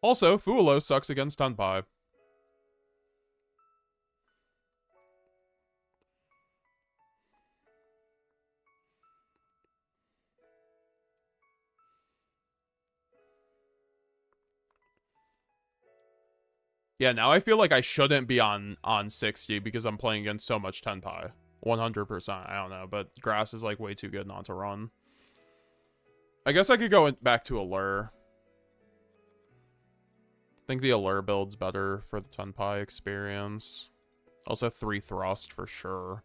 Also, Fuwalos sucks against Tenpai. Yeah, now I feel like I shouldn't be on 60 because I'm playing against so much Tenpai. 100%. I don't know, but grass is like way too good not to run. I guess I could go back to Allure. I think the Allure build's better for the Tenpai experience. Also 3 Thrust for sure.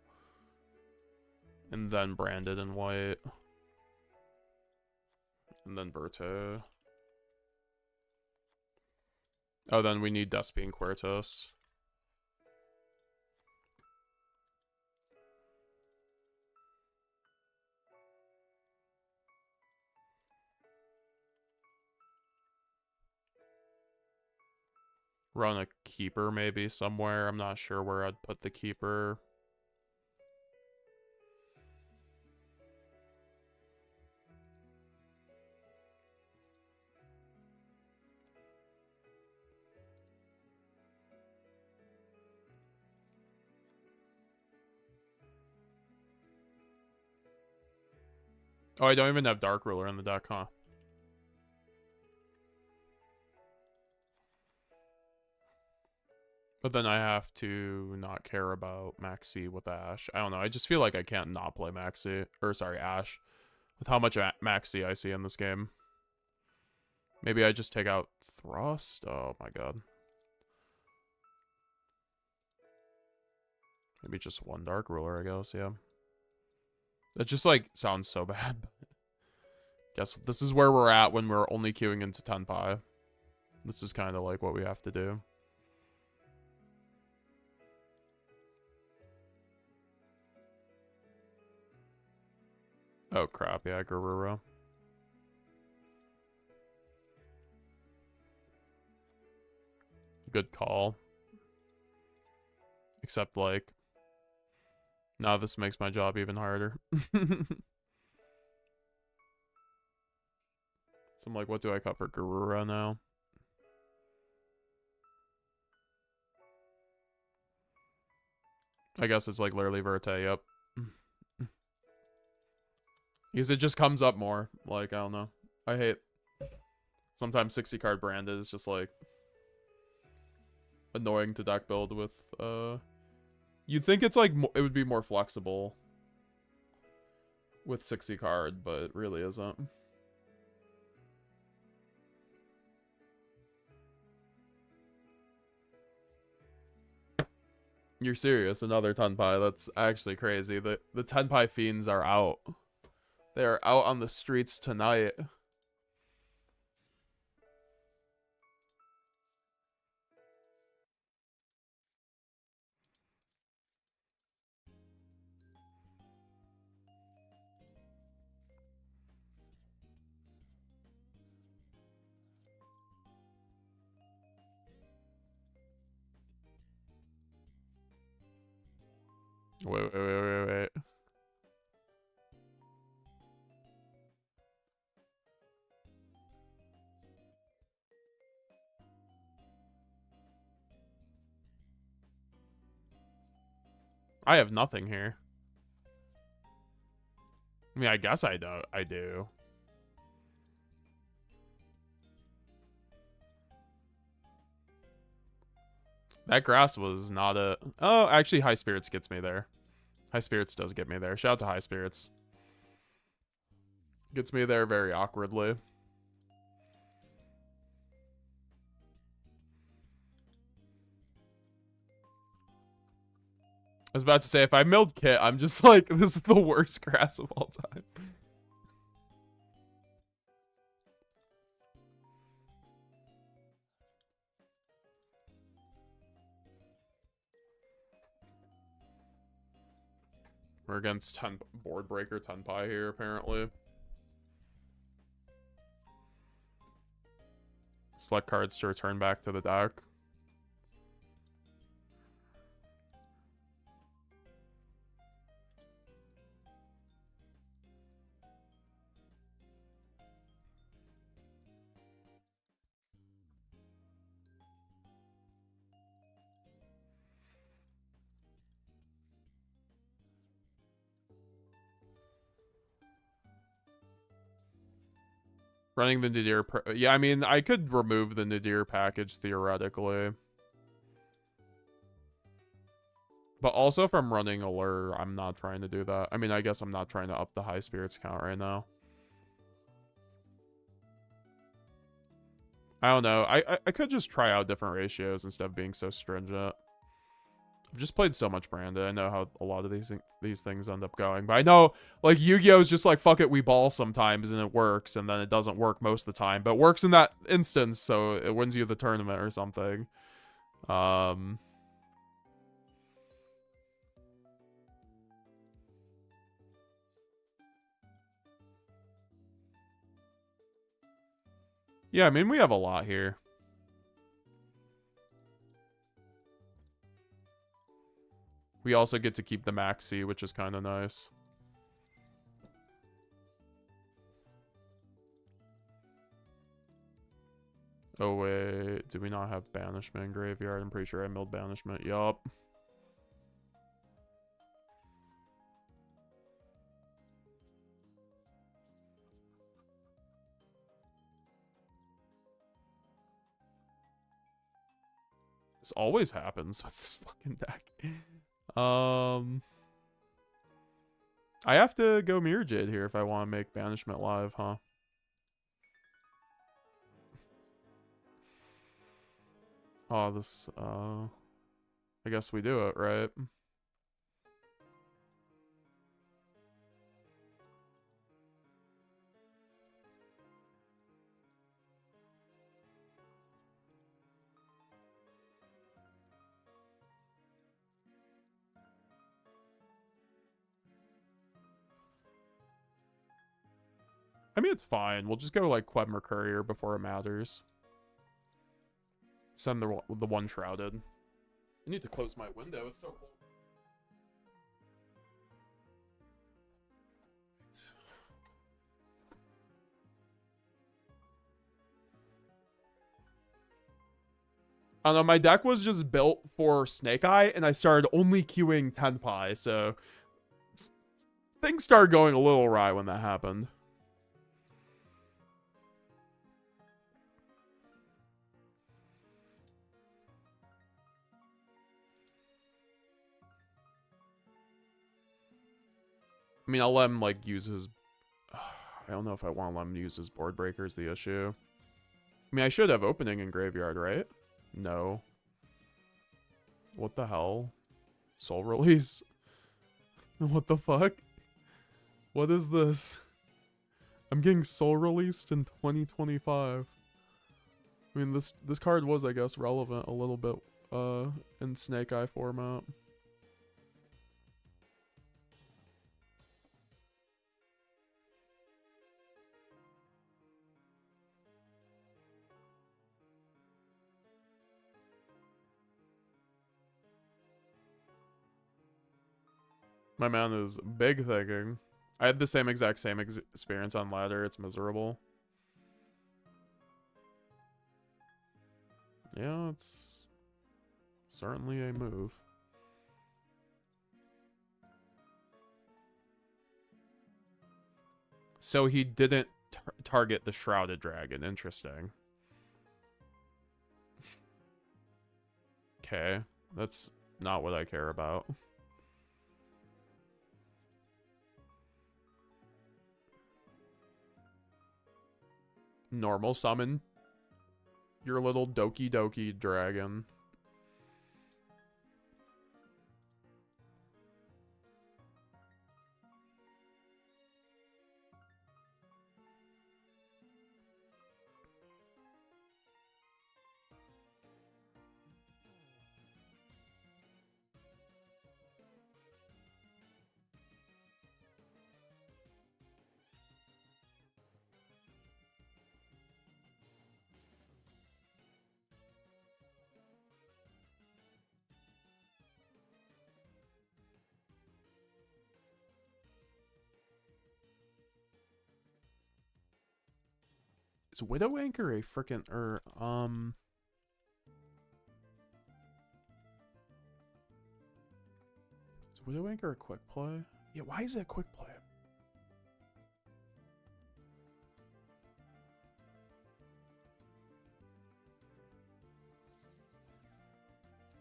And then Branded in white. And then Verte. Oh, then we need DESPIA and Quertos. Run a keeper maybe somewhere. I'm not sure where I'd put the keeper. Oh, I don't even have Dark Ruler in the deck, huh? But then I have to not care about Maxi with Ash. I don't know. I just feel like I can't not play Maxi. Or, sorry, Ash. With how much Maxi I see in this game. Maybe I just take out Thrust? Oh my god. Maybe just 1 Dark Ruler, I guess, yeah. That just, like, sounds so bad. Guess this is where we're at when we're only queuing into Tenpai. This is kind of like what we have to do. Oh crap, yeah, Garuro. Good call. Except, like, now this makes my job even harder. So I'm like, what do I cut for Garura now? I guess it's like literally Verte, yep. Because it just comes up more. Like, I don't know. I hate... Sometimes 60 card branded is just like... annoying to deck build with, You'd think it's like, it would be more flexible with 60 card, but it really isn't. You're serious? Another Tenpai? That's actually crazy. The Tenpai fiends are out. They are out on the streets tonight. Wait. I have nothing here. I mean, I guess I do. That grass was not a... Oh, actually, High Spirits gets me there. High Spirits does get me there. Shout out to High Spirits. Gets me there very awkwardly. I was about to say, if I milled Kit, I'm just like, this is the worst grass of all time. We're against Board Breaker Tenpai here, apparently. Select cards to return back to the deck. Running the Nadir... Yeah, I mean, I could remove the Nadir package theoretically. But also if I'm running Allure, I'm not trying to do that. I mean, I guess I'm not trying to up the high spirits count right now. I don't know. I could just try out different ratios instead of being so stringent. I've just played so much Branded. I know how a lot of these things end up going. But I know, like, Yu-Gi-Oh! Is just like, fuck it, we ball sometimes, and it works, and then it doesn't work most of the time. But it works in that instance, so it wins you the tournament or something. Yeah, I mean, we have a lot here. We also get to keep the Maxi, which is kind of nice. Oh, wait. Do we not have Banishment in Graveyard? I'm pretty sure I milled Banishment. Yup. This always happens with this fucking deck. I have to go Mirror Jade here if I want to make Banishment live, huh? Oh, this, I guess we do it, right? I mean, it's fine. We'll just go, like, Quedmer Courier before it matters. Send the one Shrouded. I need to close my window. It's so cold. I don't know, my deck was just built for Snake Eye, and I started only queuing Tenpai, so things started going a little awry when that happened. I mean, I'll let him, like, use his... I don't know if I want to let him use his board breaker is the issue. I mean, I should have opening in Graveyard, right? No. What the hell? Soul Release? What the fuck? What is this? I'm getting Soul Released in 2025. I mean, this card was, I guess, relevant a little bit in Snake Eye format. My man is big thinking. I had the same experience on ladder. It's miserable. Yeah, it's certainly a move. So he didn't target the Shrouded Dragon. Interesting. Okay, that's not what I care about. Normal summon your little Doki Doki dragon. Is Widow Anchor a freaking is Widow Anchor a quick play? Yeah, why is it a quick play?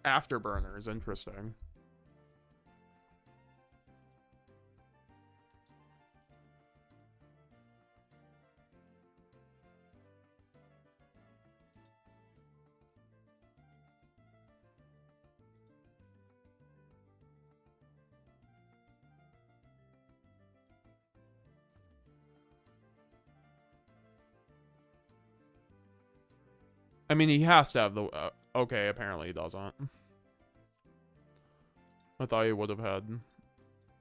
Afterburner is interesting. I mean, he has to have the... okay, apparently he doesn't. I thought he would have had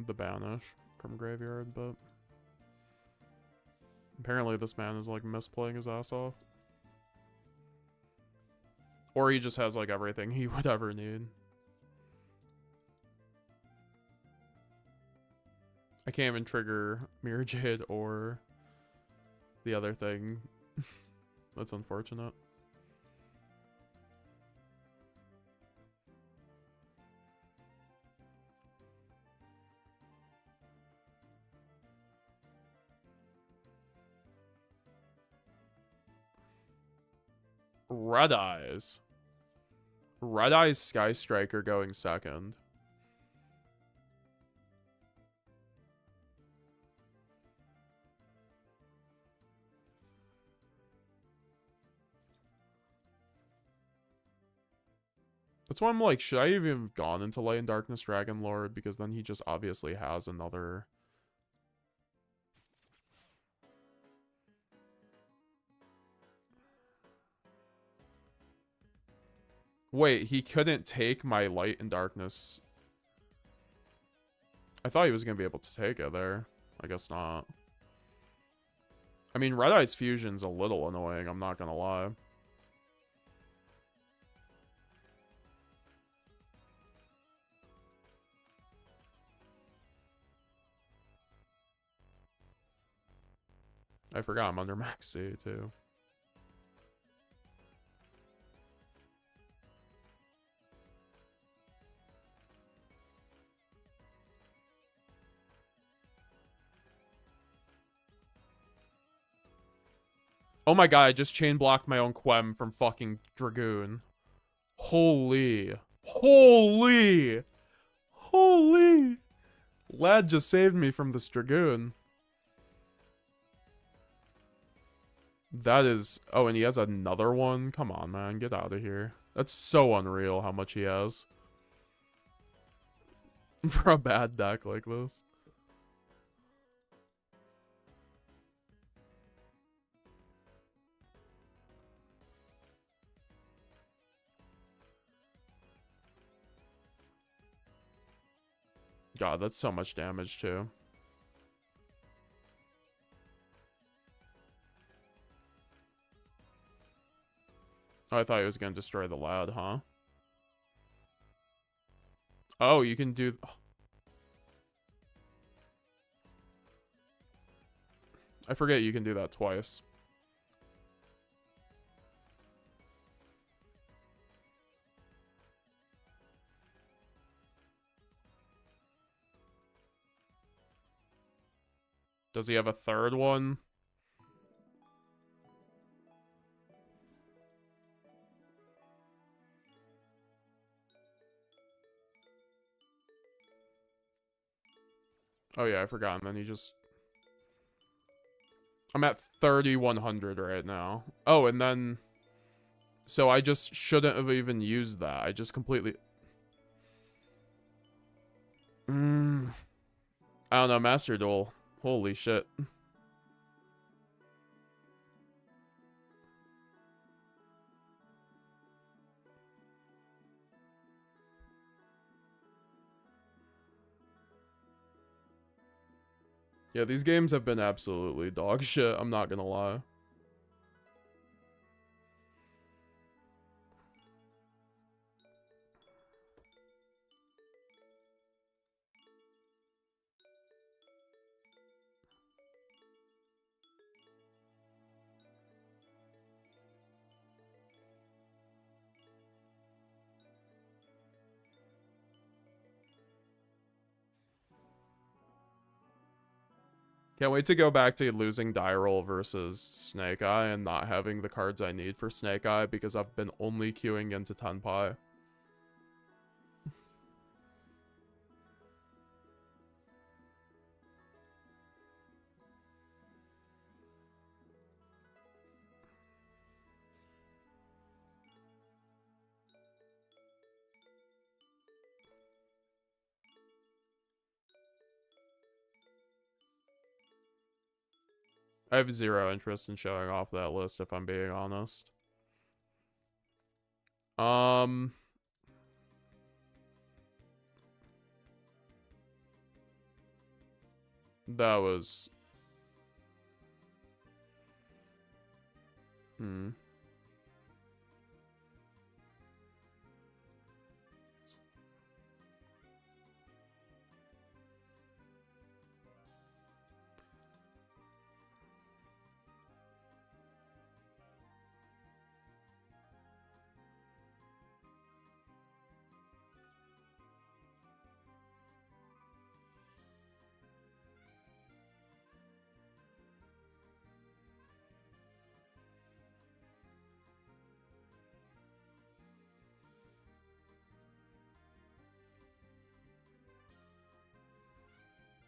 the banish from graveyard, but... apparently this man is, like, misplaying his ass off. Or he just has, like, everything he would ever need. I can't even trigger Mirror Jade or the other thing. That's unfortunate. Red Eyes. Red Eyes Sky Striker going second. That's why I'm like, should I even have gone into Light and Darkness Dragon Lord? Because then he just obviously has another... Wait, he couldn't take my Light and Darkness. I thought he was going to be able to take it there. I guess not. I mean, Red Eyes Fusion's a little annoying, I'm not going to lie. I forgot I'm under Maxx too. Oh my god, I just chain blocked my own Quem from fucking Dragoon. Holy. Holy. Holy. Lad just saved me from this Dragoon. That is... oh, and he has another one? Come on, man. Get out of here. That's so unreal how much he has. For a bad deck like this. God, that's so much damage, too. Oh, I thought he was going to destroy the Lad, huh? Oh, you can do... I forget you can do that twice. Does he have a third one? Oh yeah, I forgot. And then he just... I'm at 3,100 right now. Oh, and then... so I just shouldn't have even used that. I just completely... I don't know, Master Duel. Holy shit. Yeah, these games have been absolutely dog shit, I'm not gonna lie. Can't wait to go back to losing die roll versus Snake Eye and not having the cards I need for Snake Eye because I've been only queuing into Tenpai. I have zero interest in showing off that list, if I'm being honest. That was...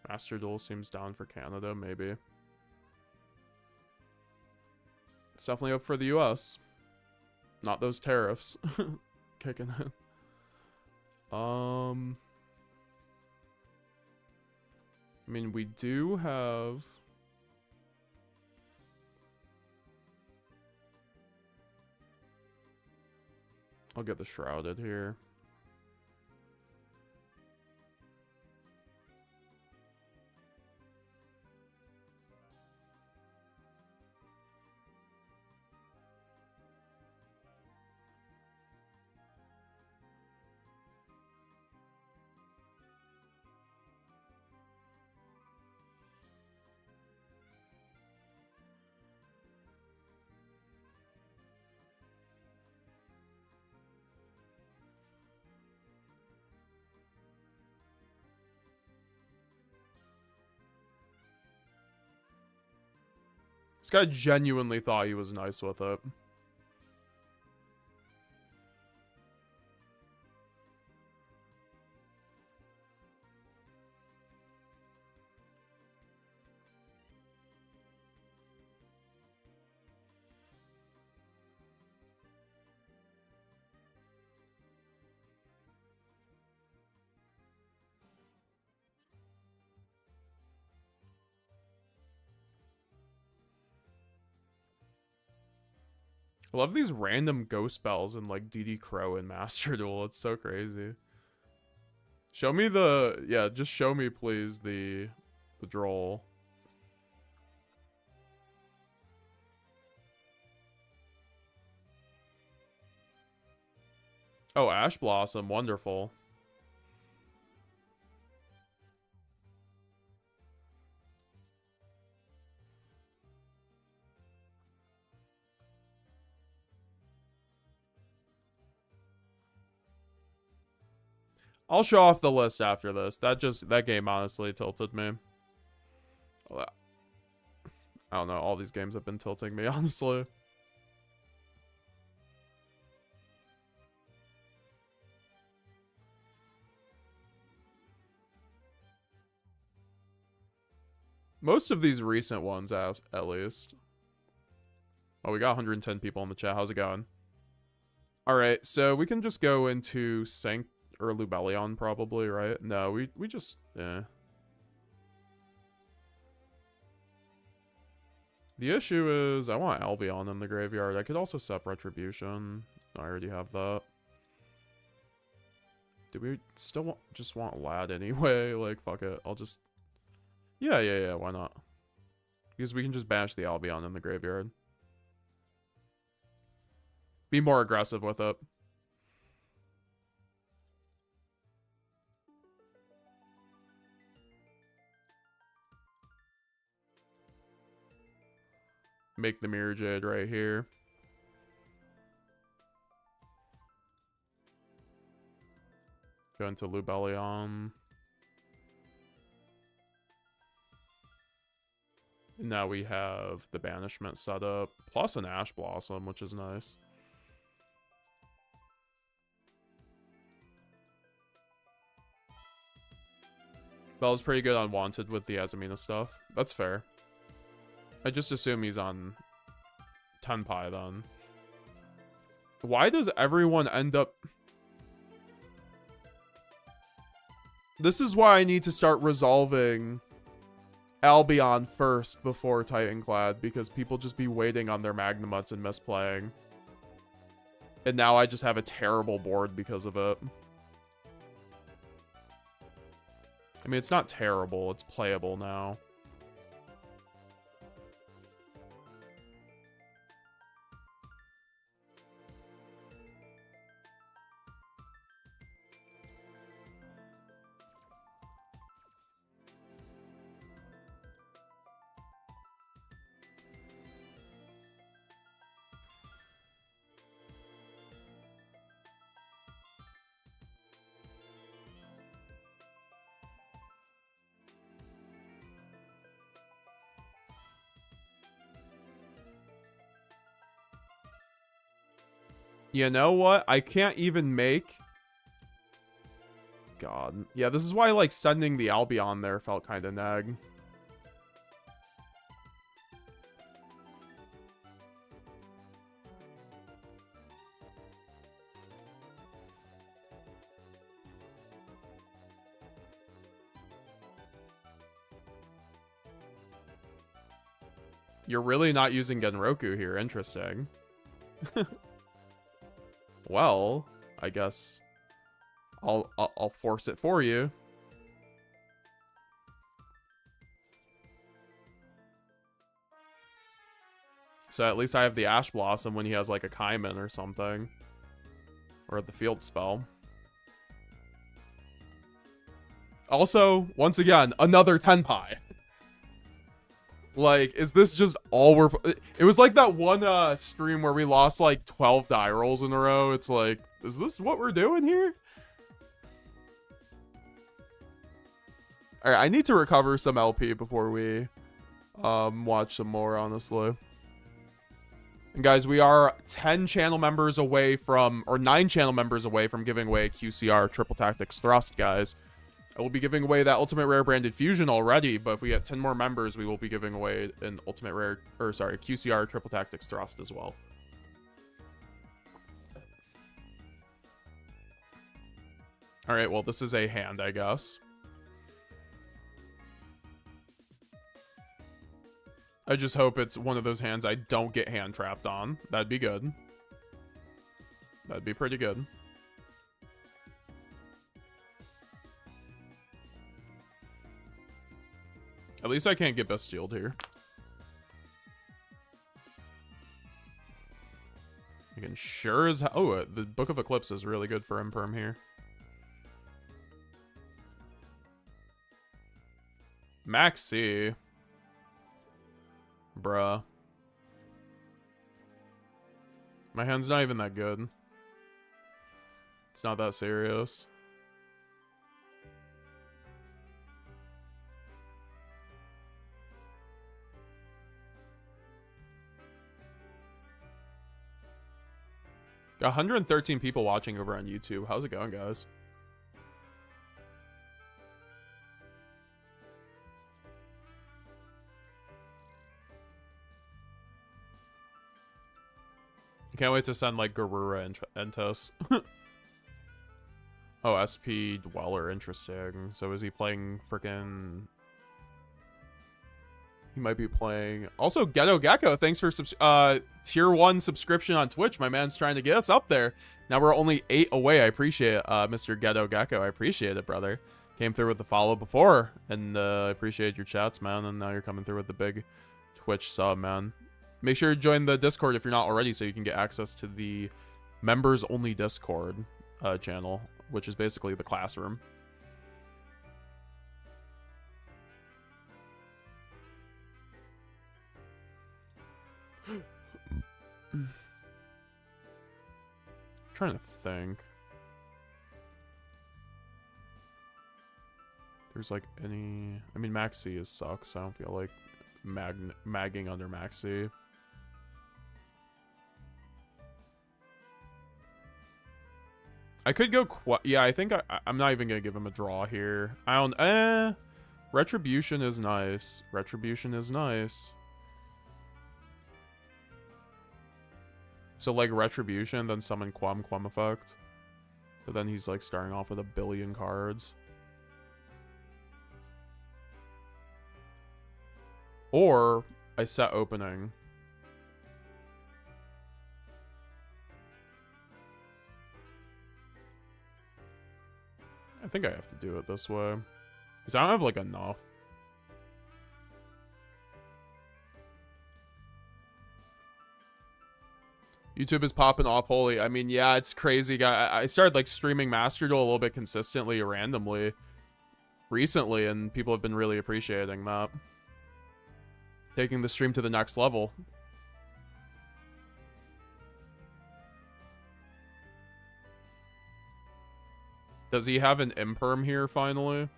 Master Duel seems down for Canada, maybe. It's definitely up for the US. Not those tariffs. Kicking in. I mean, we do have... I'll get the Shrouded here. This guy genuinely thought he was nice with it. I love these random ghost spells in like DD Crow and Master Duel. It's so crazy. Show me the... Yeah, just show me, please, the droll. Oh, Ash Blossom. Wonderful. I'll show off the list after this. That game honestly tilted me. I don't know. All these games have been tilting me, honestly. Most of these recent ones, at least. Oh, we got 110 people in the chat. How's it going? Alright, so we can just go into Sync or Lubellion, probably, right? No, we just... The issue is, I want Albion in the graveyard. I could also sep Retribution. I already have that. Do we still just want Lad anyway? Like, fuck it. I'll just... Yeah, why not? Because we can just bash the Albion in the graveyard. Be more aggressive with it. Make the Mirror Jade right here. Go into Lubellion. Now we have the Banishment set up, plus an Ash Blossom, which is nice. Bell's pretty good on Wanted with the Azamina stuff. That's fair. I just assume he's on Tenpai then. Why does everyone end up... This is why I need to start resolving Albion first before Titanclad because people just be waiting on their Magnamuts and misplaying. And now I just have a terrible board because of it. I mean, it's not terrible. It's playable now. You know what? I can't even make... God. Yeah, this is why, like, sending the Albion there felt kind of nag. You're really not using Genroku here. Interesting. Well, I guess I'll force it for you. So at least I have the Ash Blossom when he has like a Kaiman or something. Or the field spell. Also, once again, another Tenpai. Like, is this just all we're... It was like that one stream where we lost like 12 die rolls in a row. It's like, is this what we're doing here? Alright, I need to recover some LP before we watch some more, honestly. And guys, we are 10 channel members away from... Or 9 channel members away from giving away a QCR Triple Tactics Thrust, guys. I will be giving away that Ultimate Rare branded Fusion already, but if we get 10 more members, we will be giving away an Ultimate Rare, or sorry, QCR Triple Tactics Thrust as well. Alright, well, this is a hand, I guess. I just hope it's one of those hands I don't get hand trapped on. That'd be good. That'd be pretty good. At least I can't get Bestialed here. I can sure as hell... Oh, the Book of Eclipse is really good for Imperm here. Maxx. Bruh. My hand's not even that good. It's not that serious. Got 113 people watching over on YouTube. How's it going, guys? Can't wait to send, like, Garura and Entos. Oh, SP Dweller. Interesting. So is he playing frickin'... He might be playing... Also, Ghetto Gecko, thanks for tier 1 subscription on Twitch. My man's trying to get us up there. Now we're only 8 away. I appreciate it, Mr. Ghetto Gecko. I appreciate it, brother. Came through with the follow before, and I appreciate your chats, man. And now you're coming through with the big Twitch sub, man. Make sure to join the Discord if you're not already so you can get access to the members-only Discord channel, which is basically the classroom. I'm trying to think. There's like any... I mean, Maxx sucks. I don't feel like magging under Maxx. I could go... Yeah, I think I'm not even going to give him a draw here. I don't... Retribution is nice. Retribution is nice. So, like, Retribution, then summon Quam effect. But then he's, like, starting off with a billion cards. Or I set opening. I think I have to do it this way. Because I don't have, like, enough. YouTube is popping off holy. I mean, yeah, it's crazy. I started, like, streaming Master Duel a little bit consistently, randomly, recently, and people have been really appreciating that. Taking the stream to the next level. Does he have an imperm here, finally?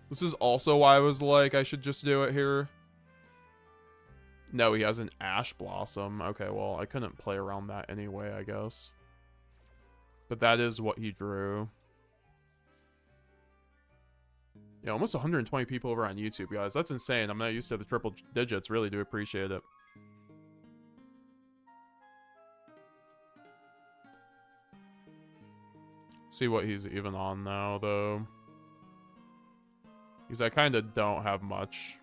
This is also why I was like, I should just do it here. No, he has an Ash Blossom. Okay, well, I couldn't play around that anyway, I guess. But that is what he drew. Yeah, almost 120 people over on YouTube, guys. That's insane. I'm not used to the triple digits. Really do appreciate it. See what he's even on now, though. Because I kind of don't have much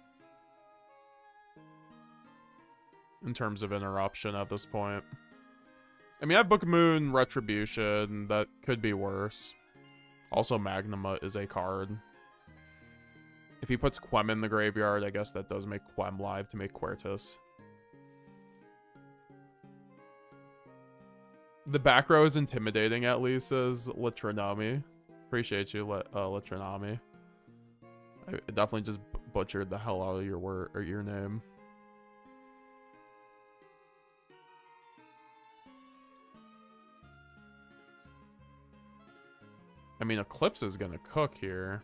in terms of interruption at this point. I mean, I have Book of Moon, Retribution. That could be worse. Also, Magnuma is a card. If he puts Quem in the graveyard, I guess that does make Quem live to make Quertus. The back row is intimidating, at least, says Latrinami. Appreciate you, Latrinami. I definitely just butchered the hell out of your word or your name. I mean, Eclipse is gonna cook here.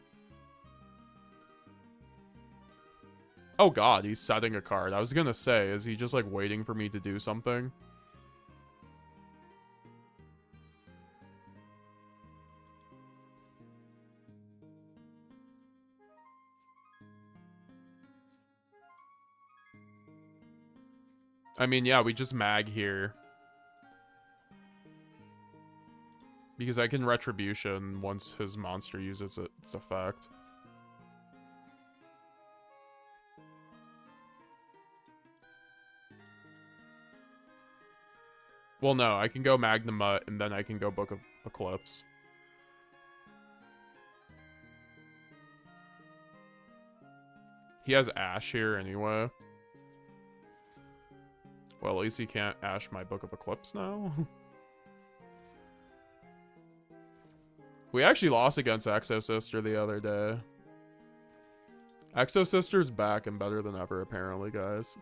Oh god, he's setting a card. I was gonna say, is he just like waiting for me to do something? I mean, yeah, we just mag here. Because I can Retribution once his monster uses its effect. Well, no, I can go Magnuma, and then I can go Book of Eclipse. He has Ash here anyway. Well, at least he can't Ash my Book of Eclipse now. We actually lost against Exo Sister the other day. Exo Sister's back and better than ever, apparently, guys.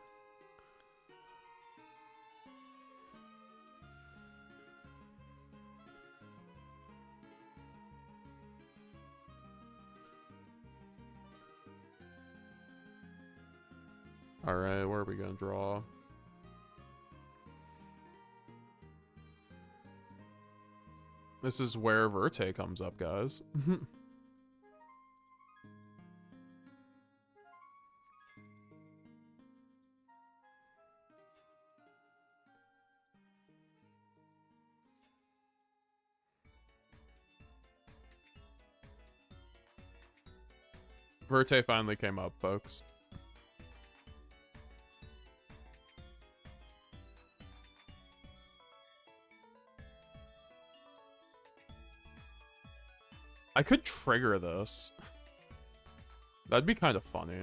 Alright, where are we gonna draw? This is where Verte comes up, guys. Verte finally came up, folks. I could trigger this. That'd be kind of funny.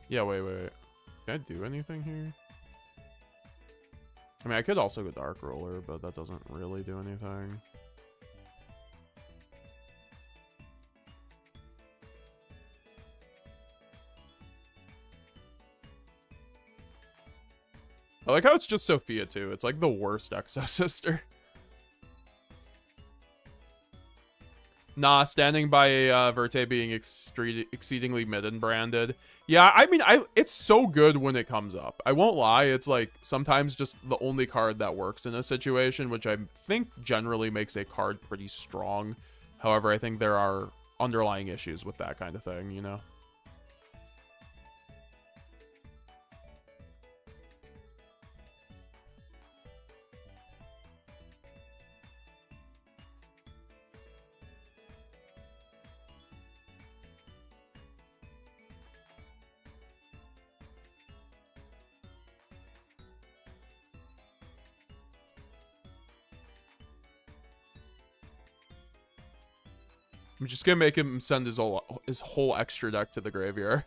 Yeah, wait. Can I do anything here? I mean, I could also go Dark Roller, but that doesn't really do anything. I like how it's just Sophia, too. It's like the worst Exo Sister. Nah, standing by Verte being exceedingly midden branded. Yeah, I mean, it's so good when it comes up. I won't lie, it's like sometimes just the only card that works in a situation, which I think generally makes a card pretty strong. However, I think there are underlying issues with that kind of thing, you know? I'm just gonna make him send his whole extra deck to the graveyard.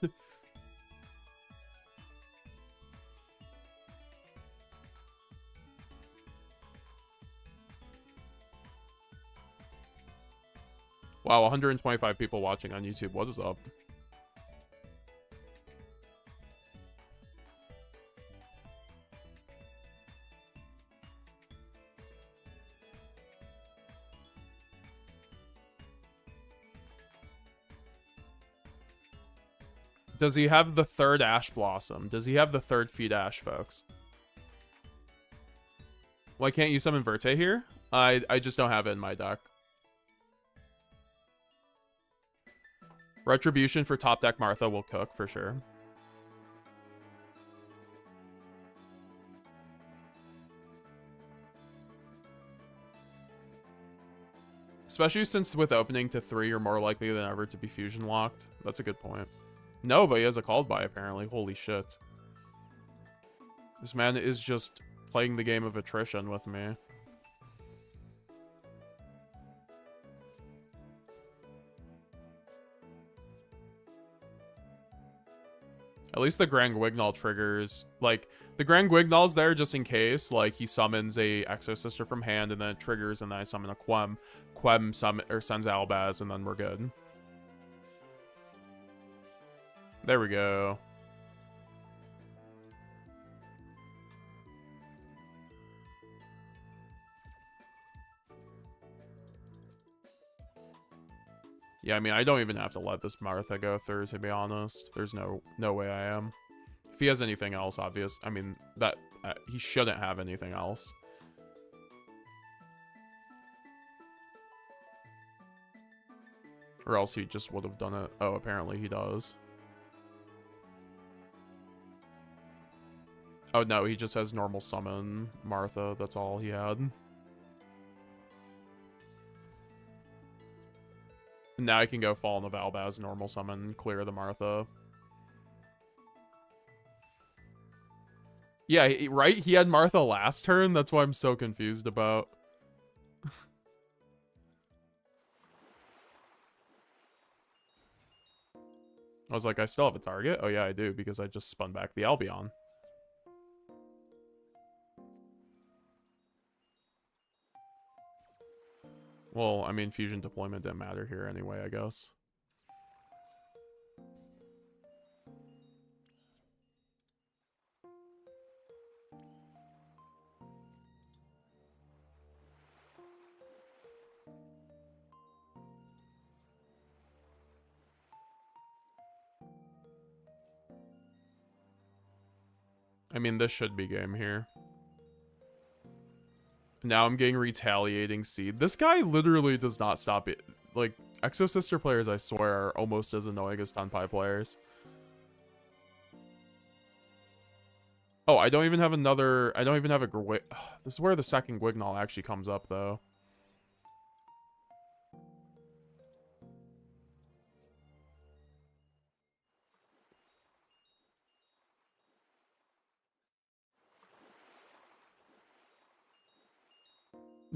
Wow, 125 people watching on YouTube. What is up? Does he have the third Ash Blossom? Does he have the third Feed Ash, folks? Why can't you summon Verte here? I just don't have it in my deck. Retribution for top deck Martha will cook for sure. Especially since with opening to 3, you're more likely than ever to be fusion locked. That's a good point. No, but he has a called by apparently. Holy shit. This man is just playing the game of attrition with me. At least the Grand Guignol triggers, like, the Grand Guignol's there just in case, like, he summons a Exo Sister from hand, and then it triggers, and then I summon a Quem. Quem sends Albaz, and then we're good. There we go. Yeah, I mean, I don't even have to let this Martha go through, to be honest. There's no way I am. If he has anything else, obvious. I mean, that he shouldn't have anything else. Or else he just would have done it. Oh, apparently he does. Oh, no, he just has normal summon Martha. That's all he had. Now I can go Fallen of Albaz, normal summon, clear the Martha. Yeah, right? He had Martha last turn? That's why I'm so confused about. I was like, I still have a target? Oh yeah, I do, because I just spun back the Albion. Well, I mean, fusion deployment didn't matter here anyway, I guess. I mean, this should be game here. Now I'm getting Retaliating Seed. This guy literally does not stop it. Like, Exo Sister players, I swear, are almost as annoying as Tenpai players. Oh, I don't even have another... I don't even have a... This is where the second Guignol actually comes up, though.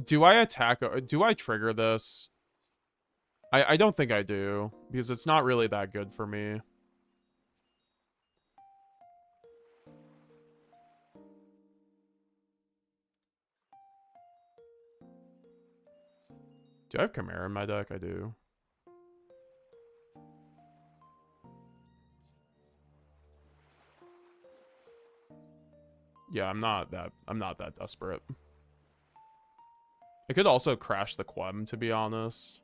Do I attack... Do I trigger this? I don't think I do, because it's not really that good for me. Do I have Chimera in my deck? I do. Yeah, I'm not that desperate. I could also crash the Quem, to be honest.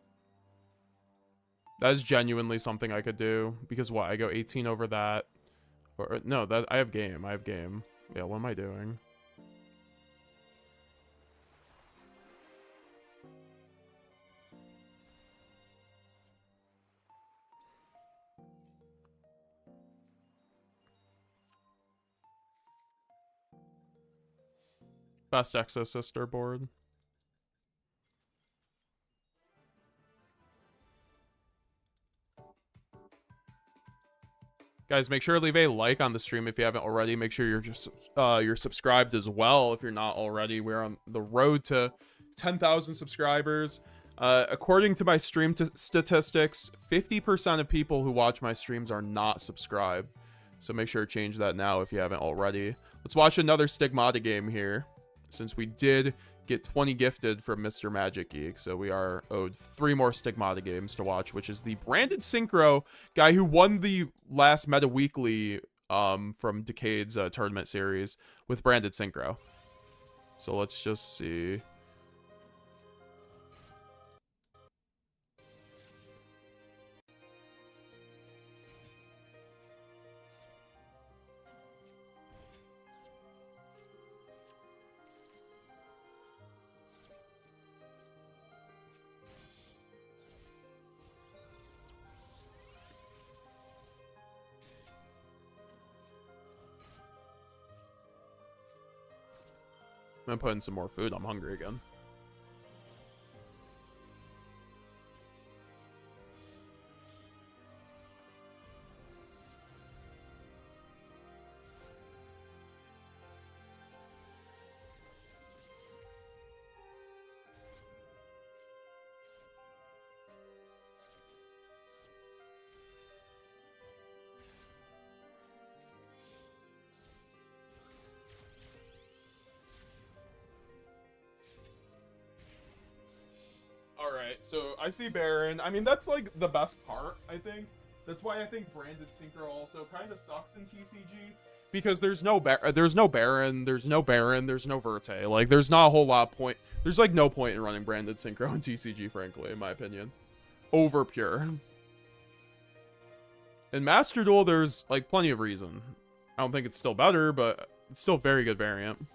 That is genuinely something I could do. Because what? I go 18 over that. Or no, that I have game. I have game. Yeah, what am I doing? Best Exo Sister board. Guys, make sure to leave a like on the stream if you haven't already. Make sure you're subscribed as well if you're not already. We're on the road to 10,000 subscribers. According to my stream statistics, 50% of people who watch my streams are not subscribed. So make sure to change that now if you haven't already. Let's watch another Stigmata game here, since we did get 20 gifted from Mr. Magic Geek. So we are owed 3 more Stigmata games to watch, which is the Branded Synchro guy who won the last Meta Weekly from Decade's tournament series with Branded Synchro. So let's just see. I'm gonna put in some more food. I'm hungry again. Alright, so I see Baron. I mean, that's like the best part, I think. That's why I think Branded Synchro also kind of sucks in TCG. Because there's no Baron, there's no Baron, there's no Verte. Like, there's not a whole lot of point. There's like no point in running Branded Synchro in TCG, frankly, in my opinion. Over pure. In Master Duel, there's like plenty of reason. I don't think it's still better, but it's still a very good variant.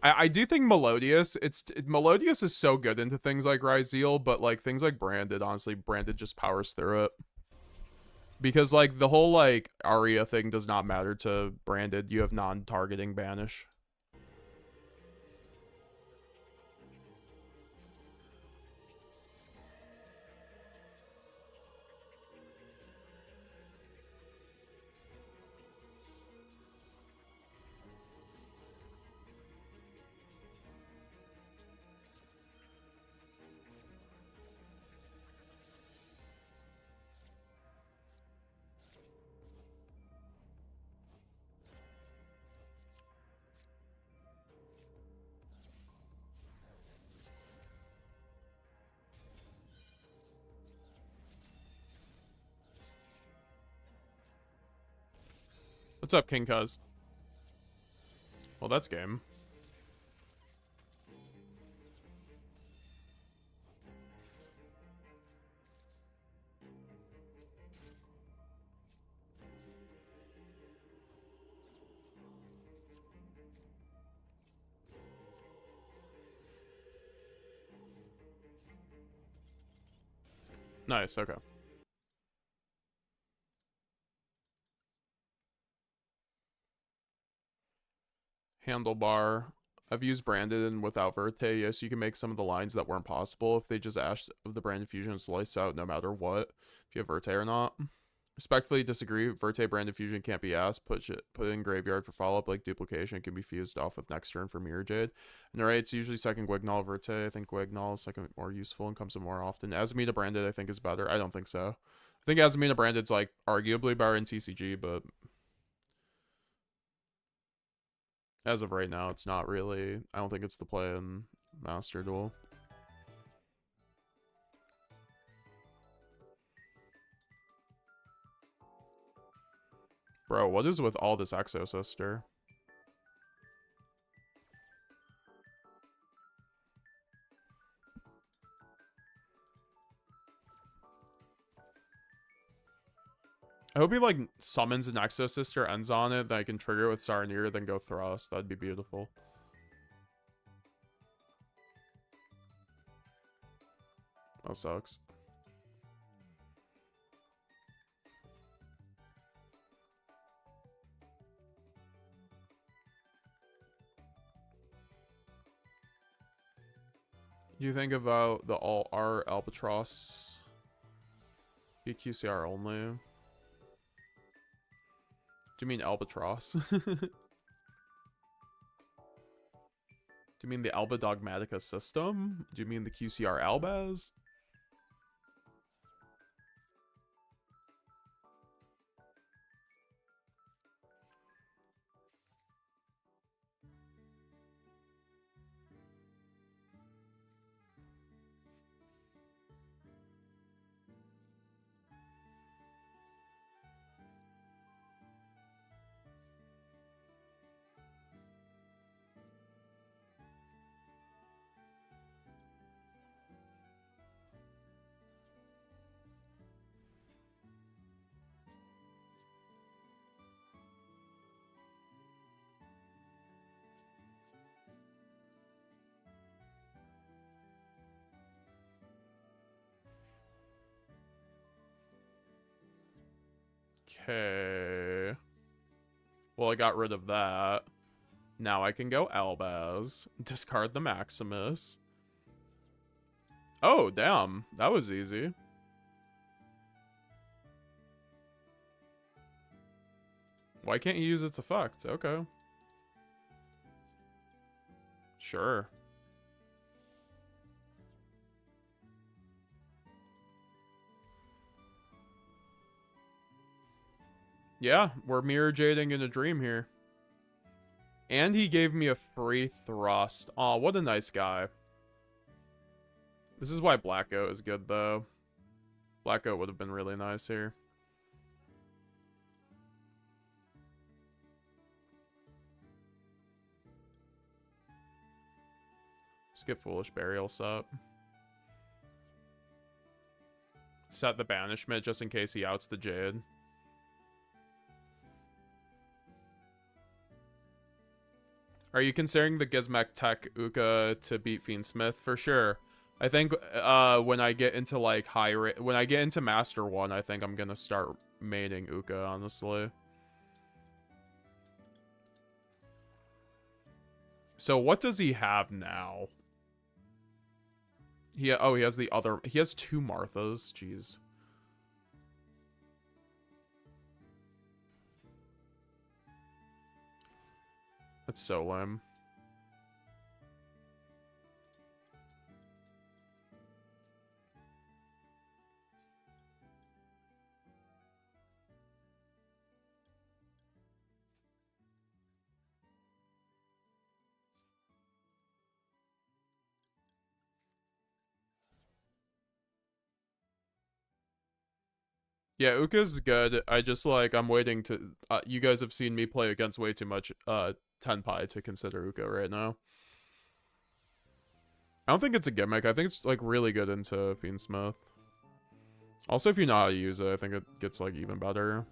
I do think Melodious, Melodious is so good into things like Ryzeal, but like things like Branded, honestly, Branded just powers through it. Because like the whole like Aria thing does not matter to Branded. You have non-targeting banish. What's up, King Cuz? Well, that's game. Nice, okay. Handlebar. I've used branded and without Verte. Yes, you can make some of the lines that weren't possible if they just ash of the branded fusion and slice out no matter what, if you have Verte or not. Respectfully disagree. Verte branded fusion can't be asked. Put it in graveyard for follow-up, like duplication. It can be fused off with next turn for Mirror Jade. And right, it's usually second Guignol Verte. I think Guignol is second more useful and comes in more often. Azamita branded I think is better. I don't think so. I think Azamita branded's like arguably better in TCG, but as of right now, it's not really. I don't think it's the play in Master Duel. Bro, what is with all this Exo Sister? I hope he like summons an Exo Sister, ends on it, then I can trigger it with Saronir, then go Thrust. That'd be beautiful. That sucks. You think about the all-R Albatross be QCR only? Do you mean Albatross? Do you mean the Alba Dogmatica system? Do you mean the QCR Albaz? Okay. Well, I got rid of that. Now I can go Albaz. Discard the Maximus. Oh, damn. That was easy. Why can't you use its effect? Okay. Sure. Yeah, we're mirror jading in a dream here. And he gave me a free thrust. Aw, what a nice guy. This is why Black Goat is good, though. Black Goat would have been really nice here. Just get Foolish Burial set. Set the Banishment just in case he outs the Jade. Are you considering the Gizmek Tech Uka to beat Fiendsmith? For sure. I think when I get into like when I get into Master 1, I think I'm gonna start maining Uka, honestly. So what does he have now? He has the other. He has 2 Marthas. Jeez. That's so lame. Yeah, Uka's good. I just like I'm waiting to. You guys have seen me play against way too much Tenpai to consider Uka right now. I don't think it's a gimmick. I think it's like really good into Fiendsmith. Also, if you know how to use it, I think it gets like even better.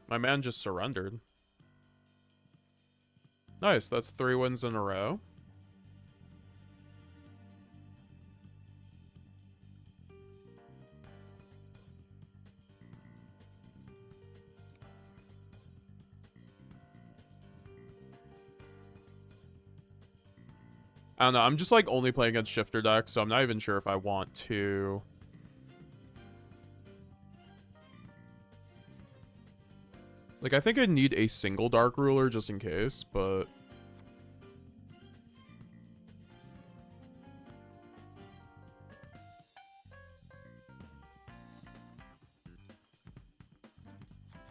My man just surrendered. Nice, that's 3 wins in a row. I don't know, I'm just like only playing against shifter decks, so I'm not even sure if I want to. Like, I think I need a single Dark Ruler just in case, but...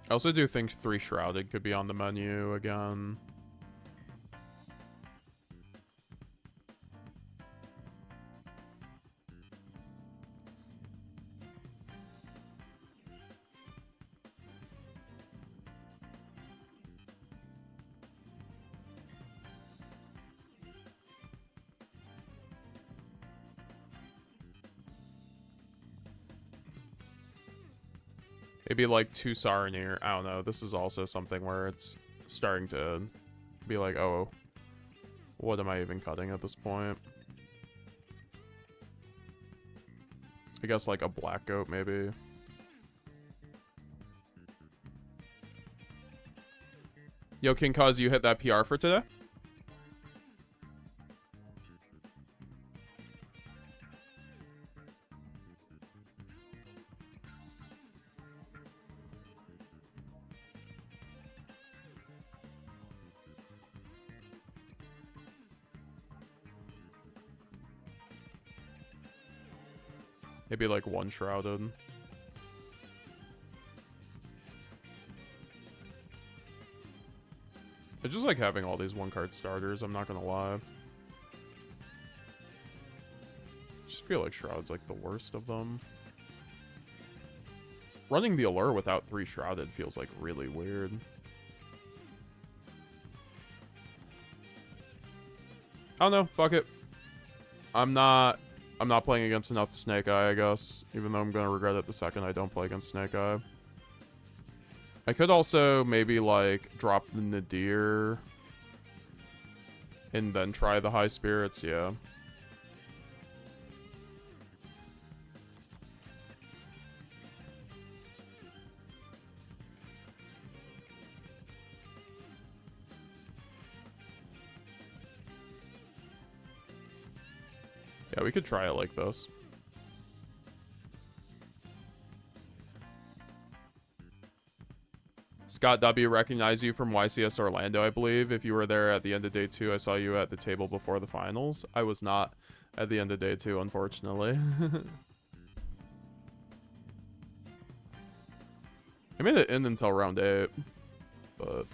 I also do think 3 Shrouded could be on the menu again. Maybe like 2 Saronir. I don't know. This is also something where it's starting to be like, oh, what am I even cutting at this point? I guess like a Black Goat maybe. Yo, King Cuz, you hit that PR for today? Maybe like 1 Shrouded. I just like having all these 1-card starters, I'm not gonna lie. I just feel like Shroud's like the worst of them. Running the Allure without 3 Shrouded feels like really weird. I don't know, fuck it. I'm not playing against enough Snake Eye, I guess. Even though I'm gonna regret it the second I don't play against Snake Eye. I could also maybe like drop the Nadir and then try the High Spirits, yeah. Yeah, we could try it like this. Scott W, recognize you from YCS Orlando, I believe. If you were there at the end of day 2, I saw you at the table before the finals. I was not at the end of day 2, unfortunately. I made it in until round 8, but...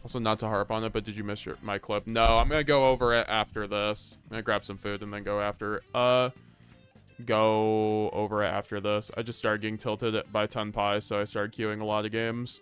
Also, not to harp on it, but did you miss my clip? No, I'm gonna go over it after this. I'm gonna grab some food and then go after. Go over it after this. I just started getting tilted by 10 pi, so I started queuing a lot of games.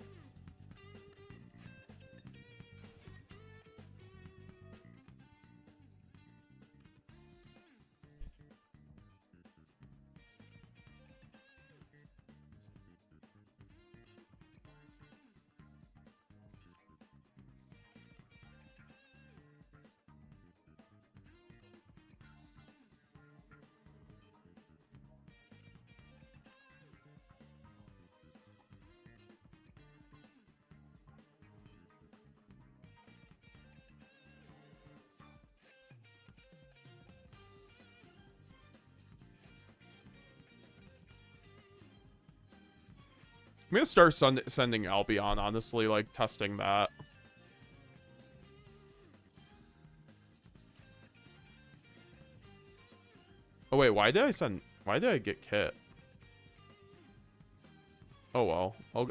I'm gonna start sending Albion, honestly, like, testing that. Oh, wait, why did I get Kit? Oh, well.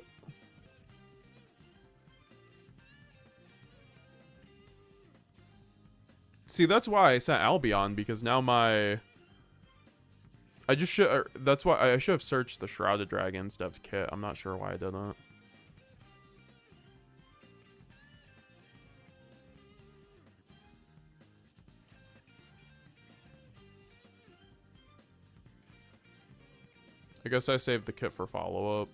See, that's why I sent Albion, because now my... I just should... That's why I should have searched the Shrouded Dragon instead of Kit. I'm not sure why I didn't. I guess I saved the kit for follow-up.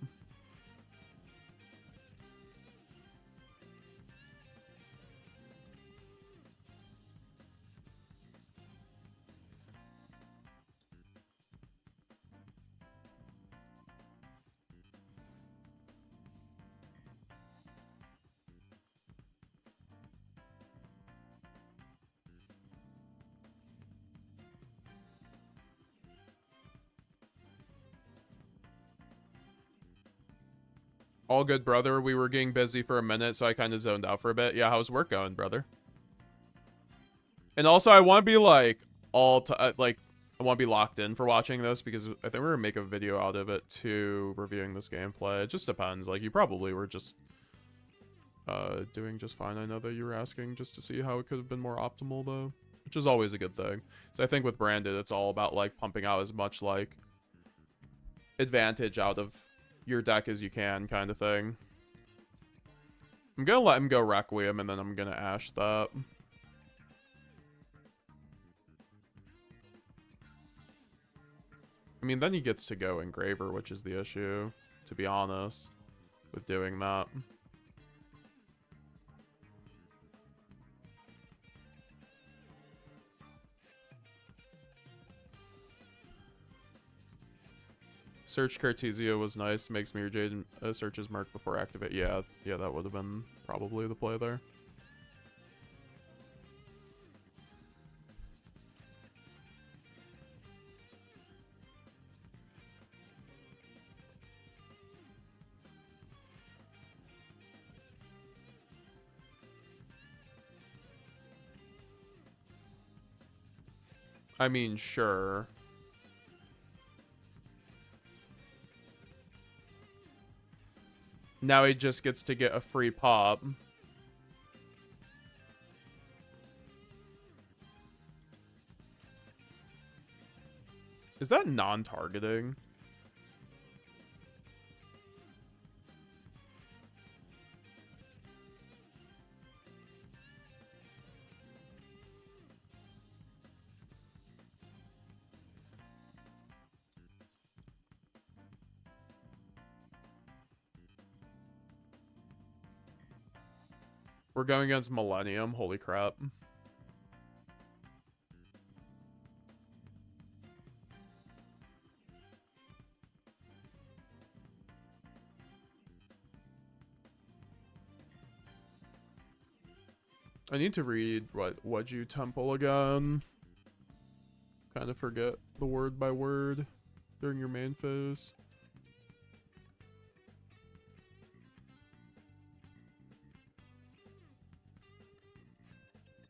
All good, brother. We were getting busy for a minute, so I kind of zoned out for a bit. Yeah, how's work going, brother? And also, I want to be like I want to be locked in for watching this because I think we're gonna make a video out of it too, reviewing this gameplay. It just depends. Like, you probably were just doing just fine. I know that you were asking just to see how it could have been more optimal though, which is always a good thing. So I think with Branded, it's all about like pumping out as much like advantage out of your deck as you can, kind of thing. I'm gonna let him go Requiem, and then I'm gonna Ash that. I mean, then he gets to go Engraver, which is the issue, to be honest, with doing that. Search Cartesia was nice. Makes Mirror Jade searches mark before activate. Yeah, that would have been probably the play there. I mean, sure. Now he just gets to get a free pop. Is that non-targeting? We're going against Millennium. Holy crap. I need to read YuGiOh Temple again. Kind of forget the word by word during your main phase.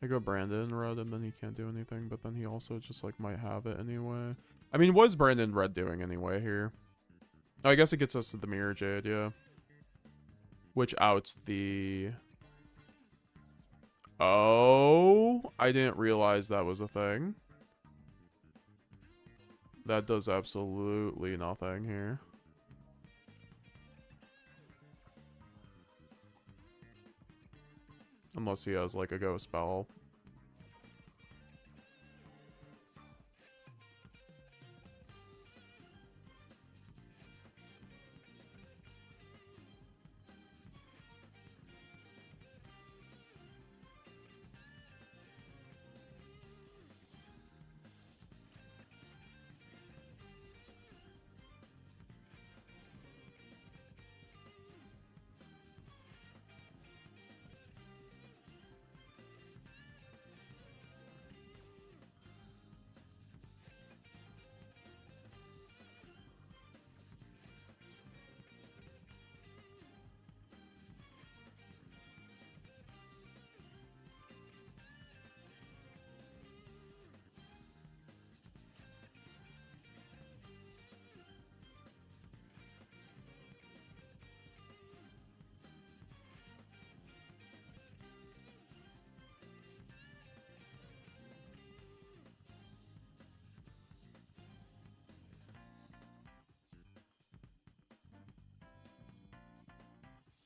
I go Brandon Red and then he can't do anything, but then he also just like might have it anyway. I mean, what is Brandon Red doing anyway here? Oh, I guess it gets us to the Mirror Jade, yeah. Which outs the... Oh, I didn't realize that was a thing. That does absolutely nothing here. Unless he has like a ghost spell.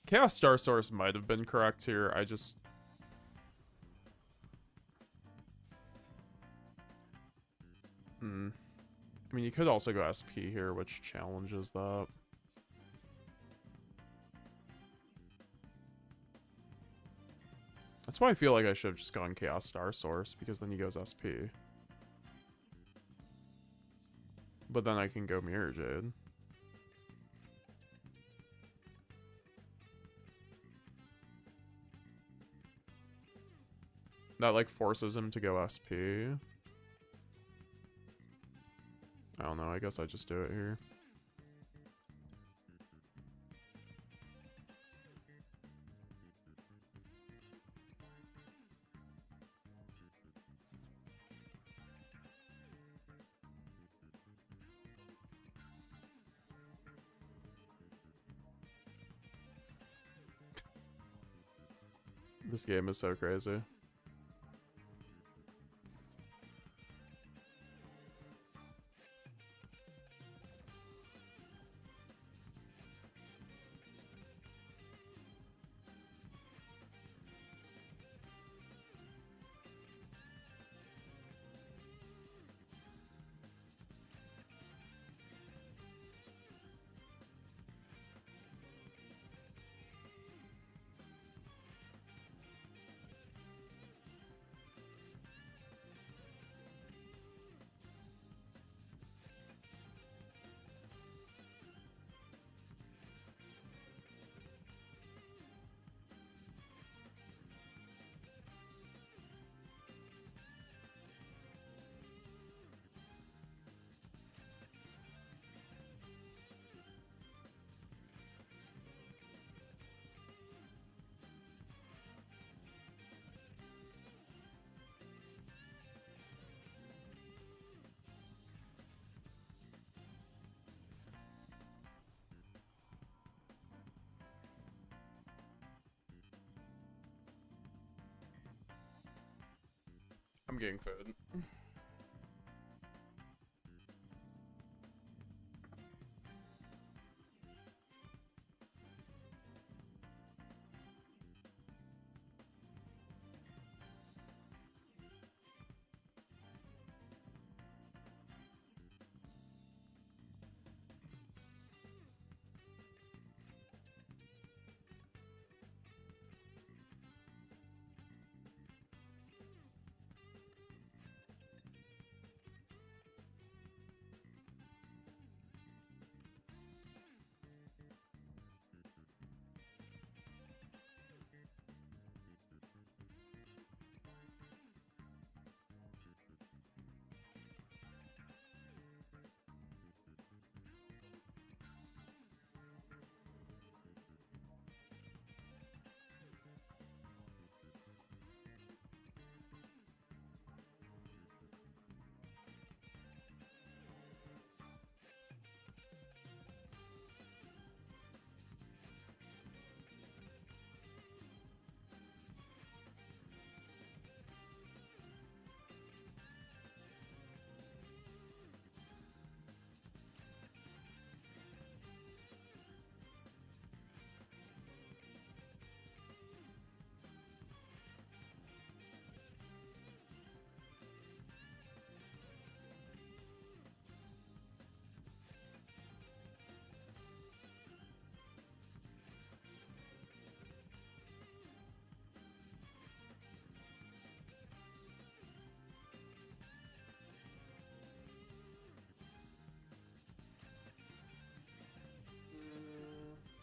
Chaos Star Source might have been correct here. I I mean, you could also go SP here, which challenges that. That's why I feel like I should have just gone Chaos Star Source, because then he goes SP. But then I can go Mirror Jade. That, like, forces him to go SP. I don't know, I guess I just do it here. This game is so crazy. I'm getting food.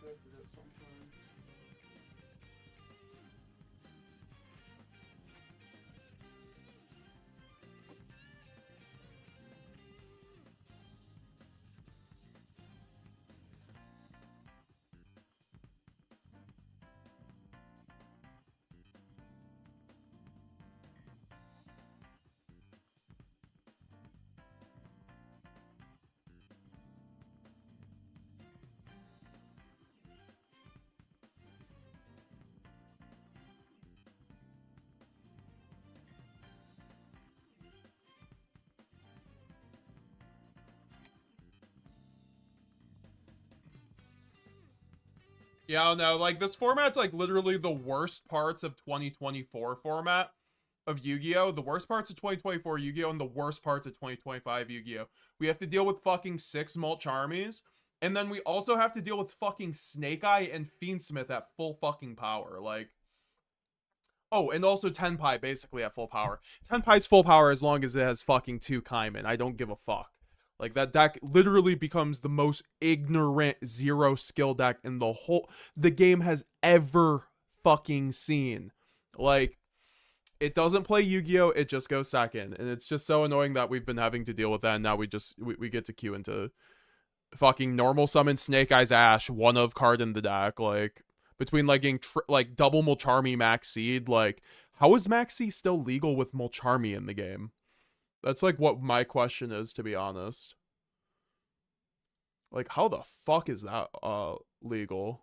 I forget something. Yeah, I don't know. Like, this format's, like, literally the worst parts of 2024 format. of Yu-Gi-Oh, the worst parts of 2024 Yu-Gi-Oh, and the worst parts of 2025 Yu-Gi-Oh. We have to deal with fucking 6 Mulch armies, and then we also have to deal with fucking Snake Eye and Fiendsmith at full fucking power. Like, oh, and also Tenpai basically at full power. Tenpai's full power as long as it has fucking 2 Kaiman. I don't give a fuck. Like, that deck literally becomes the most ignorant 0 skill deck in the game has ever fucking seen. Like, it doesn't play Yu-Gi-Oh, it just goes second. And it's just so annoying that we've been having to deal with that, and now we get to queue into fucking normal summon Snake Eyes Ash, 1 of card in the deck, like, between like getting like double Mulcharmy Max Seed. Like, how is Max Seed still legal with Mulcharmy in the game? That's like what my question is, to be honest. Like, how the fuck is that legal?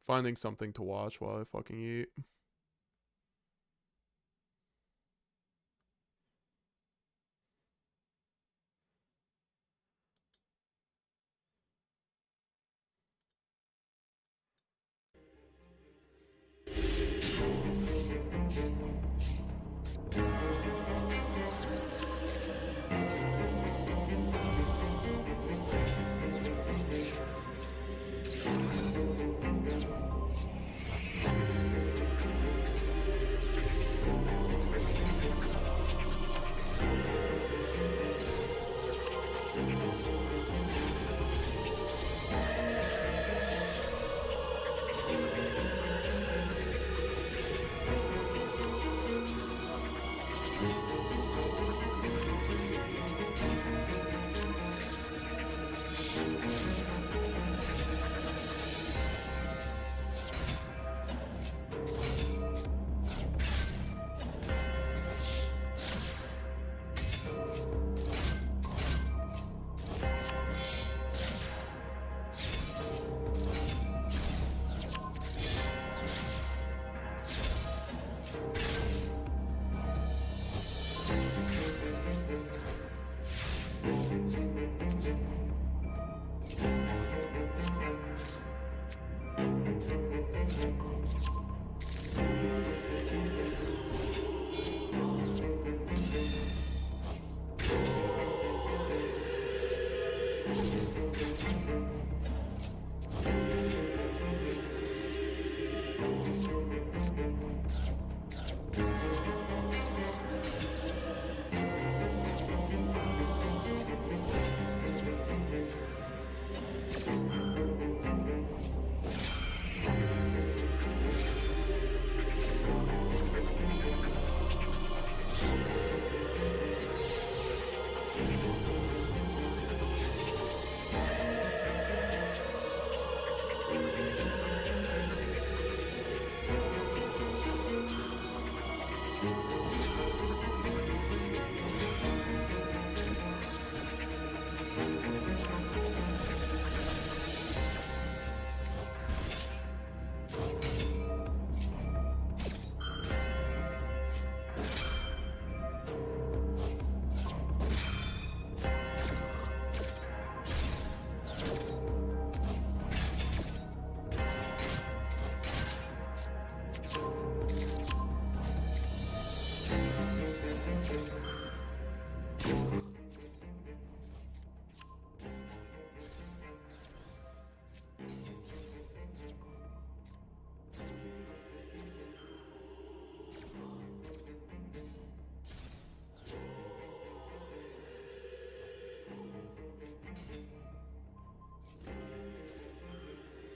Finding something to watch while I fucking eat.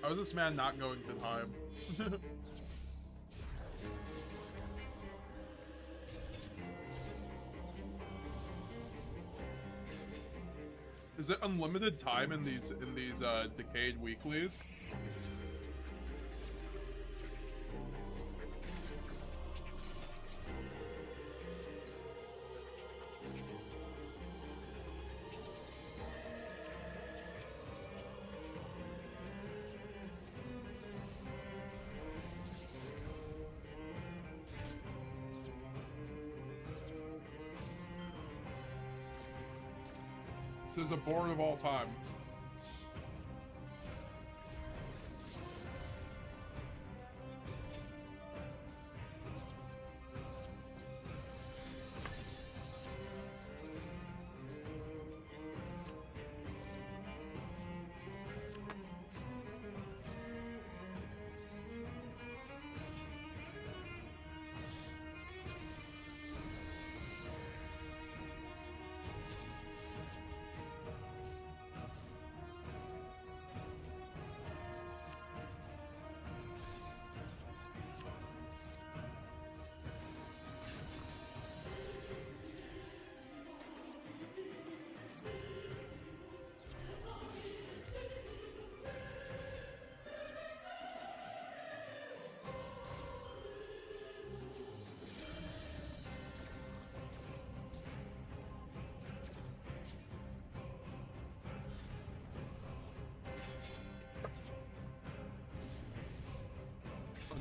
How is this man not going to time? Is it unlimited time in these decayed weeklies? Variance is a board of all time.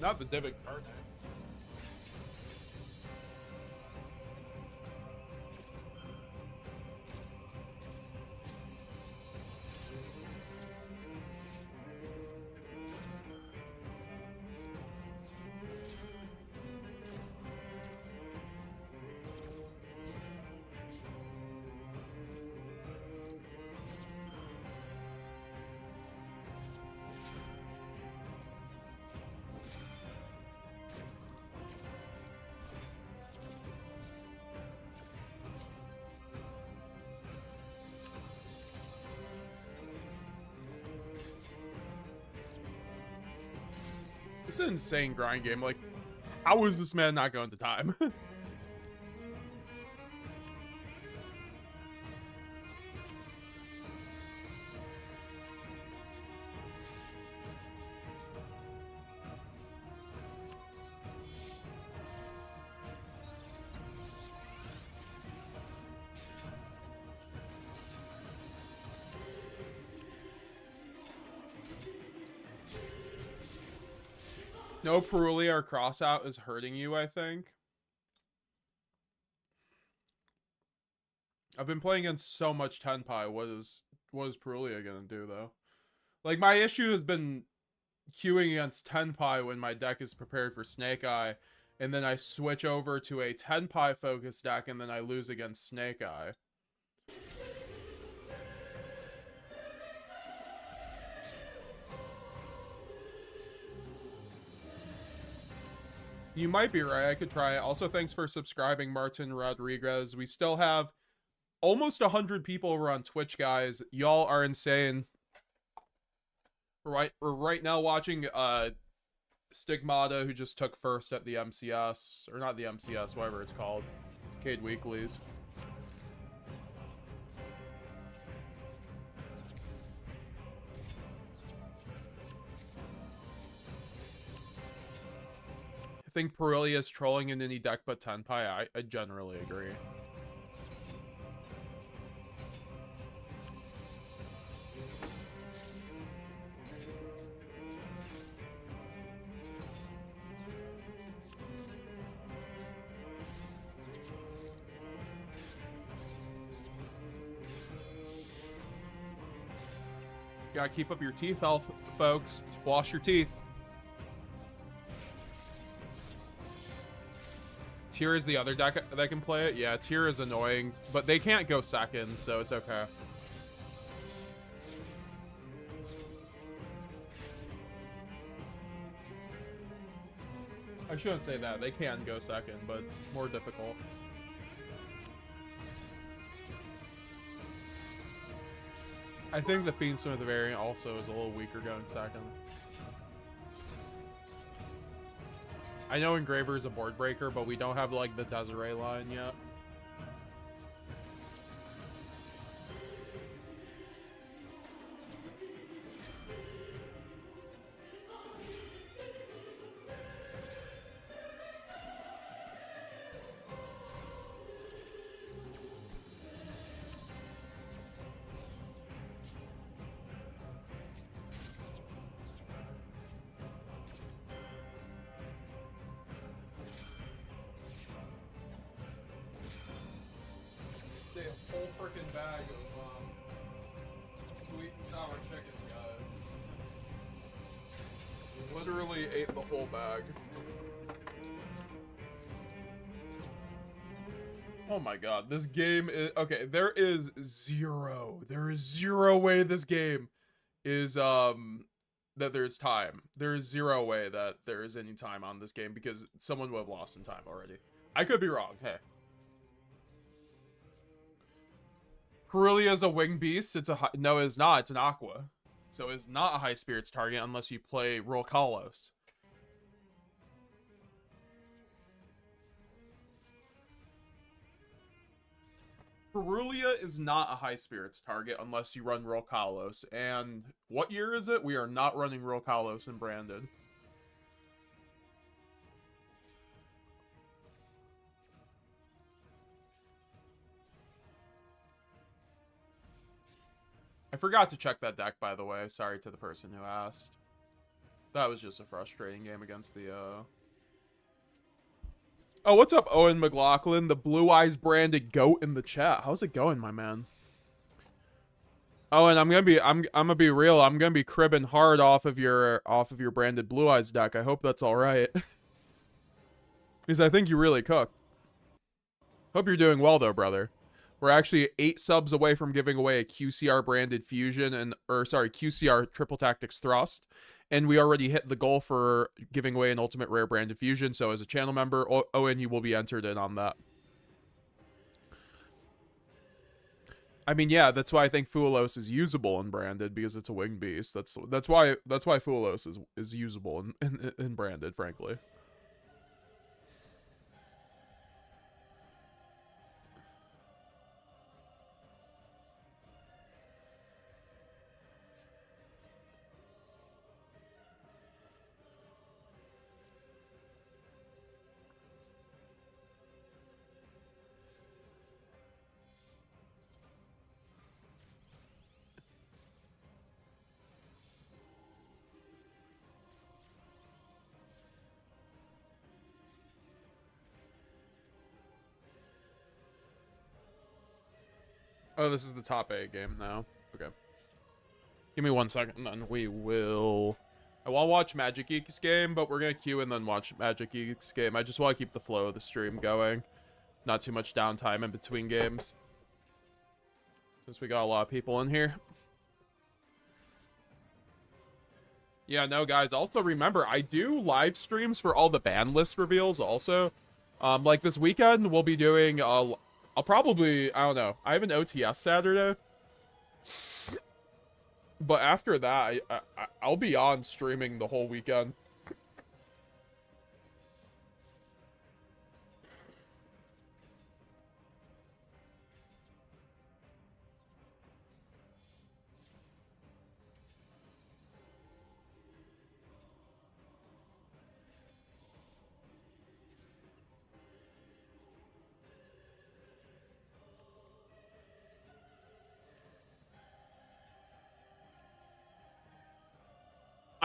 Not the Divic card. It's an insane grind game. Like, how is this man not going to time? No Perulia or Crossout is hurting you, I think. I've been playing against so much Tenpai. What is Perulia gonna do, though? Like, my issue has been queuing against Tenpai when my deck is prepared for Snake Eye, and then I switch over to a Tenpai focused deck, and then I lose against Snake Eye. You might be right. I could try it. Also, thanks for subscribing, Martin Rodriguez. We still have almost 100 people over on Twitch, guys. Y'all are insane. We're right now watching Stigmata, who just took first at the MCS. Or not the MCS, whatever it's called. Decade Weeklies. I think Perulia is trolling in any deck but Tenpai. I generally agree. You gotta keep up your teeth health, folks. Wash your teeth. Tyr is the other deck that can play it. Yeah, Tyr is annoying, but they can't go second, so it's okay. I shouldn't say that. They can go second, but it's more difficult. I think the Fiendsmith variant also is a little weaker going second. I know Engraver is a board breaker, but we don't have, like, the Desiree line yet. They have a whole freaking bag of sweet and sour chicken, guys. Literally ate the whole bag. Oh my god, this game is... Okay, there is zero way this game is, that there's time. There is zero way that there is any time on this game because someone would have lost in time already. I could be wrong, hey. Cerulean is a winged beast. It's a high... No, it's not. It's an aqua. So it's not a high spirits target unless you play Vosquared. Cerulean is not a high spirits target unless you run Vosquared. And what year is it? We are not running Vosquared in Branded. I forgot to check that deck, by the way. Sorry to the person who asked. That was just a frustrating game against the, Oh, what's up, Owen McLaughlin? The Blue Eyes branded goat in the chat. How's it going, my man? Owen, I'm gonna be real. I'm gonna be cribbing hard off of your branded Blue Eyes deck. I hope that's alright. Because I think you really cooked. Hope you're doing well, though, brother. We're actually 8 subs away from giving away a QCR branded fusion QCR triple tactics thrust. And we already hit the goal for giving away an ultimate rare branded fusion. So as a channel member, Owen, you will be entered in on that. I mean, yeah, that's why I think Fuwalos is usable in branded because it's a winged beast. That's why Fuwalos is usable in branded, frankly. Oh, this is the top 8 game now. Okay. Give me 1 second, and we will... I want to watch Magic Geek's game, but we're going to queue and then watch Magic Geek's game. I just want to keep the flow of the stream going. Not too much downtime in between games. Since we got a lot of people in here. Yeah, no, guys. Also, remember, I do live streams for all the ban list reveals also. Like this weekend, we'll be doing... I'll probably, I don't know. I have an OTS Saturday. But after that, I'll be on streaming the whole weekend.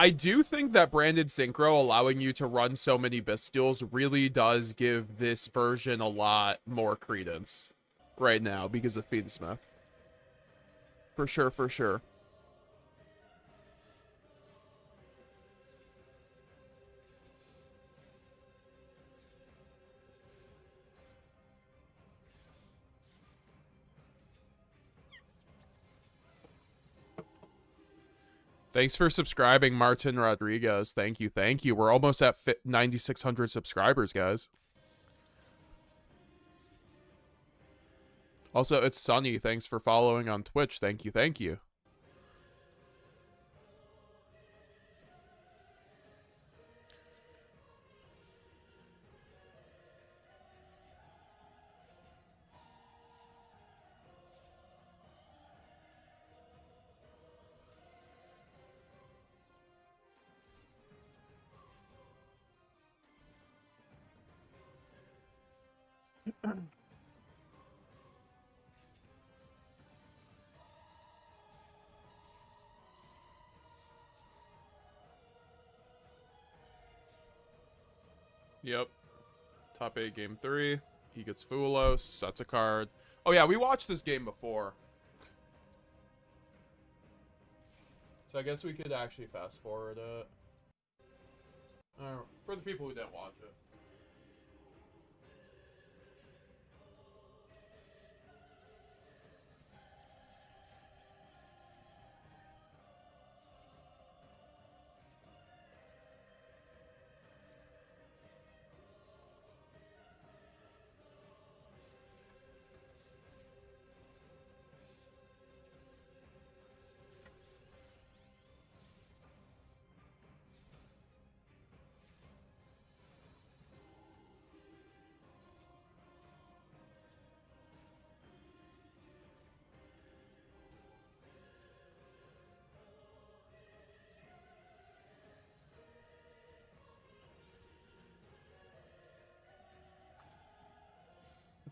I do think that branded synchro allowing you to run so many Bystials really does give this version a lot more credence right now because of Feedsmith. For sure, for sure. Thanks for subscribing, Martin Rodriguez. Thank you, thank you. We're almost at 9,600 subscribers, guys. Also, it's Sunny. Thanks for following on Twitch. Thank you, thank you. Yep. Top 8 game 3. He gets Fuwalos, sets a card. Oh yeah, we watched this game before. So I guess we could actually fast forward it. For the people who didn't watch it.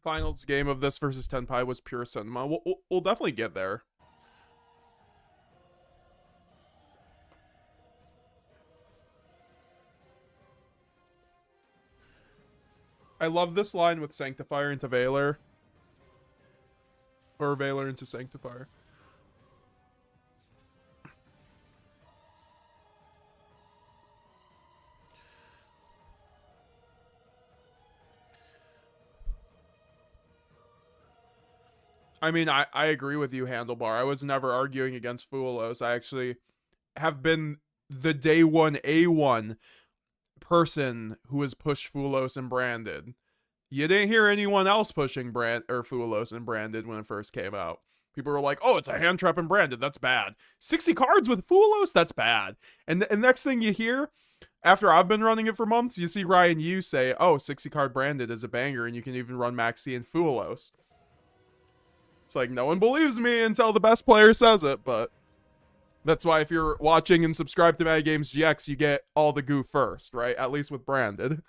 Finals game of this versus Tenpai was pure cinema. We'll definitely get there. I love this line with Sanctifier into Valor. Or Valor into Sanctifier. I mean, I agree with you, Handlebar. I was never arguing against Fuwalos. I actually have been the day one A1 person who has pushed Fuwalos and Branded. You didn't hear anyone else pushing Fuwalos and Branded when it first came out. People were like, oh, it's a hand trap and Branded. That's bad. 60 cards with Fuwalos? That's bad. And the next thing you hear, after I've been running it for months, you see Ryan Yu say, oh, 60 card Branded is a banger and you can even run Maxi and Fuwalos. It's like, no one believes me until the best player says it, but that's why if you're watching and subscribe to METAGAMESGX, you get all the goo first, right? At least with Branded.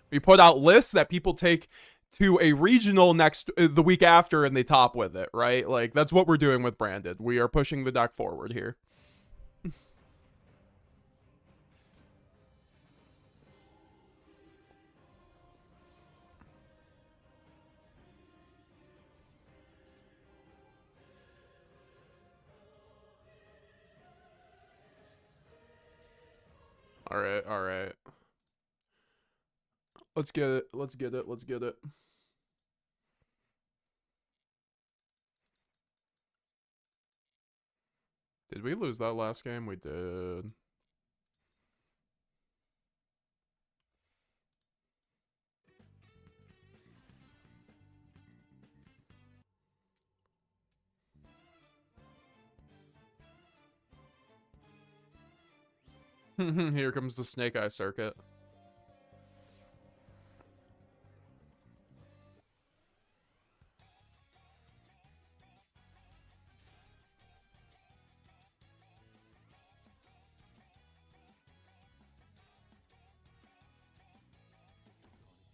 We put out lists that people take to a regional the week after and they top with it, right? Like, that's what we're doing with Branded. We are pushing the deck forward here. All right. Let's get it. Let's get it. Did we lose that last game? We did. Here comes the Snake Eye circuit.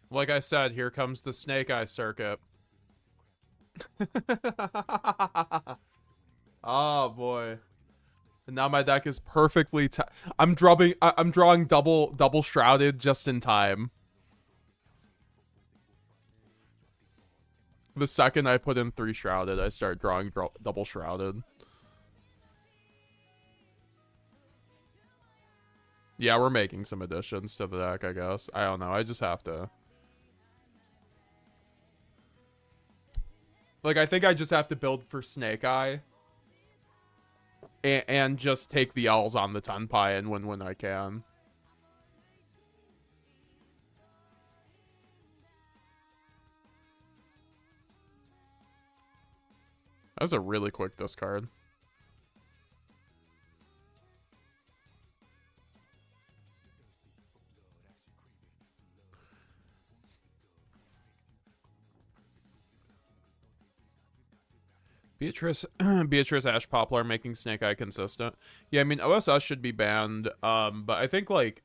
Like I said, here comes the Snake Eye circuit. Oh boy. And now my deck is perfectly I'm drawing double shrouded just in time. The second I put in 3 shrouded, I start drawing double shrouded. Yeah, we're making some additions to the deck, I guess. I don't know. I just have to. Like, I think I just have to build for Snake Eye. And just take the L's on the Tenpai and win when I can. That was a really quick discard. Beatrice Ash Poplar making Snake Eye consistent. Yeah, I mean OSS should be banned. But I think like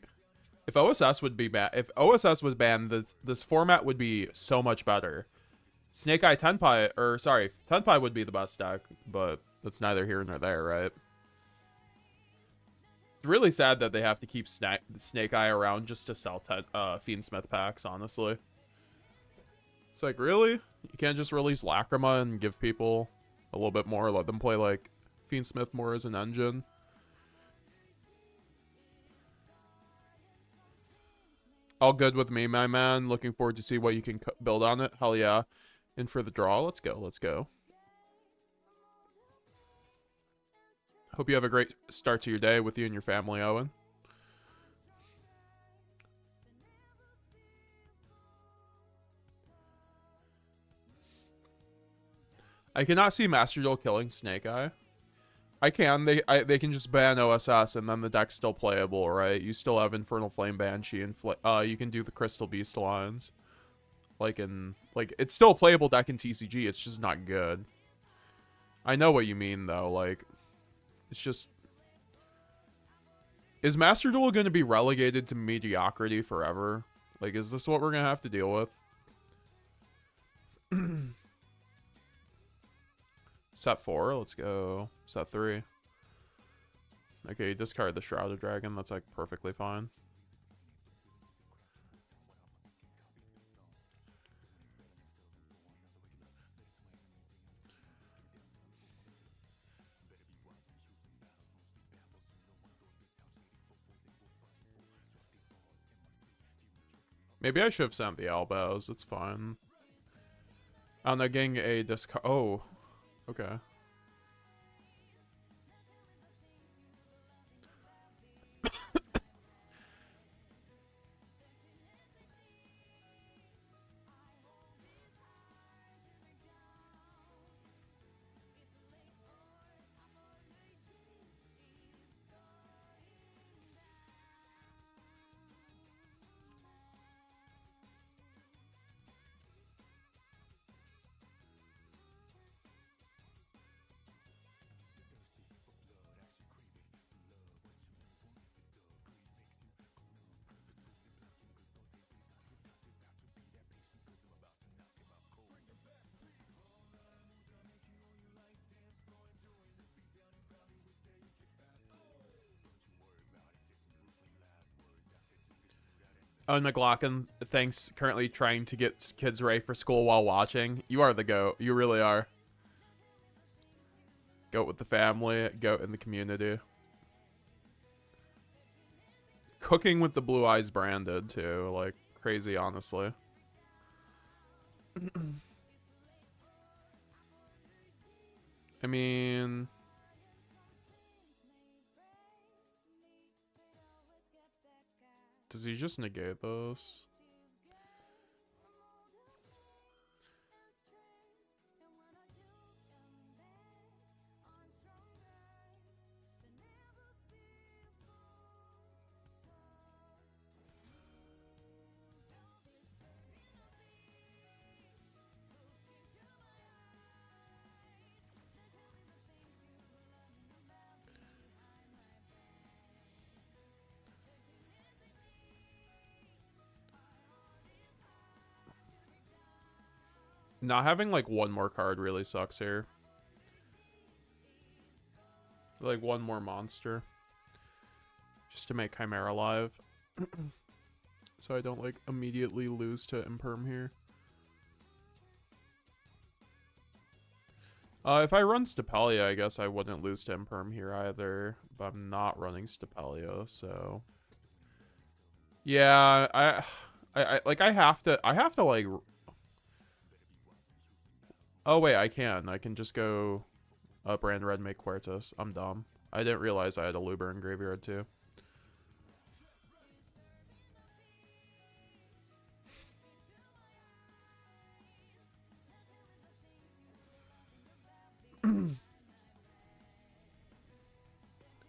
if OSS would be if OSS was banned, this format would be so much better. Snake Eye Tenpai, or sorry, Tenpai would be the best deck, but that's neither here nor there, right? It's really sad that they have to keep Snake Eye around just to sell Fiendsmith packs, honestly. It's like, really? You can't just release Lacrima and give people a little bit more, let them play like Fiendsmith more as an engine. All good with me, my man. Looking forward to see what you can build on it. Hell yeah. In for the draw. Let's go. Let's go. Hope you have a great start to your day with you and your family, Owen. I cannot see Master Duel killing Snake Eye. I can. They can just ban OSS and then the deck's still playable, right? You still have Infernal Flame Banshee and you can do the Crystal Beast Alliance. It's still a playable deck in TCG. It's just not good. I know what you mean though. Like, it's just, is Master Duel going to be relegated to mediocrity forever? Like, is this what we're going to have to deal with? Set 4, let's go. Set 3. Okay, discard the Shrouded Dragon. That's like perfectly fine. Maybe I should have sent the Elbows. It's fine. I'm not getting a discard. Oh, okay. Owen McLaughlin, thanks. Currently trying to get kids ready for school while watching. You are the GOAT. You really are. GOAT with the family. GOAT in the community. Cooking with the Blue Eyes branded, too. Like, crazy, honestly. I mean... does he just negate those? Not having, like, one more card really sucks here. Like, one more monster. Just to make Chimera alive. So I don't, like, immediately lose to Imperm here. If I run Stapelia, I guess I wouldn't lose to Imperm here either. But I'm not running Stapelia, so... yeah, I have to, like... oh, wait, I can just go Brand Red, make Quertus. I'm dumb. I didn't realize I had a Luber in graveyard, too.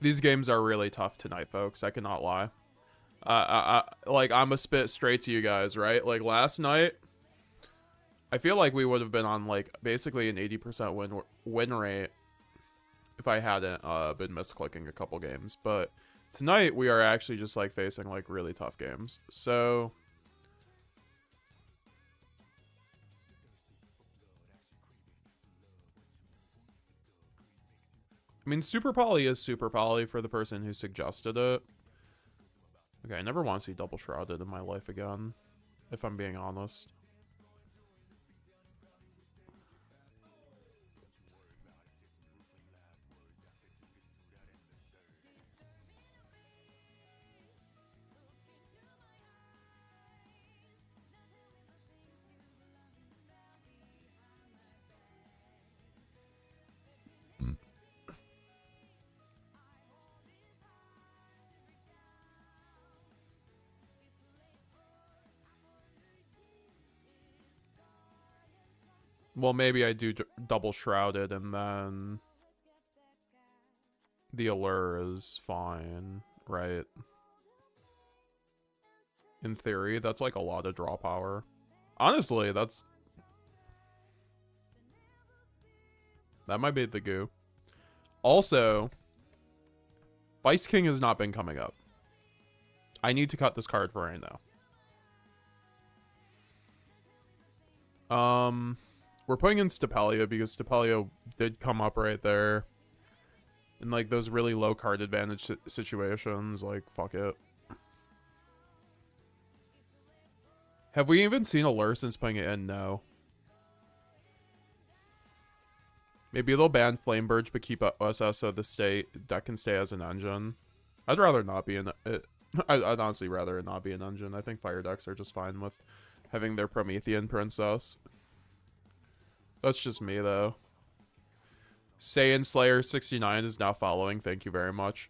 These games are really tough tonight, folks. I cannot lie. Like, I'm a spit straight to you guys, right? Like, last night... I feel like we would have been on, like, basically an 80% win rate if I hadn't been misclicking a couple games. But tonight, we are actually just, like, facing, like, really tough games. So... I mean, Super Poly is Super Poly for the person who suggested it. Okay, I never want to see Double Shrouded in my life again, if I'm being honest. Well, maybe I do double shrouded and then the allure is fine, right? In theory, that's like a lot of draw power. Honestly, that might be the goo. Also, Vice King has not been coming up. I need to cut this card for right now. We're putting in Stapelia because Stapelia did come up right there. In like those really low card advantage situations, like fuck it. Have we even seen Allure since putting it in? No. Maybe they'll ban Flameburge but keep OSS so the deck can stay as an engine. I'd rather not be in it. I'd honestly rather it not be an engine. I think fire decks are just fine with having their Promethean princess. That's just me though. Saiyan Slayer 69 is now following. Thank you very much.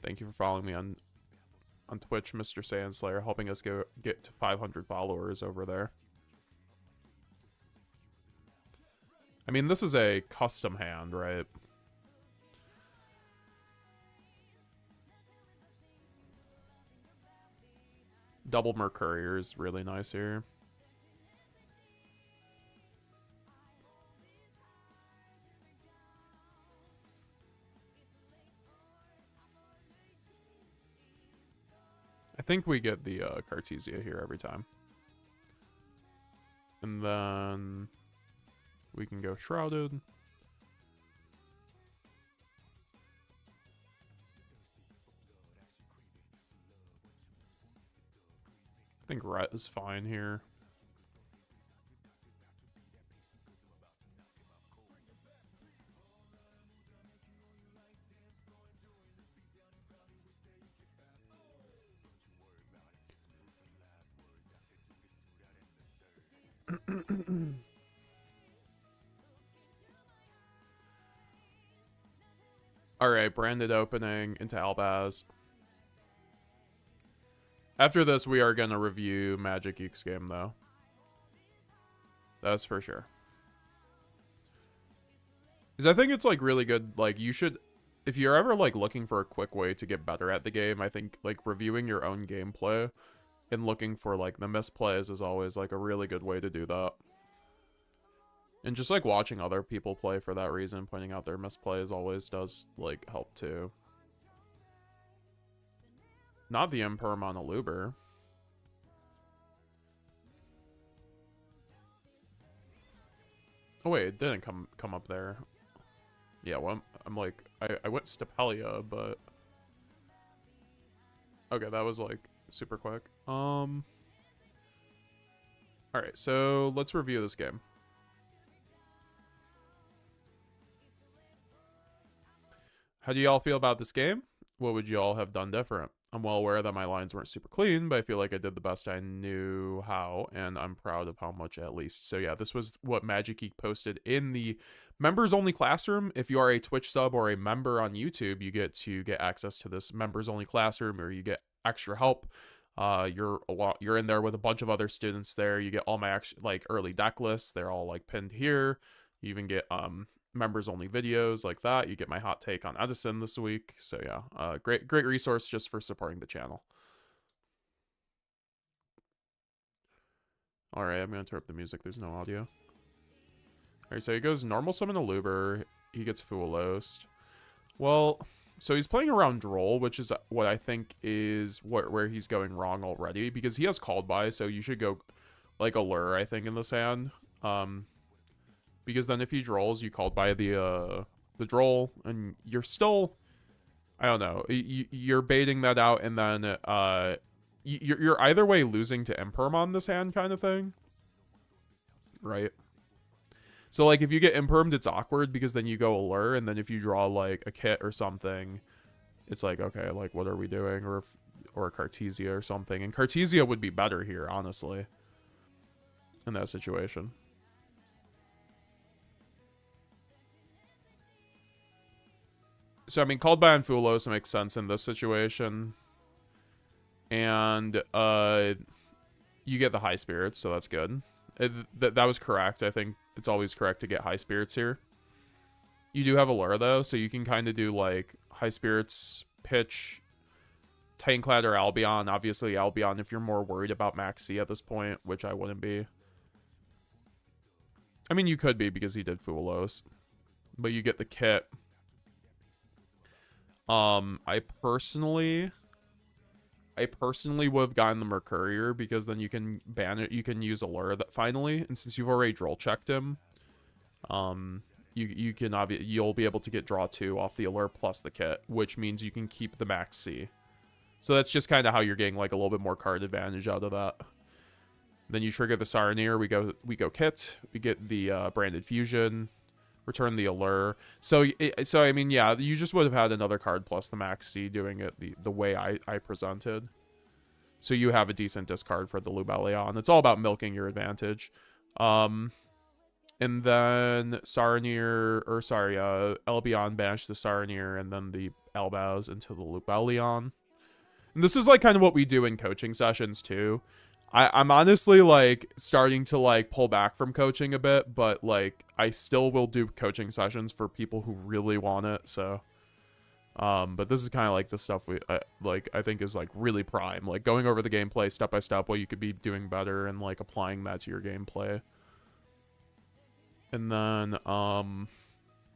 Thank you for following me on Twitch, Mr. Saiyan Slayer, helping us get to 500 followers over there. I mean, this is a custom hand, right? Double Mercurier is really nice here. I think we get the Cartesia here every time. And then we can go Shrouded. I think Ret is fine here. Alright, branded opening into Albaz. After this, we are going to review Magic Geek's game, though. That's for sure. Because I think it's, like, really good. Like, you should... If you're ever, like, looking for a quick way to get better at the game, I think, like, reviewing your own gameplay and looking for, like, the misplays is always, like, a really good way to do that. And just, like, watching other people play for that reason, pointing out their misplays always does, like, help, too. Not the Imperm on a Luber. Oh, wait, it didn't come up there. Yeah, well, I'm like... I went Stapelia, but... Okay, that was, like, super quick. Alright, so let's review this game. How do y'all feel about this game? What would y'all have done different? I'm well aware that my lines weren't super clean, but I feel like I did the best I knew how, and I'm proud of how much at least. So yeah, this was what Magic Geek posted in the members-only classroom. If you are a Twitch sub or a member on YouTube, you get to get access to this members-only classroom, or you get extra help. You're in there with a bunch of other students there. You get all my early deck lists. They're all like pinned here. You even get members only videos like that. You get my hot take on Edison this week. So yeah, great resource just for supporting the channel. All right, I'm gonna interrupt the music. There's no audio. All right, so he goes normal summon a Luber. He gets Fuwalos. Well, so he's playing around Droll, which is what I think is where he's going wrong already, because he has called by, so you should go like Allure, I think, in this hand. Because then if he drolls, you called by the droll, and you're still, I don't know, you're baiting that out, and then you're either way losing to Imperm on this hand kind of thing, right? So like if you get Impermed, it's awkward because then you go Allure, and then if you draw like a kit or something, it's like, okay, like what are we doing? Or Cartesia or something, and Cartesia would be better here, honestly, in that situation. So, I mean, called by on Fuwalos makes sense in this situation. And, you get the high spirits, so that's good. That was correct. I think it's always correct to get high spirits here. You do have a lure, though, so you can kind of do, like, high spirits, pitch, Titanclad, or Albion. Obviously, Albion if you're more worried about Maxx C at this point, which I wouldn't be. I mean, you could be because he did Fuwalos. But you get the kit. I personally would have gotten the Mercurier because then you can ban it. You can use Allure that finally, and since you've already draw checked him, you'll be able to get draw 2 off the Allure plus the kit, which means you can keep the Maxx C. So that's just kind of how you're getting like a little bit more card advantage out of that. Then you trigger the Saronir. We go kit. We get the branded fusion. Return the Allure. So I mean, yeah, you just would have had another card plus the Maxx C doing it the way I presented. So you have a decent discard for the Lubellion. It's all about milking your advantage. And then Saronir, or sorry, Albion banish the Saronir, and then the Albaz into the Lubellion. And this is like kind of what we do in coaching sessions too. I'm honestly like starting to like pull back from coaching a bit, but like I still will do coaching sessions for people who really want it. So, but this is kind of like the stuff I think is like really prime, like going over the gameplay step by step, what you could be doing better, and like applying that to your gameplay. And then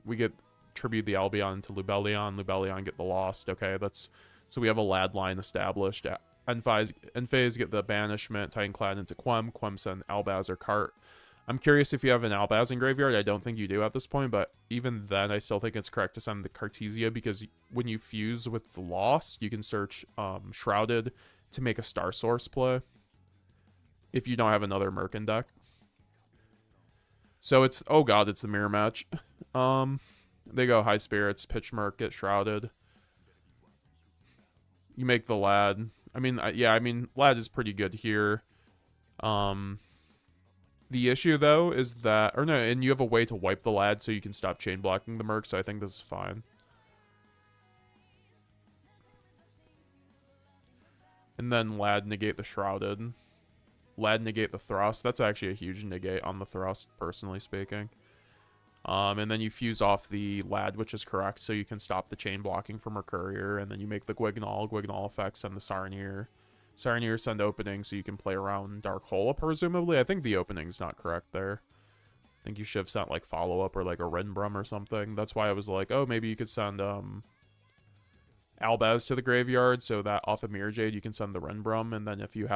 we get tribute the Albion to Lubellion get the Lost. Okay, so we have a lad line established. Phase get the banishment, Titanclad into Quem send Albaz or Cart. I'm curious if you have an Albaz in graveyard. I don't think you do at this point, but even then, I still think it's correct to send the Cartesia, because when you fuse with the Lost, you can search Shrouded to make a Star Source play if you don't have another Merkin deck. So it's, oh god, it's the mirror match. They go high spirits, pitch Merc, get Shrouded. You make the lad. I mean, yeah, lad is pretty good here. The issue, though, is that... Or no, and you have a way to wipe the lad so you can stop chain blocking the Merc, so I think this is fine. And then lad negate the Shrouded. Lad negate the Thrust. That's actually a huge negate on the Thrust, personally speaking. And then you fuse off the lad, which is correct, so you can stop the chain blocking from Mercurier, and then you make the Guignol effect, send the Saronir. Saronir send opening, so you can play around Dark Hole, presumably. I think the opening's not correct there. I think you should have sent, like, follow-up or, like, a Renbrum or something. That's why I was like, oh, maybe you could send, Albaz to the graveyard, so that off of Mirror Jade, you can send the Renbrum, and then if you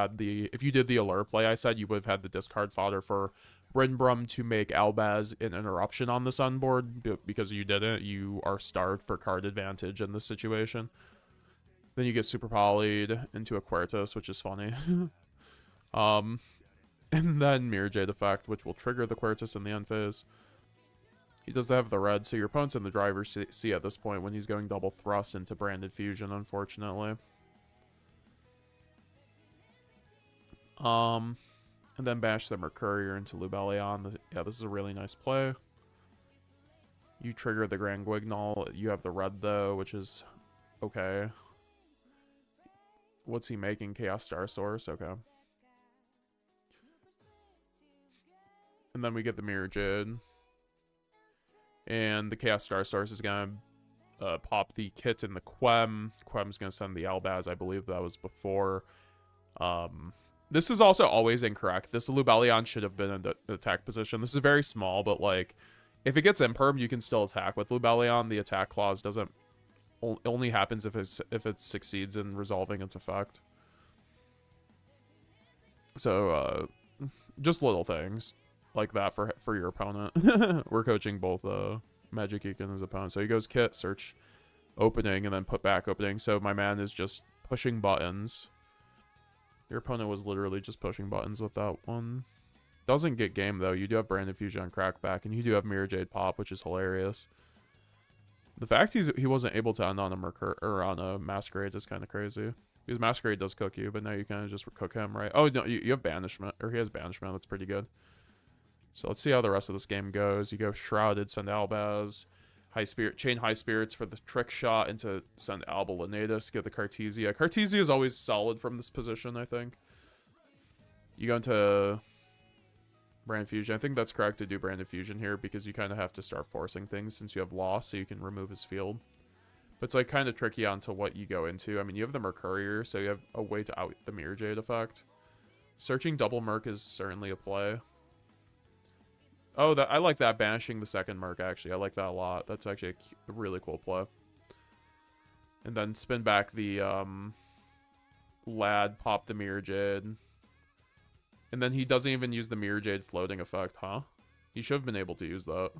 did the Allure play, I said you would have had the discard fodder for Renbrum to make Albaz an interruption on the Sun board, because you didn't. You are starved for card advantage in this situation. Then you get super polyed into a Quertus, which is funny. And then Mirror Jade effect, which will trigger the Quertus in the end phase. He does have the red, so your opponent's in the driver's seat at this point when he's going double thrust into Branded Fusion, unfortunately. And then bash the Mercurier into Lubellion. Yeah, this is a really nice play. You trigger the Grand Guignol. You have the red, though, which is okay. What's he making? Chaos Star Source? Okay. And then we get the Mirror Jade. And the Chaos Star Source is going to pop the kit in the Quem. Quem's going to send the Albaz. I believe that was before. This is also always incorrect. This Lubellion should have been in the attack position. This is very small, but like, if it gets impermed, you can still attack with Lubellion. The attack clause doesn't only happens if it succeeds in resolving its effect. So just little things like that for your opponent. We're coaching both Magic Geek and his opponent. So he goes kit, search opening, and then put back opening. So my man is just pushing buttons. Your opponent was literally just pushing buttons with that one. Doesn't get game, though. You do have Branded Fusion on Crackback, and you do have Mirror Jade Pop, which is hilarious. The fact he wasn't able to end on a Masquerade is kind of crazy. Because Masquerade does cook you, but now you kind of just cook him, right? Oh, no, you have Banishment. Or he has Banishment. That's pretty good. So let's see how the rest of this game goes. You go Shrouded, send Albaz. Chain High Spirits for the trick shot into send Alba Lenatus, get the Cartesia. Cartesia is always solid from this position, I think. You go into Brand Fusion. I think that's correct to do Brand Fusion here because you kind of have to start forcing things since you have Loss, so you can remove his field. But it's like kind of tricky onto what you go into. I mean, you have the Mercurier, so you have a way to out the Mirror Jade effect. Searching double Merc is certainly a play. Oh, I like that, banishing the second Merc, actually. I like that a lot. That's actually a really cool play. And then spin back the Lad, pop the Mirror Jade. And then he doesn't even use the Mirror Jade floating effect, huh? He should have been able to use that.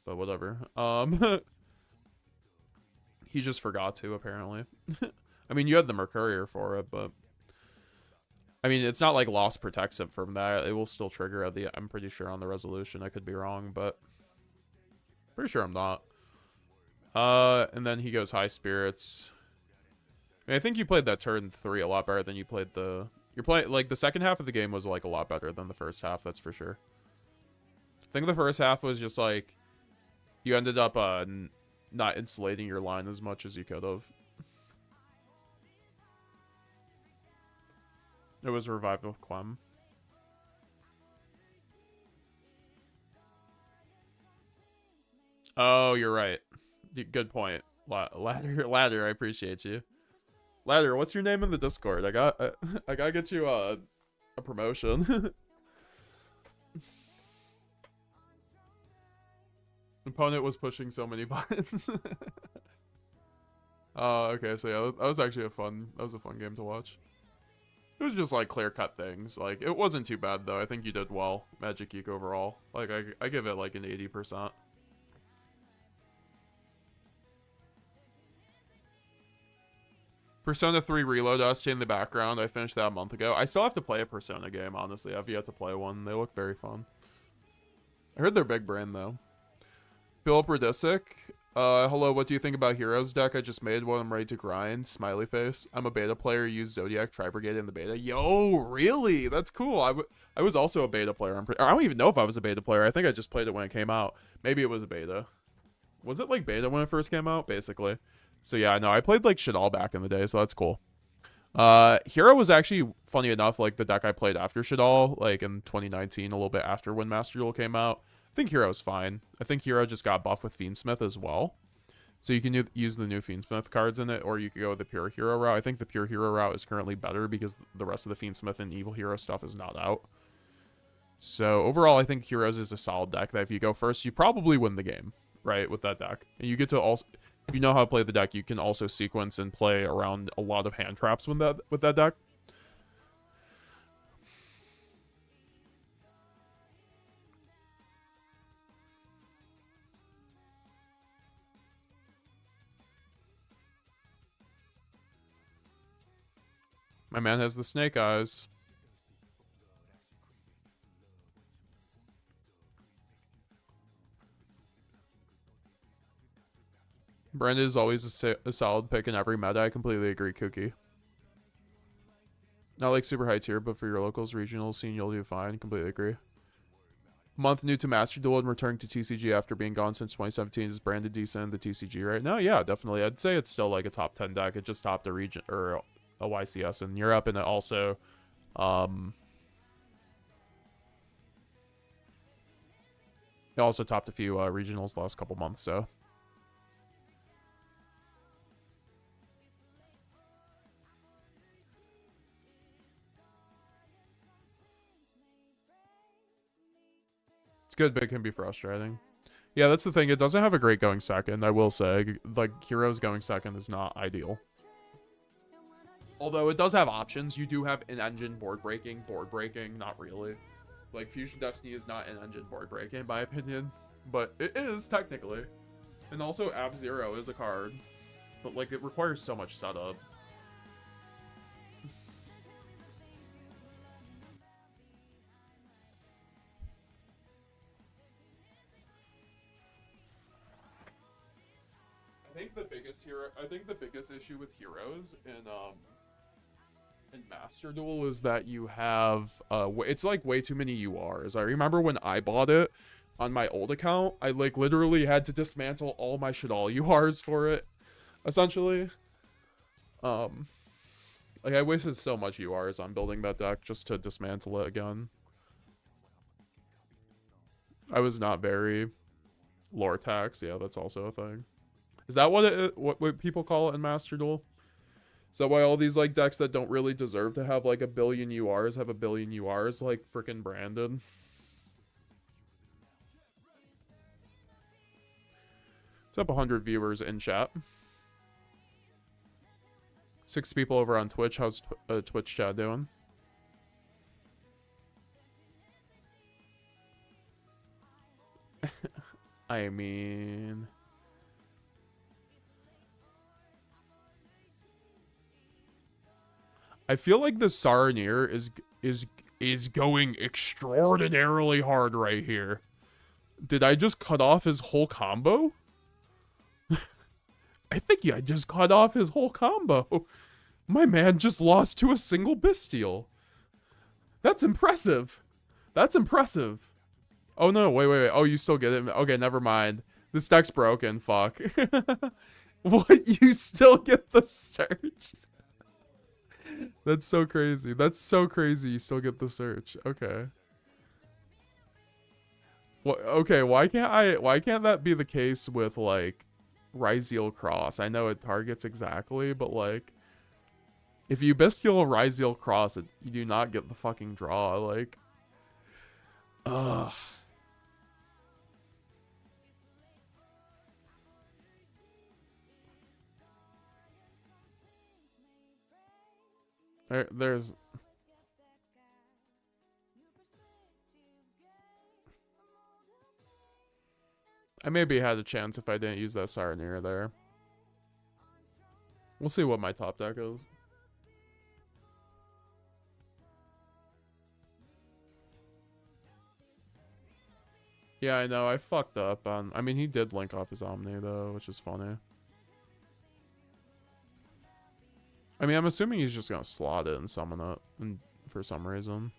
But whatever. He just forgot to, apparently. I mean, you had the Mercurier for it, but... I mean, it's not like Loss protects it from that. It will still trigger at the... I'm pretty sure on the resolution. I could be wrong, but... Pretty sure I'm not. And then he goes High Spirits. I mean, I think you played that turn 3 a lot better than you played the... You're playing... Like, the second half of the game was, like, a lot better than the first half, that's for sure. I think the first half was just, like... You ended up, not insulating your line as much as you could have. It was Revival of Quem. Oh, you're right. Good point. Ladder, I appreciate you. Ladder, what's your name in the Discord? I gotta get you a promotion. Opponent was pushing so many buttons. Okay, so yeah, that was actually a fun game to watch. It was just like clear-cut things. Like, it wasn't too bad though. I think you did well, Magic Geek overall. Like, I give it like an 80%. Persona 3 Reload Dusty in the background. I finished that a month ago. I still have to play a Persona game, honestly. I've yet to play one. They look very fun. I heard they're big brand though. Philip Radisic. Hello, what do you think about Heroes deck I just made when I'm ready to grind? Smiley face. I'm a beta player, use Zodiac Tri-Brigade in the beta. Yo, really? That's cool. I was also a beta player. I don't even know if I was a beta player. I think I just played it when it came out. Maybe it was a beta. Was it like beta when it first came out? Basically. So yeah, no, I played like shit all back in the day, so that's cool. Hero was actually, funny enough, like the deck I played after Shadal, like in 2019, a little bit after when Master Duel came out. I think Hero's fine. I think Hero just got buffed with Fiendsmith as well. So you can use the new Fiendsmith cards in it, or you could go the Pure Hero route. I think the Pure Hero route is currently better because the rest of the Fiendsmith and Evil Hero stuff is not out. So overall, I think Heroes is a solid deck that if you go first, you probably win the game, right, with that deck. And you get to also, if you know how to play the deck, you can also sequence and play around a lot of hand traps with that deck. My man has the snake eyes. Brenda is always a solid pick in every meta. I completely agree, Cookie. Not like super high tier, but for your locals, regional scene, you'll do fine. Completely agree. Month new to Master Duel and returning to TCG after being gone since 2017. Is Branded decent in the TCG right now? Yeah, definitely. I'd say it's still like a top 10 deck. It just topped a region or a YCS in Europe, and it also topped a few regionals the last couple months, so it's good, but it can be frustrating. Yeah, that's the thing. It doesn't have a great going second, I will say. Like, Heroes going second is not ideal. Although it does have options. You do have in-engine board breaking, not really. Like, Fusion Destiny is not in-engine board breaking, in my opinion. But it is, technically. And also, Ab-Zero is a card. But, like, it requires so much setup. I think the biggest issue with Heroes in Master Duel is that you have it's like way too many URs. I remember when I bought it on my old account, I like literally had to dismantle all my Shadal URs for it, essentially. Like, I wasted so much URs on building that deck just to dismantle it again. I was not very lore tax. Yeah, that's also a thing. Is that what people call it in Master Duel? Is that why all these like decks that don't really deserve to have like a billion URs have a billion URs like freaking Brandon? What's up, 100 viewers in chat? 6 people over on Twitch. How's Twitch chat doing? I mean, I feel like the Saronir is going extraordinarily hard right here. Did I just cut off his whole combo? I think I just cut off his whole combo. My man just lost to a single Bestial. That's impressive. That's impressive. Oh no, wait. Oh, you still get it? Okay, never mind. This deck's broken, fuck. What? You still get the search? That's so crazy. That's so crazy you still get the search. Okay. What? Okay, why can't that be the case with, like, Ryzeal Cross? I know it targets exactly, but, like, if you Bestial Ryzeal Cross, you do not get the fucking draw, like... Ugh. There's... I maybe had a chance if I didn't use that Saronir there. We'll see what my top deck is. Yeah, I know. I fucked up on... I mean, he did link off his Omni, though, which is funny. I mean, I'm assuming he's just gonna slot it and summon it for some reason.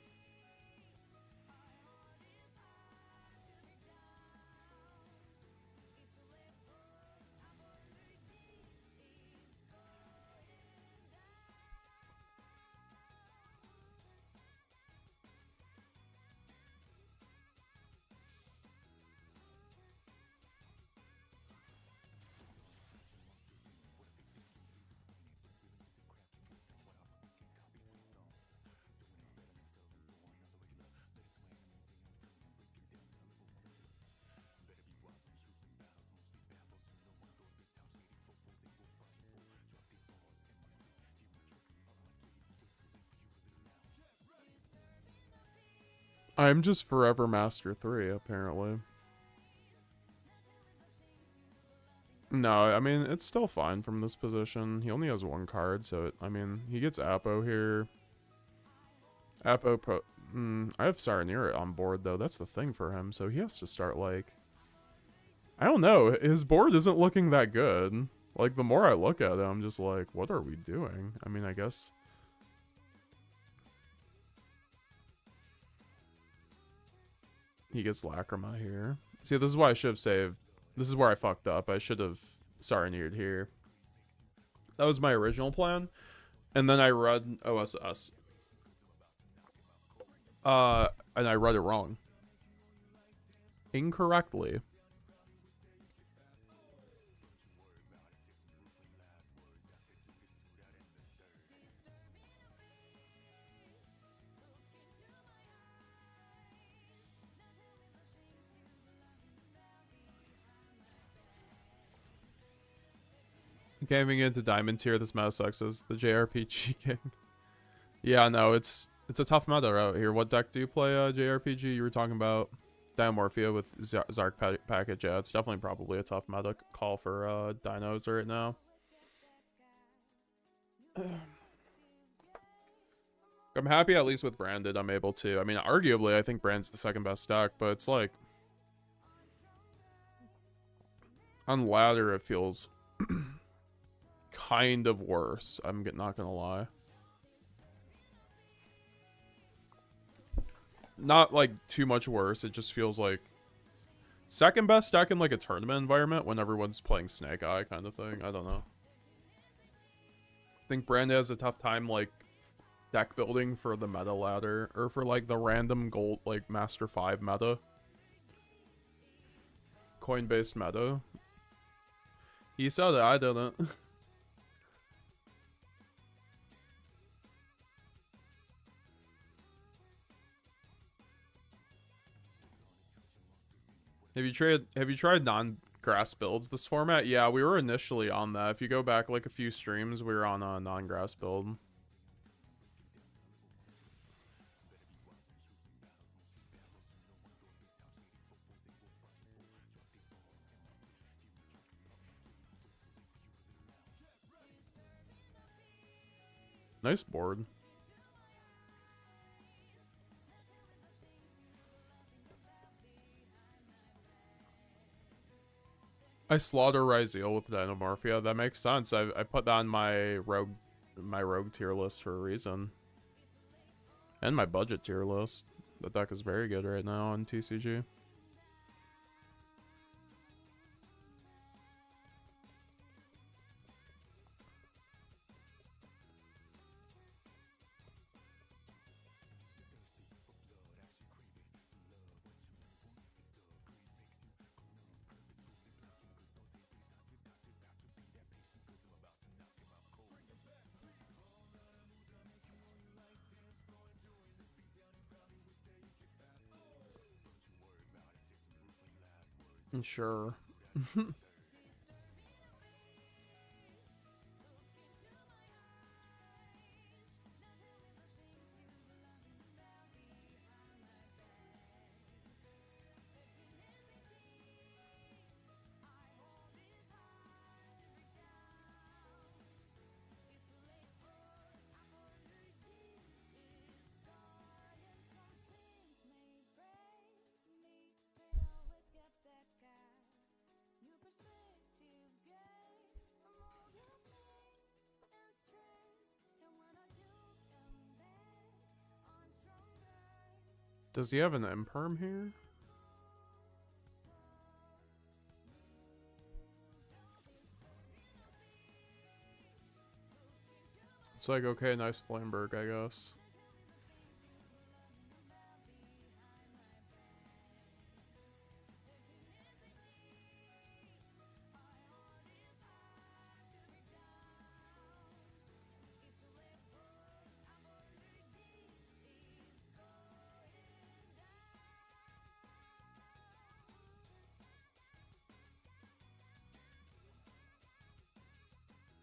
I'm just forever Master 3, apparently. No, I mean, it's still fine from this position. He only has 1 card, so, I mean, he gets Apo here. Apo pro... I have Saronir on board, though. That's the thing for him, so he has to start, like... I don't know. His board isn't looking that good. Like, the more I look at it, I'm just like, what are we doing? I mean, I guess... He gets Lacrima here. See, this is why I should have saved. This is where I fucked up. I should have Saronir'd here. That was my original plan. And then I read OSS. And I read it wrong. Incorrectly. Gaming into Diamond tier, this meta sucks as the JRPG king. Yeah, no, it's a tough meta out here. What deck do you play, JRPG? You were talking about Diamorphia with Zark package. Yeah, it's definitely probably a tough meta call for dinos right now. I'm happy at least with Branded. I'm able to. I mean, arguably, I think Brand's the second best deck, but it's like... On ladder, it feels... kind of worse. I'm not gonna lie. Not like too much worse. It just feels like second best deck in like a tournament environment when everyone's playing Snake Eye kind of thing. I don't know. think Branded has a tough time, like, deck building for the meta ladder, or for, like, the random gold, like, Master 5 meta. Coin-based meta. He said it, I didn't. Have you tried non-grass builds this format? Yeah, we were initially on that. If you go back like a few streams, we were on a non-grass build. Nice board. I slaughter Ryzeal with Dynamorphia. That makes sense. I put that on my rogue tier list for a reason. And my budget tier list. The deck is very good right now on TCG. Sure. Does he have an imperm here? It's like, okay, nice Flamberg, I guess.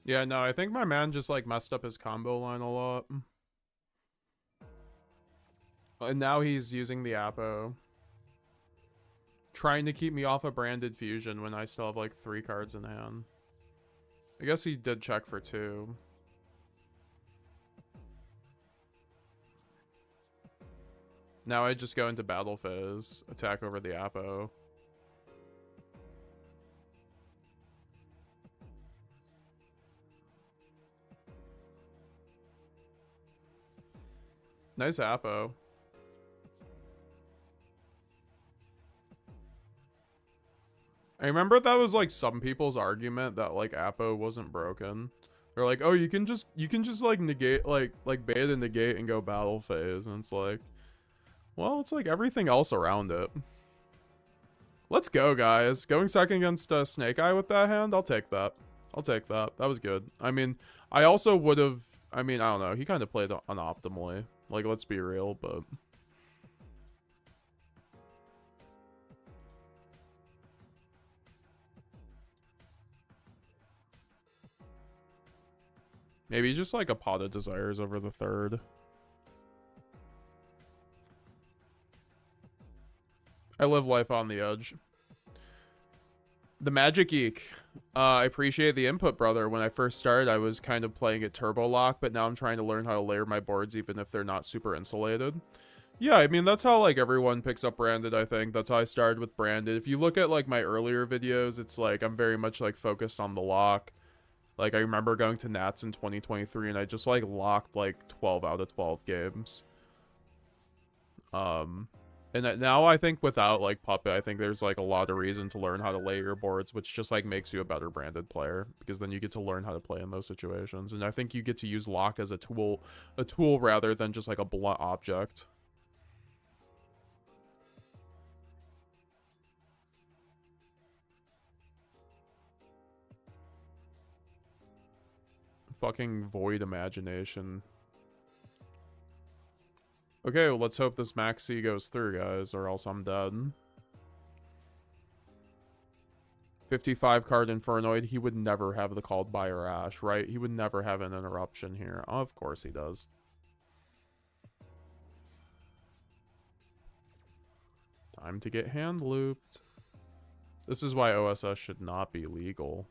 Yeah, no, I think my man just like messed up his combo line a lot. And now he's using the Apo. Trying to keep me off a branded fusion when I still have like 3 cards in hand. I guess he did check for 2. Now I just go into battle phase, attack over the Apo. Nice Apo. I remember that was like some people's argument that like Apo wasn't broken. They're like, oh, you can just like negate like bait and negate and go battle phase, and it's like, well, it's like everything else around it. Let's go, guys. Going second against Snake Eye with that hand, I'll take that. I'll take that. That was good. I mean, I also would have. I mean, I don't know. He kind of played unoptimally. Like, let's be real, but. Maybe just like a Pot of Desires over the 3rd. I live life on the edge. The Magic Geek. I appreciate the input, brother. When I first started, I was kind of playing it turbo lock, but now I'm trying to learn how to layer my boards even if they're not super insulated. Yeah, I mean, that's how like everyone picks up branded, I think. That's how I started with branded. If you look at like my earlier videos, it's like I'm very much like focused on the lock. Like I remember going to Nats in 2023 and I just like locked like 12 out of 12 games. And now I think without like Puppet, I think there's like a lot of reason to learn how to lay your boards, which just like makes you a better branded player because then you get to learn how to play in those situations. And I think you get to use lock as a tool rather than just like a blunt object. Fucking void imagination. Okay, well, let's hope this Maxi goes through, guys, or else I'm dead. 55 card Infernoid, he would never have the called by or Ash, right? He would never have an interruption here. Of course he does. Time to get hand looped. This is why OSS should not be legal.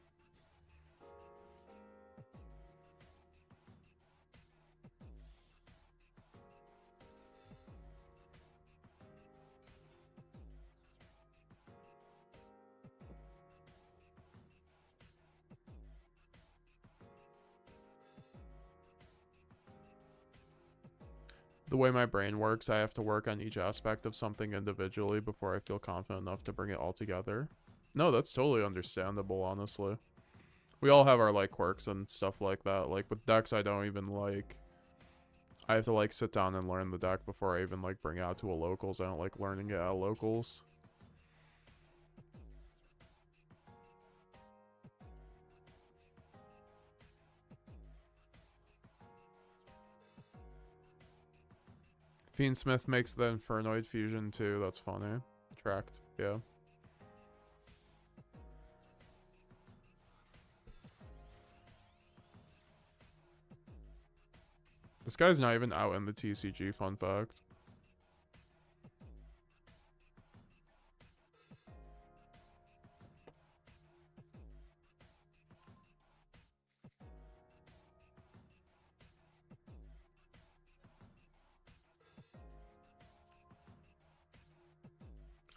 The way my brain works, I have to work on each aspect of something individually before I feel confident enough to bring it all together. No, that's totally understandable, honestly. We all have our, like, quirks and stuff like that. Like, with decks, I don't even, like... I have to, like, sit down and learn the deck before I even, like, bring it out to a locals. I don't like learning it at locals. Fiendsmith makes the Infernoid fusion too. That's funny. Tracked. Yeah. This guy's not even out in the TCG, fun fact.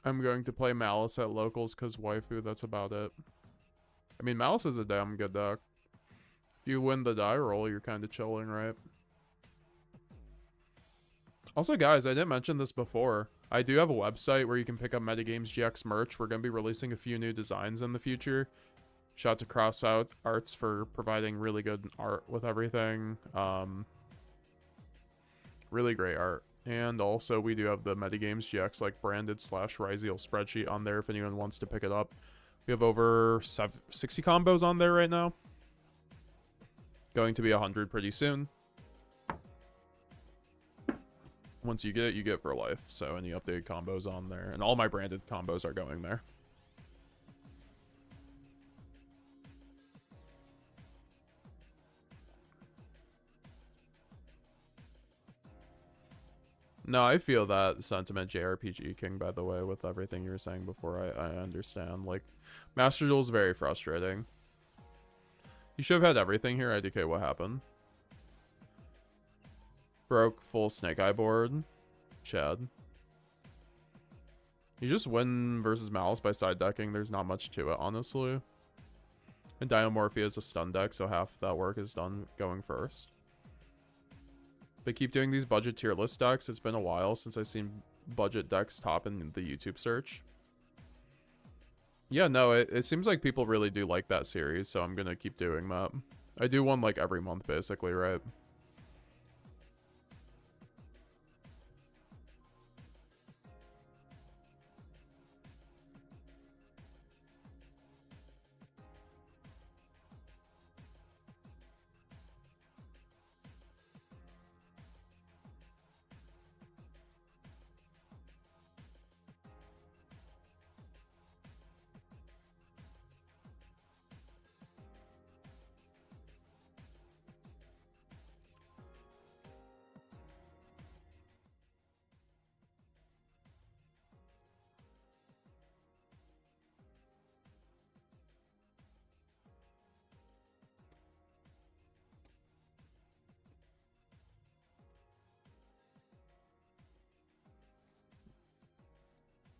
I'm going to play Malice at locals because waifu, that's about it. I mean, Malice is a damn good deck. If you win the die roll, you're kind of chilling, right? Also, guys, I didn't mention this before. I do have a website where you can pick up MetaGamesGX merch. We're going to be releasing a few new designs in the future. Shout out to Cross Out Arts for providing really good art with everything. Really great art. And also, we do have the MetaGamesGX like branded / Ryzeal spreadsheet on there if anyone wants to pick it up. We have over 60 combos on there right now. Going to be 100 pretty soon. Once you get it for life. So any updated combos on there. And all my branded combos are going there. No, I feel that sentiment, JRPG King, by the way, with everything you were saying before. I understand. Like, Master Duel is very frustrating. You should have had everything here. IDK, what happened? Broke full Snake Eye board. Chad. You just win versus Malice by side decking. There's not much to it, honestly. And Diomorphia is a stun deck, so half that work is done going first. But keep doing these budget tier list decks. It's been a while since I've seen budget decks top in the YouTube search. Yeah, no, it seems like people really do like that series, so I'm gonna keep doing that. I do one like every month, basically, right?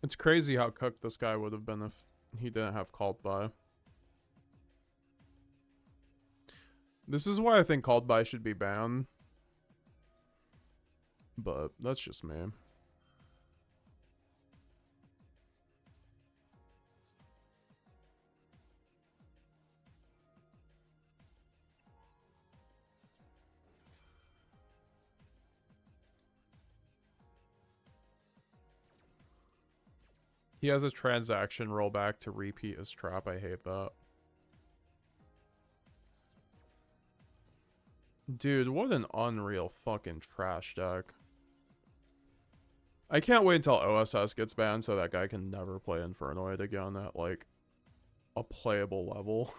It's crazy how cooked this guy would have been if he didn't have called by. This is why I think called by should be banned. But that's just me. He has a transaction rollback to repeat his trap. I hate that. Dude, what an unreal fucking trash deck. I can't wait until OSS gets banned so that guy can never play Infernoid again at, like, a playable level.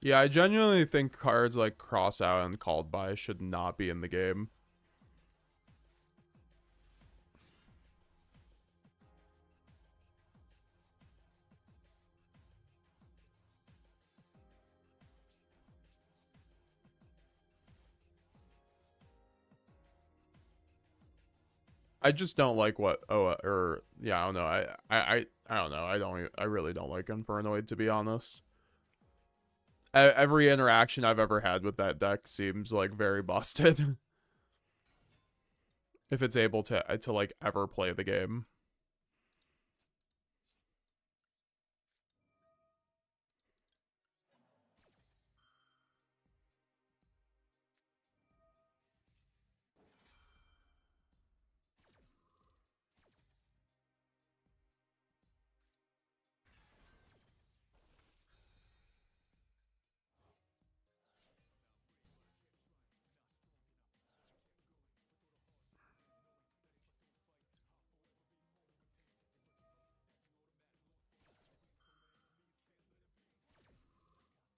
Yeah, I genuinely think cards like Cross Out and Called By should not be in the game. I just don't like what yeah, I don't know. I don't know. I really don't like Infernoid, to be honest. Every interaction I've ever had with that deck seems like very busted. If it's able to like ever play the game.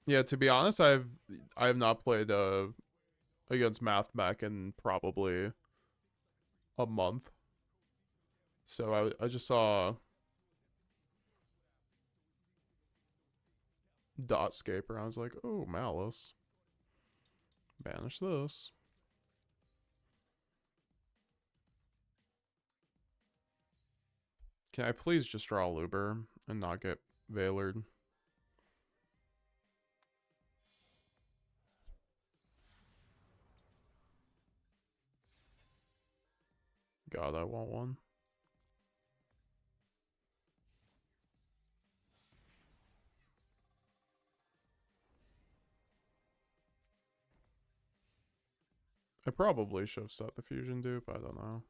Yeah, to be honest, I have not played against Math Mech in probably a month. So I just saw Dotscaper and I was like, oh, Malice. Banish this. Can I please just draw Luber and not get Veilered? God, I want one. I probably should have set the fusion dupe. I don't know.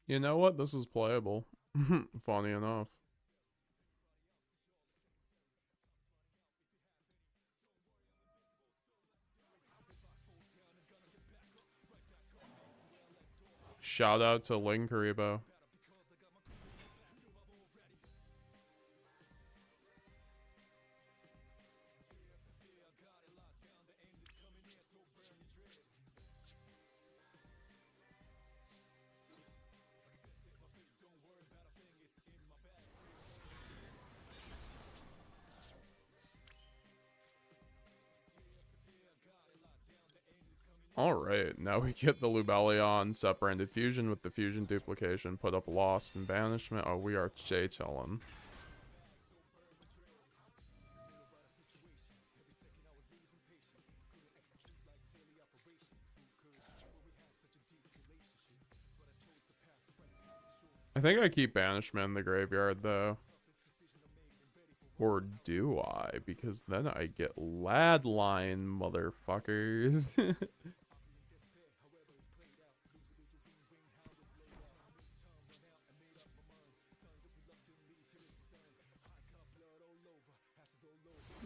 You know what? This is playable. Funny enough. Shout out to Ling Karibo. Alright, now we get the Lubellion set-branded fusion with the fusion duplication, put up Lost and Banishment. Oh, we are J-chillin'. I think I keep Banishment in the graveyard, though. Or do I? Because then I get Ladline, motherfuckers.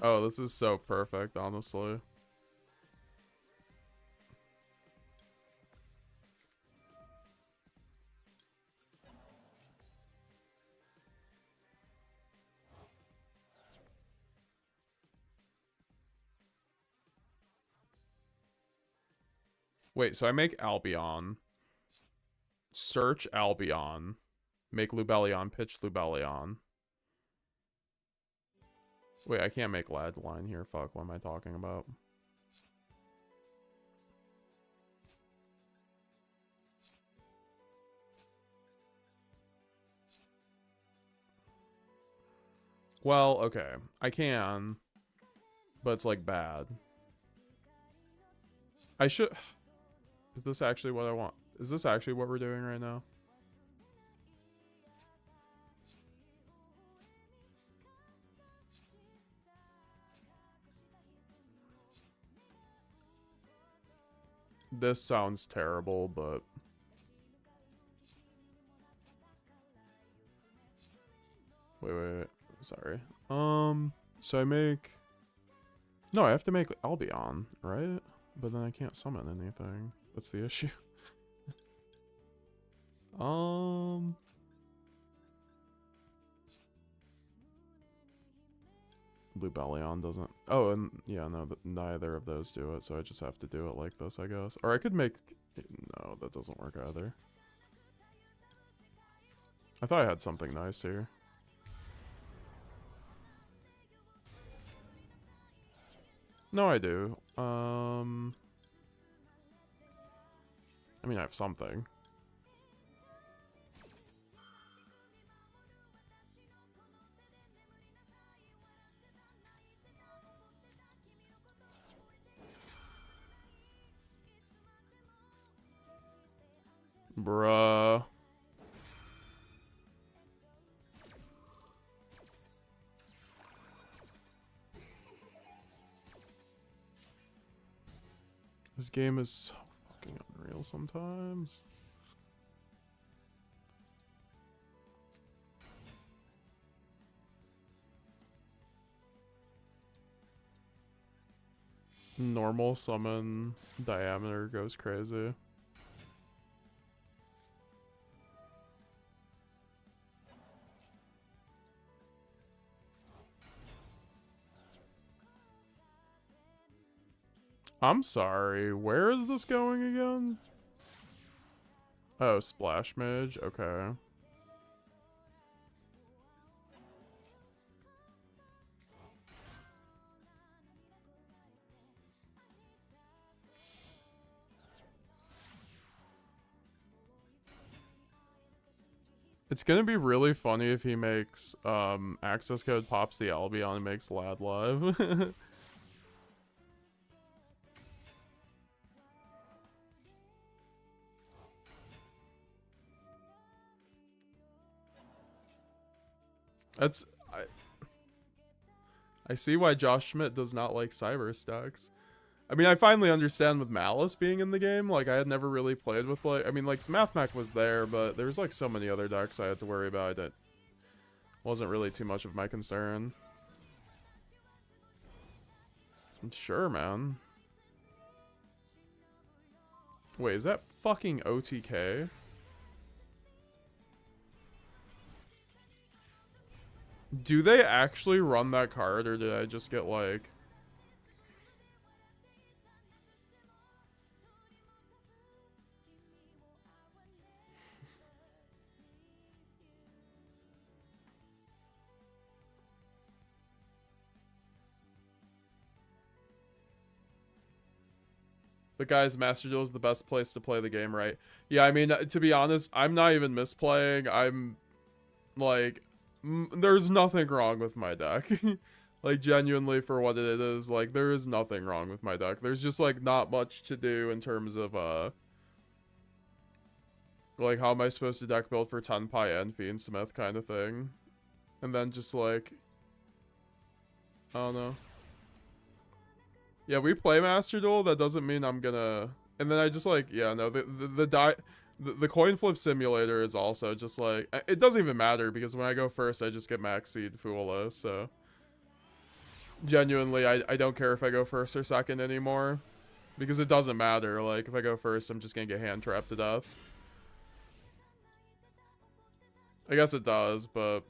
Oh, this is so perfect, honestly. Wait, so I make Albion. Search Albion. Make Lubellion, pitch Lubellion. Wait, I can't make Ladline here. Fuck, what am I talking about? Well, okay. I can. But it's like bad. I should... Is this actually what I want? Is this actually what we're doing right now? This sounds terrible, but... Wait. Sorry. So I make... No, I have to make Albion, right? But then I can't summon anything. That's the issue. Lubellion doesn't... Oh, and yeah, no, neither of those do it, so I just have to do it like this, I guess. Or I could make... No, that doesn't work either. I thought I had something nice here. No, I do. I mean, I have something. Bruh. This game is so fucking unreal sometimes. Normal summon diameter goes crazy. I'm sorry, where is this going again? Oh, Splash Mage, okay. It's gonna be really funny if he makes access code pops the Albion and makes Lad Live. That's I see why Josh Schmidt does not like cyber stacks. I mean, I finally understand with Malice being in the game. Like, I had never really played with, like... I mean, like, Mathmech was there, but there was, like, so many other decks I had to worry about that wasn't really too much of my concern. Sure, man. Wait, is that fucking OTK? Do they actually run that card, or did I just get, like... But guys, Master Duel is the best place to play the game, right? Yeah, I mean, to be honest, I'm not even misplaying. I'm, like... there's nothing wrong with my deck. Like, genuinely, for what it is, like, there is nothing wrong with my deck. There's just, like, not much to do in terms of, like, how am I supposed to deck build for Tenpai and Fiendsmith kind of thing. And then just, like... I don't know. Yeah, we play Master Duel. That doesn't mean I'm gonna... And then I just, like, yeah, no, the coin flip simulator is also just, like... It doesn't even matter, because when I go first, I just get Maxx Seed Fuwalos, so... Genuinely, I don't care if I go first or second anymore. Because it doesn't matter. Like, if I go first, I'm just gonna get hand trapped to death. I guess it does, but...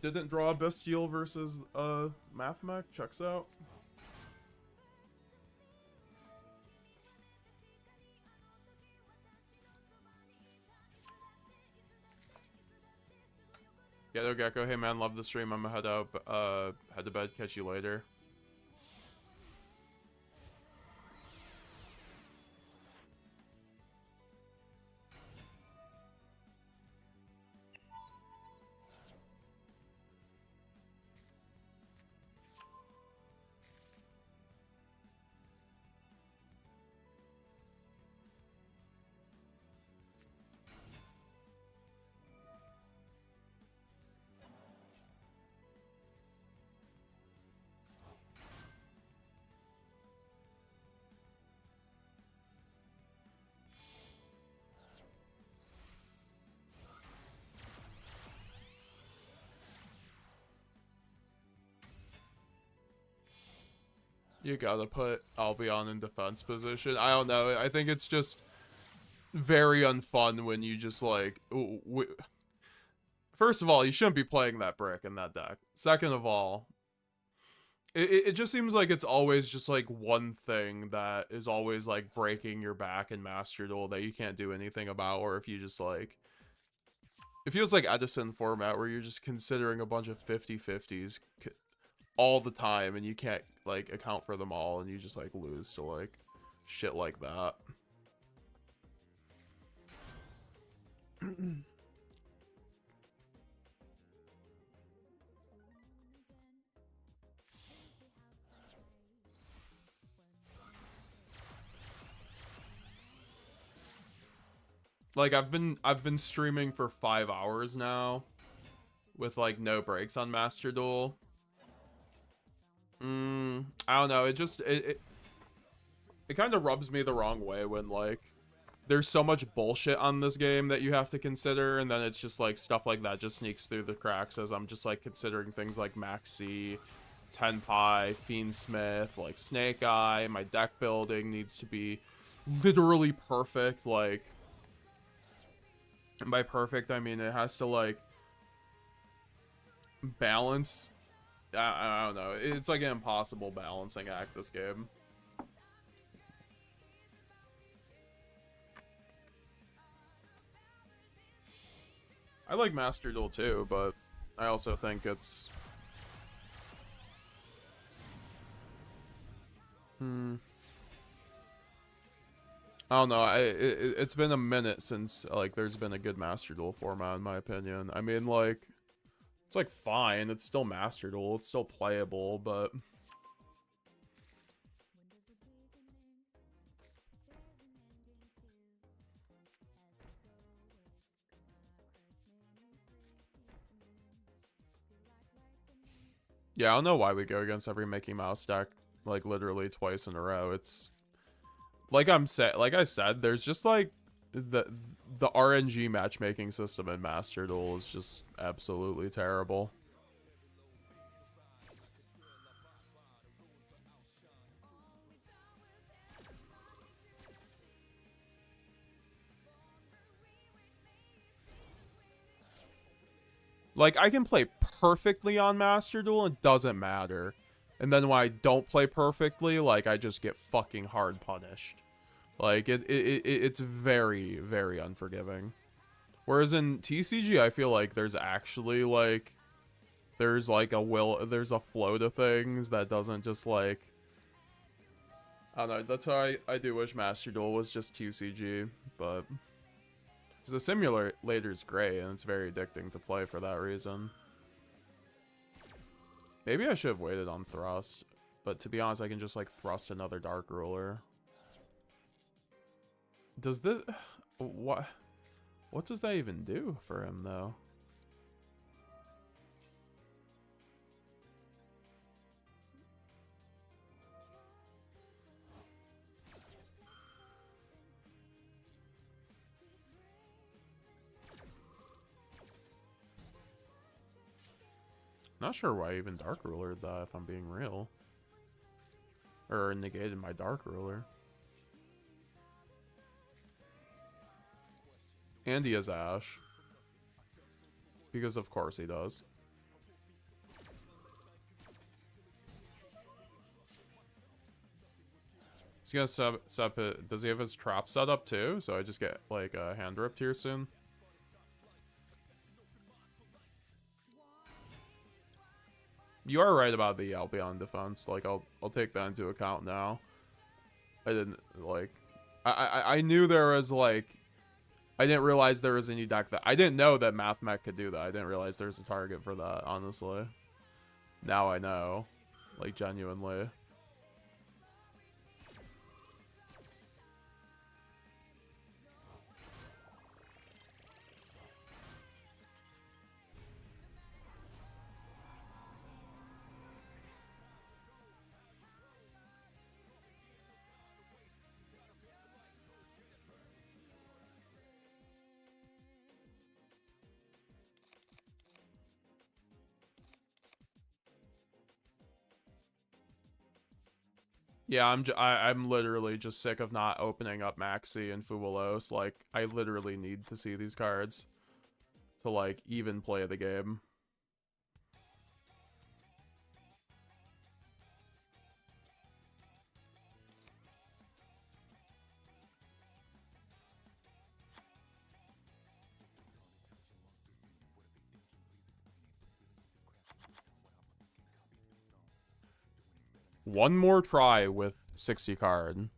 Didn't draw Bestial versus Mathmech. Checks out. No Gecko, hey man, love the stream. I'm gonna head to bed. Catch you later. You gotta put Albion in defense position. I don't know. I think it's just very unfun when you just like... First of all, you shouldn't be playing that brick in that deck. Second of all, it just seems like it's always just like one thing that is always like breaking your back in Master Duel that you can't do anything about, or if you just like... It feels like Edison format where you're just considering a bunch of 50-50s all the time and you can't like account for them all and you just like lose to like shit like that. Like I've been streaming for 5 hours now with like no breaks on Master Duel. I don't know, it kind of rubs me the wrong way when like there's so much bullshit on this game that you have to consider, and then it's just like stuff like that just sneaks through the cracks as I'm just like considering things like Maxx, Tenpai, Fiendsmith, like Snake Eye. My deck building needs to be literally perfect, like, and by perfect I mean it has to like balance. I don't know. It's like an impossible balancing act, this game. I like Master Duel too, but I also think it's... I don't know. It's been a minute since like there's been a good Master Duel format, in my opinion. I mean, like... It's like fine, it's still Master Duel, it's still playable, but... Yeah, I don't know why we go against every Mickey Mouse deck, like, literally twice in a row. It's... Like I said, there's just, like, the RNG matchmaking system in Master Duel is just absolutely terrible. Like, I can play perfectly on Master Duel, it doesn't matter. And then when I don't play perfectly, like, I just get fucking hard punished. Like, it's very, very unforgiving. Whereas in TCG, I feel like there's actually, like, there's, like, there's a flow to things that doesn't just, like... I don't know, that's how I do wish Master Duel was just TCG, but... The simulator's great, and it's very addicting to play for that reason. Maybe I should have waited on Thrust, but to be honest, I can just, like, thrust another Dark Ruler. Does this... What does that even do for him, though? Not sure why I even Dark Rulered that, if I'm being real. Or negated my Dark Ruler. And he has Ash. Because of course he does. He's gonna sub it. Does he have his trap set up too? So I just get like a hand ripped here soon. You are right about the Albion defense. Like, I'll take that into account now. I didn't, like... I knew there was, like... I didn't realize there was any deck that... I didn't know that Mathmech could do that. I didn't realize there's a target for that, honestly. Now I know. Like, genuinely. Yeah, I'm literally just sick of not opening up Maxi and Fuwalos. Like, I literally need to see these cards to, like, even play the game. One more try with 60 card.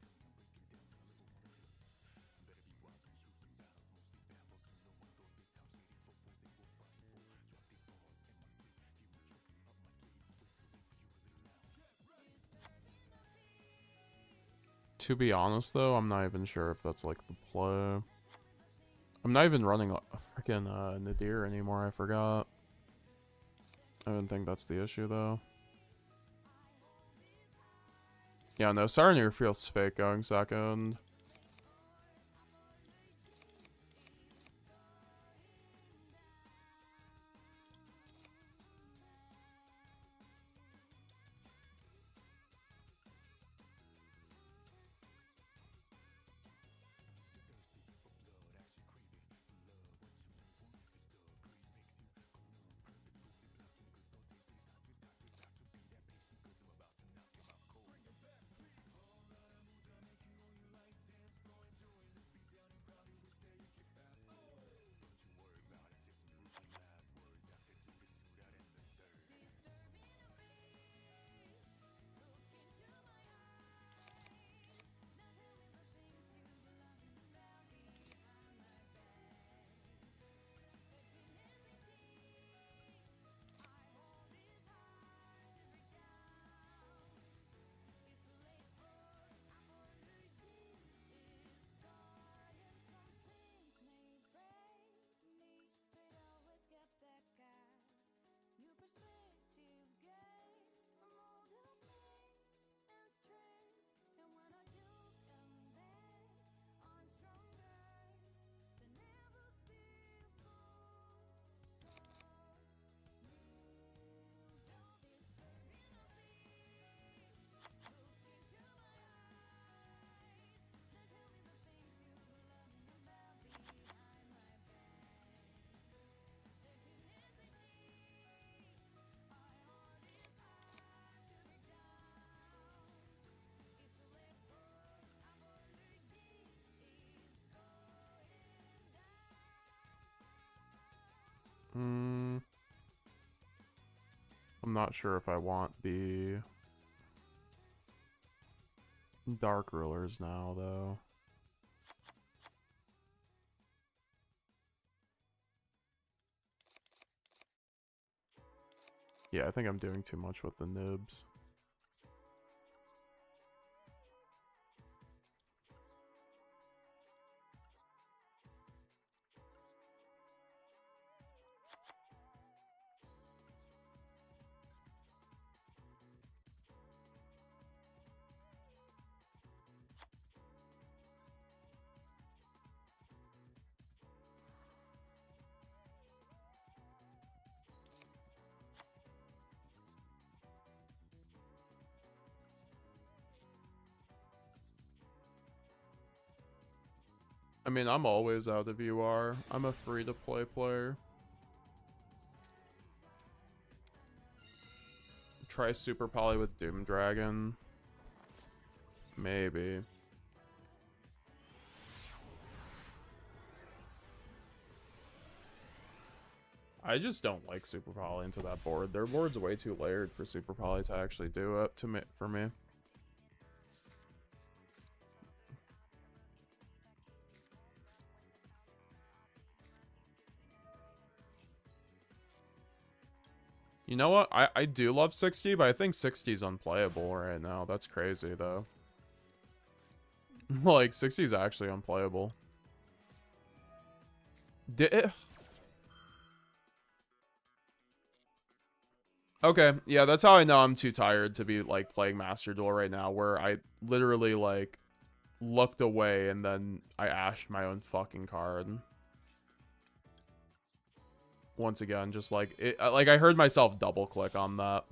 To be honest, though, I'm not even sure if that's, like, the play. I'm not even running a freaking Nadir anymore, I forgot. I don't think that's the issue, though. Yeah, no, Saranir feels fake going second. I'm not sure if I want the Dark Rulers now, though. Yeah, I think I'm doing too much with the nibs. I mean, I'm always out of UR. I'm a free-to-play player. Try Super Poly with Doom Dragon. Maybe. I just don't like Super Poly into that board. Their board's way too layered for Super Poly to actually do it for me. You know what? I do love 60, but I think 60 is unplayable right now. That's crazy, though. Like, 60 is actually unplayable. Okay, yeah, that's how I know I'm too tired to be, like, playing Master Duel right now, where I literally, like, looked away and then I ashed my own fucking card. Once again, just, like, I heard myself double-click on that.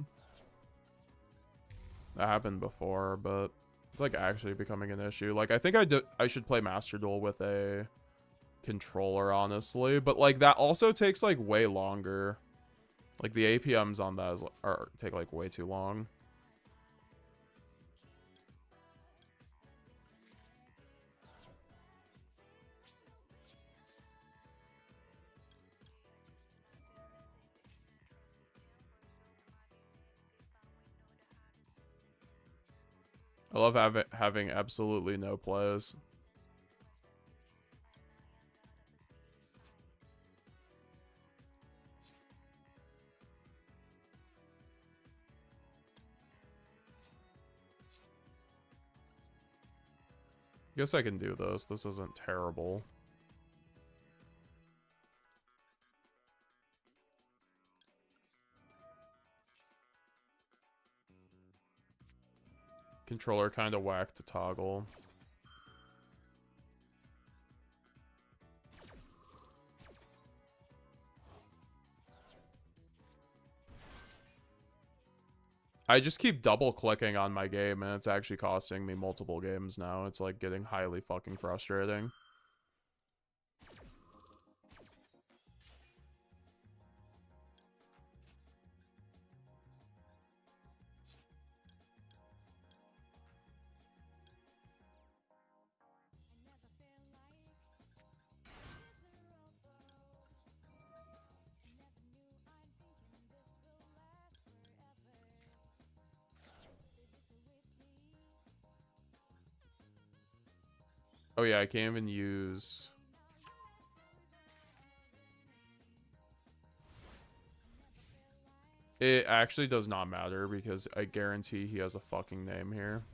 That happened before, but it's, like, actually becoming an issue. Like, I think I should play Master Duel with a controller, honestly, but, like, that also takes, like, way longer. Like, the APMs on that take, like, way too long. I love having absolutely no plays. Guess I can do this. This isn't terrible. Controller kind of whack to toggle. I just keep double clicking on my game and it's actually costing me multiple games now. It's like getting highly fucking frustrating. Oh yeah, I can't even use... It actually does not matter because I guarantee he has a fucking name here.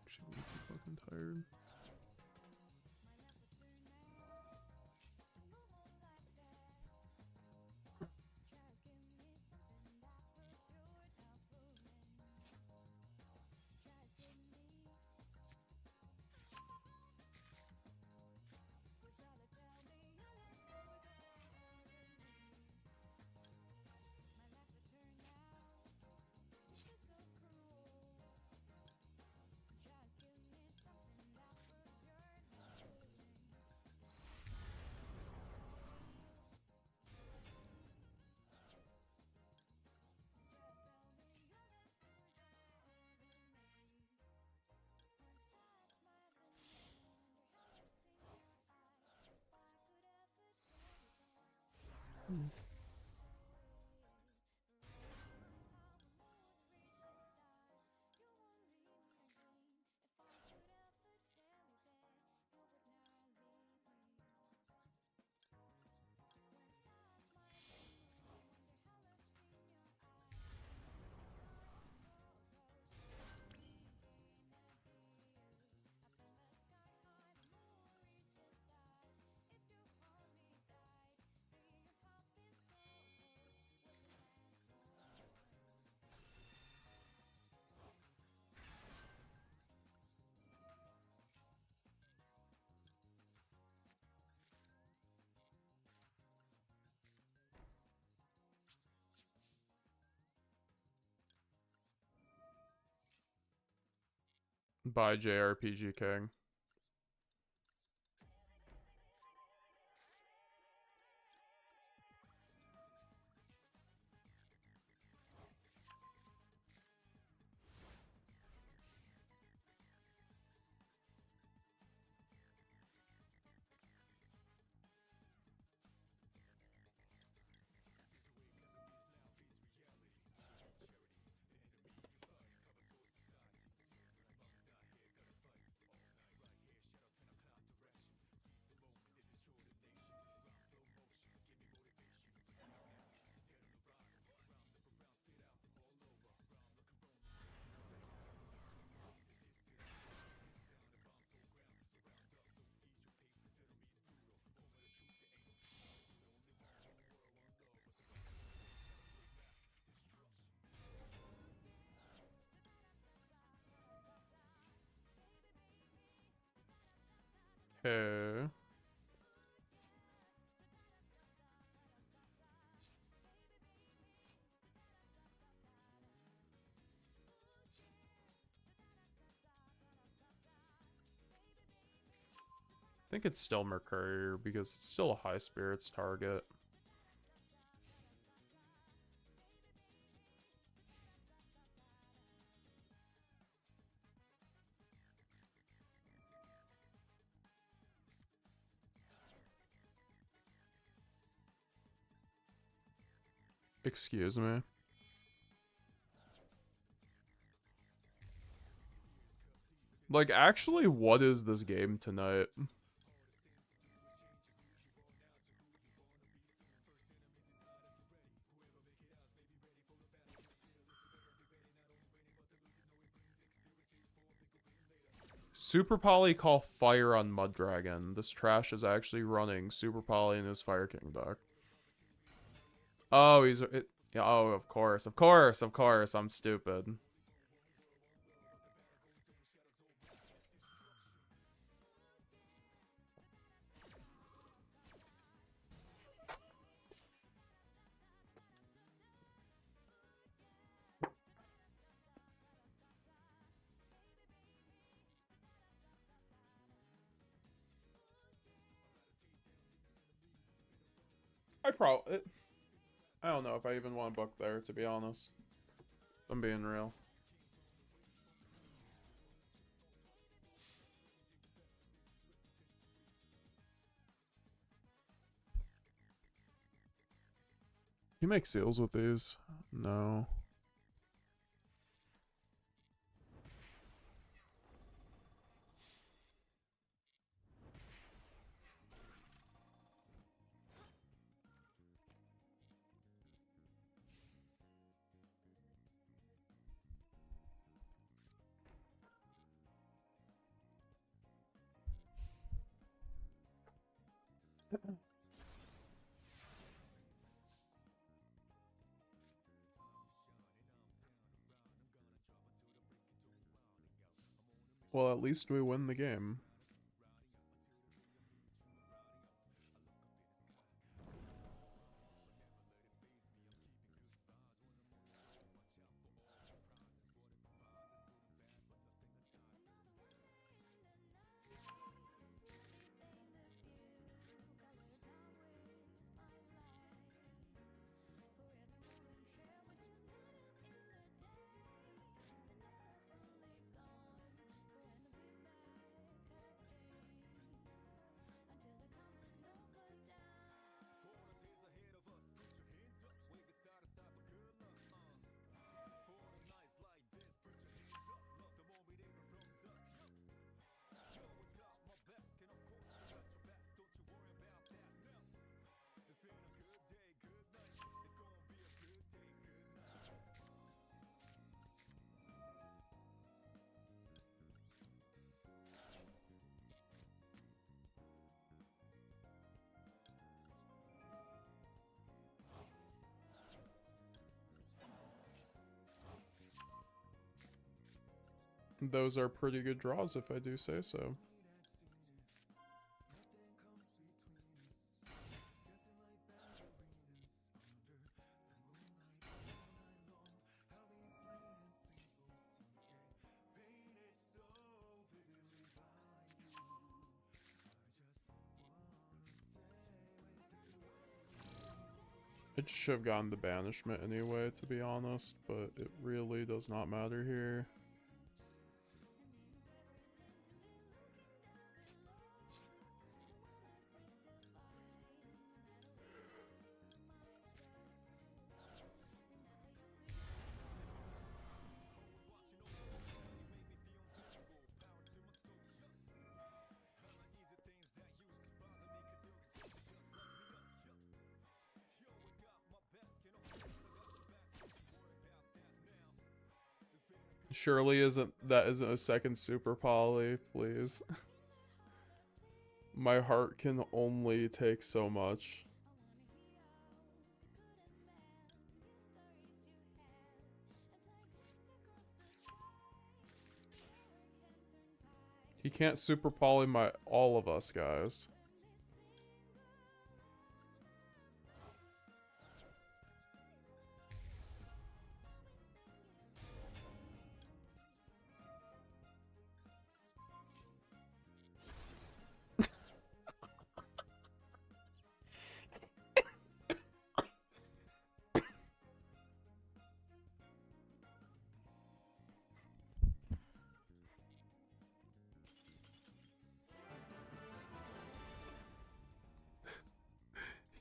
Actually, I'm too fucking tired. by JRPG King. Okay. I think it's still Mercurier because it's still a high spirits target. Excuse me. Like, actually, what is this game tonight? Super Poly call fire on Mud Dragon. This trash is actually running Super Poly in his Fire King deck. Oh, yeah, oh, of course. I'm stupid. I don't know if I even want to book there, to be honest. I'm being real. You make seals with these? No. Well, at least we win the game. Those are pretty good draws, if I do say so. I just should have gotten the banishment anyway, to be honest, but it really does not matter here. Surely isn't a second super poly, please. My heart can only take so much. He can't super poly all of us, guys.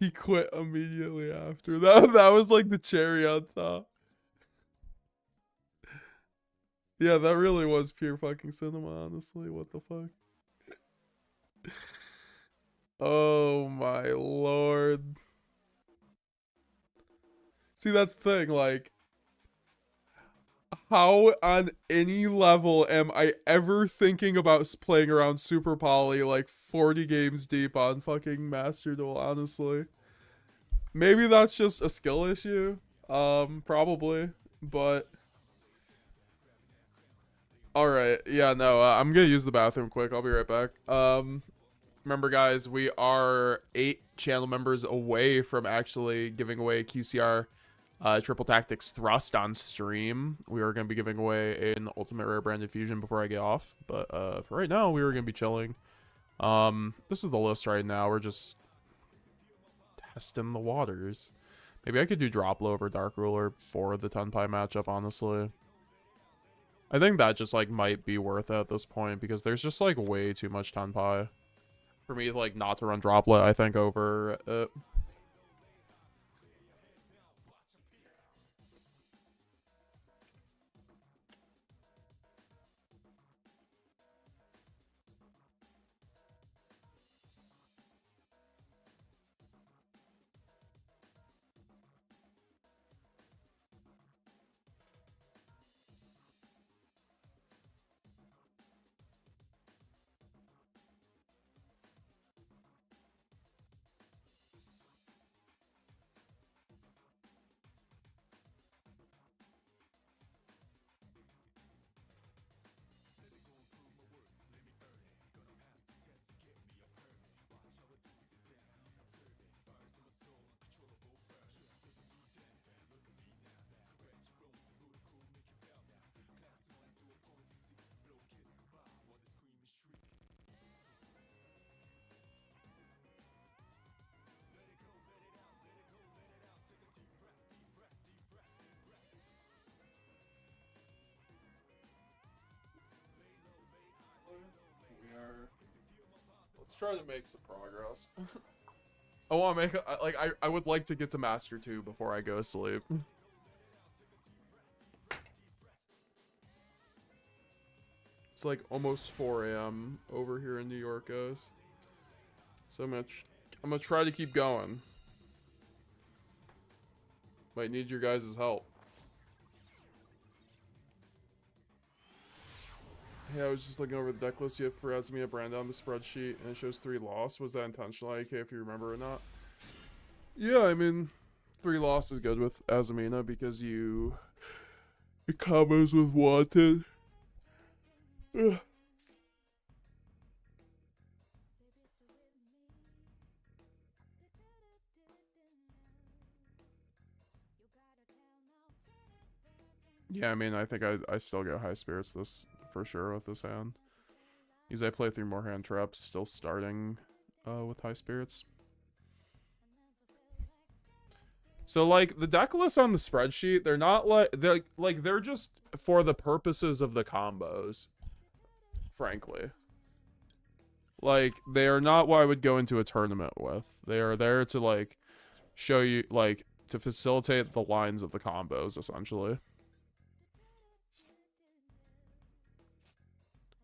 He quit immediately after. That was like the cherry on top. Yeah, that really was pure fucking cinema, honestly. What the fuck? Oh my lord. See, that's the thing, like, how on any level am I ever thinking about playing around Super Poly like 40 games deep on fucking Master Duel, honestly? Maybe that's just a skill issue. Probably. But alright, yeah, no, I'm gonna use the bathroom quick. I'll be right back. Remember, guys, we are 8 channel members away from actually giving away QCR Triple Tactics Thrust on stream. We are going to be giving away an Ultimate Rare Branded Fusion before I get off. But for right now, we are going to be chilling. This is the list right now. We're just testing the waters. Maybe I could do Droplo over Dark Ruler for the Tenpai matchup, honestly. I think that just, like, might be worth it at this point because there's just, like, way too much Tenpai for me, like, not to run Droplet, I think, over it. Let's try to make some progress. I want to make I would like to get to Master 2 before I go to sleep. It's like almost 4 a.m. over here in New York, guys. So I'm gonna try to keep going. Might need your guys' help. Hey, I was just looking over the deck list. You have Perazmia Brand on the spreadsheet, and it shows 3 loss. Was that intentional, IK, if you remember or not? Yeah, I mean, 3 loss is good with Azamina because it combos with Wanted. Ugh. Yeah, I mean, I think I still get high spirits this for sure with this hand. Because I play 3 more hand traps, still starting with high spirits. So like the deck lists on the spreadsheet, they're not like they're just for the purposes of the combos, frankly. Like they are not what I would go into a tournament with. They are there to like show you, like, to facilitate the lines of the combos, essentially.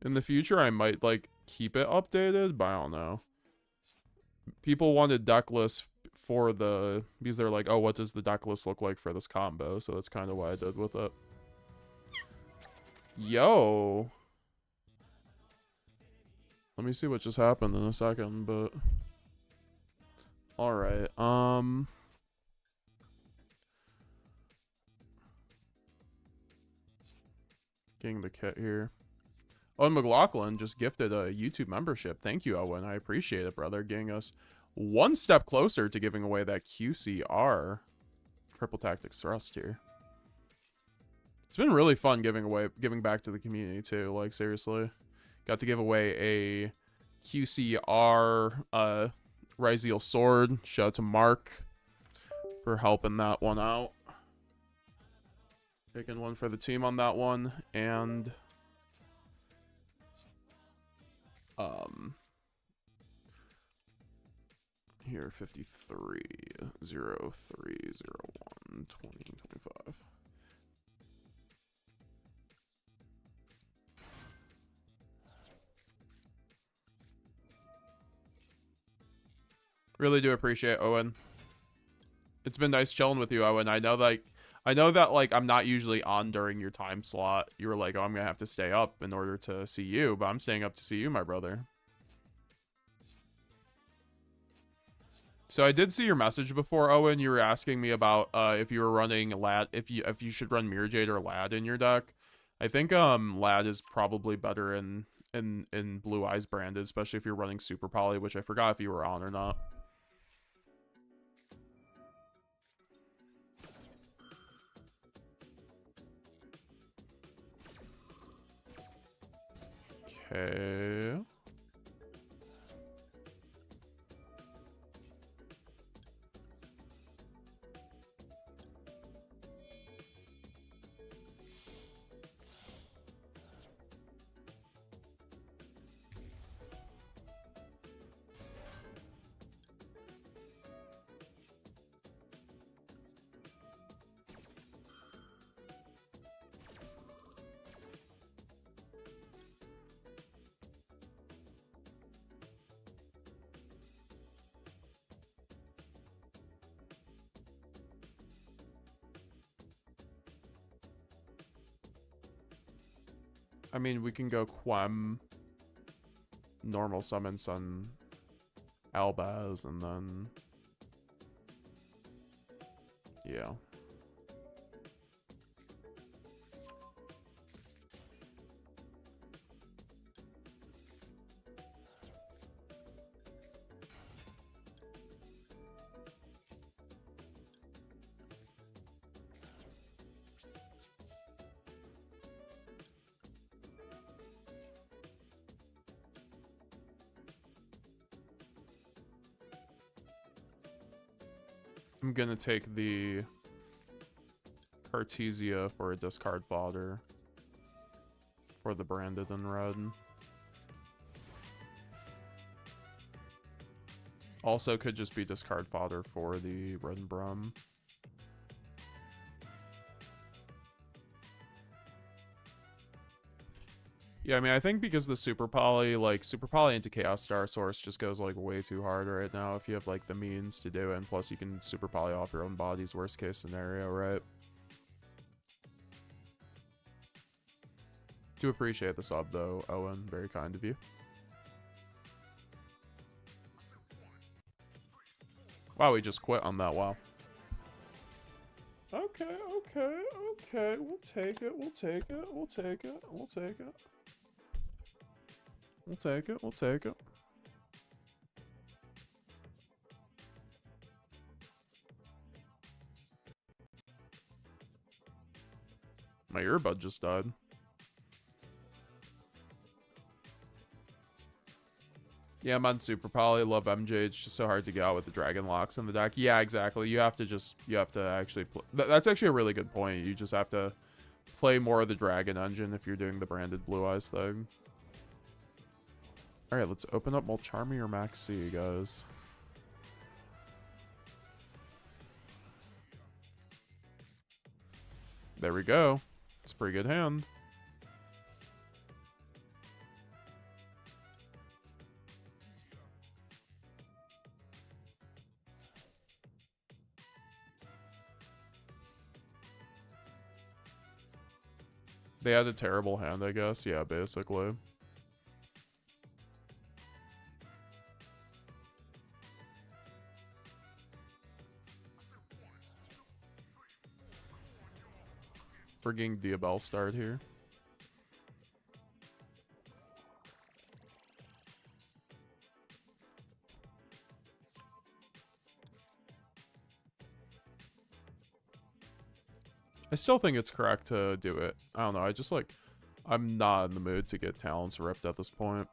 In the future, I might like keep it updated, but I don't know. People wanted deck lists for the, because they're like, oh, what does the deck list look like for this combo? So that's kind of what I did with it. Yo. Let me see what just happened in a second, but all right. Getting the kit here. Owen McLaughlin just gifted a YouTube membership. Thank you, Owen. I appreciate it, brother. Getting us one step closer to giving away that QCR Triple Tactics Thrust here. It's been really fun giving back to the community too. Like seriously, got to give away a QCR Ryzeal sword. Shout out to Mark for helping that one out. Taking one for the team on that one, and here 53 03 01 2025. Really do appreciate Owen. It's been nice chilling with you, Owen. I know that like I'm not usually on during your time slot. You were like, oh, I'm gonna have to stay up in order to see you, but I'm staying up to see you, my brother. So I did see your message before, Owen. You were asking me about if you were running Lad, if you should run Mirror Jade or Lad in your deck. I think Lad is probably better in Blue Eyes branded, especially if you're running Super Poly, which I forgot if you were on or not. Okay. I mean, we can go Quem, normal summon Sun Albaz, and then yeah. I'm gonna take the Cartesia for a discard fodder for the branded in red. Also could just be discard fodder for the red and brum. Yeah, I mean, I think because the Super Poly, like, Super Poly into Chaos Star Source just goes, like, way too hard right now if you have, like, the means to do it, and plus you can Super Poly off your own body's worst case scenario, right? Do appreciate the sub, though, Owen. Very kind of you. Wow, we just quit on that, wow. Okay, okay, okay. We'll take it, we'll take it, we'll take it, we'll take it. We'll take it, we'll take it. My earbud just died. Yeah, I'm on Super Poly. Love MJ. It's just so hard to get out with the Dragon Locks in the deck. Yeah, exactly. You have to actually that's actually a really good point. You just have to play more of the Dragon Engine if you're doing the branded Blue Eyes thing. All right, let's open up Molcharmy or Maxx C, guys. There we go. It's a pretty good hand. They had a terrible hand, I guess. Yeah, basically. We're getting Diabell start here. I still think it's correct to do it. I don't know. I just like, I'm not in the mood to get talents ripped at this point.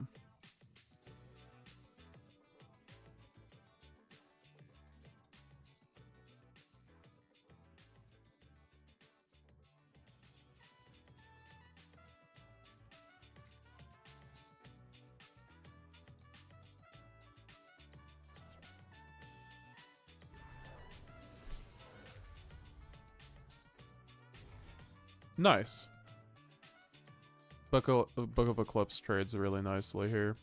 Nice. Book of Eclipse trades really nicely here.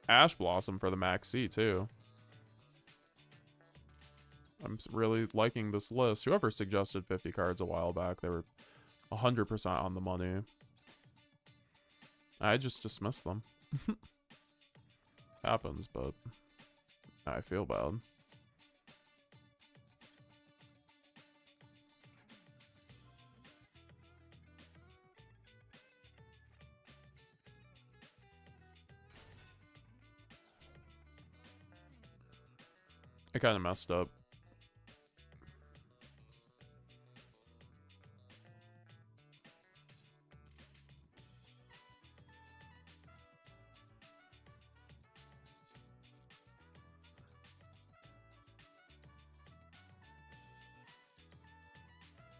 Ash Blossom for the Maxx C too. I'm really liking this list. Whoever suggested 50 cards a while back, they were 100% on the money. I just dismissed them. Happens, but I feel bad. I kind of messed up.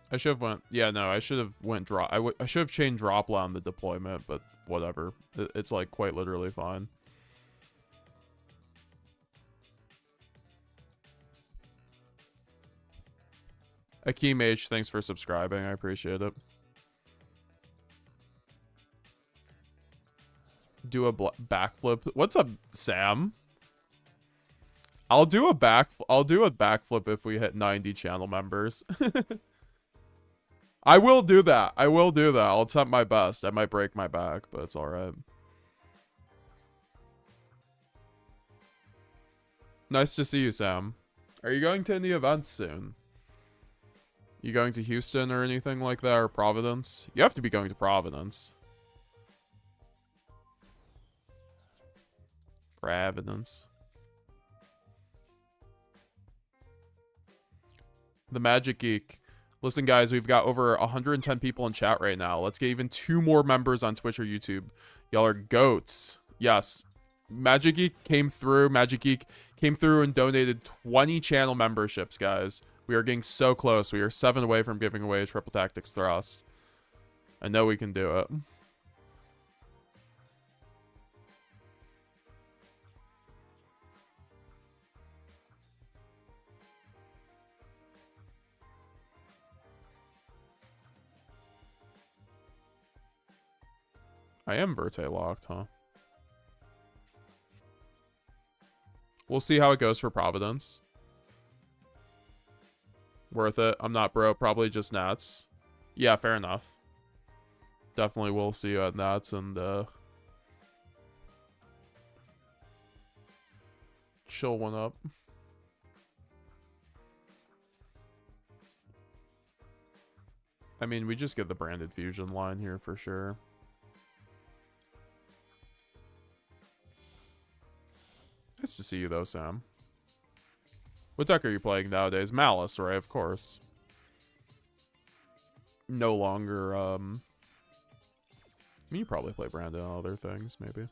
I should have went, yeah, no, I should have went drop. I should have chained Dropla on the deployment, but whatever. It's like quite literally fine. Akeem H, thanks for subscribing. I appreciate it. Do a backflip. What's up, Sam? I'll do a backflip if we hit 90 channel members. I will do that. I will do that. I'll attempt my best. I might break my back, but it's all right. Nice to see you, Sam. Are you going to any events soon? You going to Houston or anything like that, or Providence? You have to be going to Providence. Providence. The Magic Geek. Listen, guys, we've got over 110 people in chat right now. Let's get even 2 more members on Twitch or YouTube. Y'all are goats. Yes. Magic Geek came through. Magic Geek came through and donated 20 channel memberships, guys. We are getting so close. We are 7 away from giving away a Triple Tactics Thrust. I know we can do it. I am Verte locked, huh? We'll see how it goes for Providence. Worth it. I'm not bro. Probably just Nats. Yeah, fair enough. Definitely will see you at Nats and chill one up. I mean, we just get the branded fusion line here for sure. Nice to see you though, Sam. What deck are you playing nowadays? Malice, right? Of course. No longer, I mean, you probably play Brandon and other things, maybe.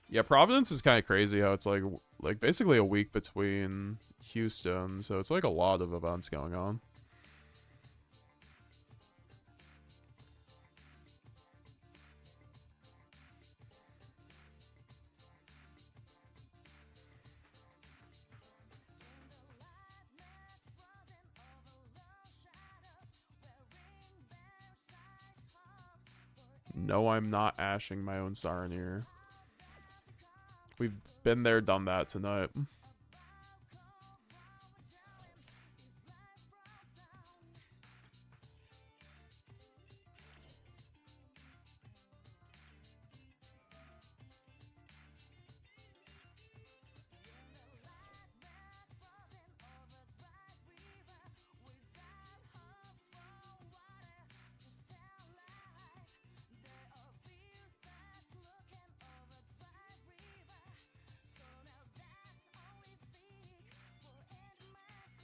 Yeah, Providence is kind of crazy how it's like basically a week between Houston, so it's like a lot of events going on. No, I'm not ashing my own Saronir. We've been there, done that tonight.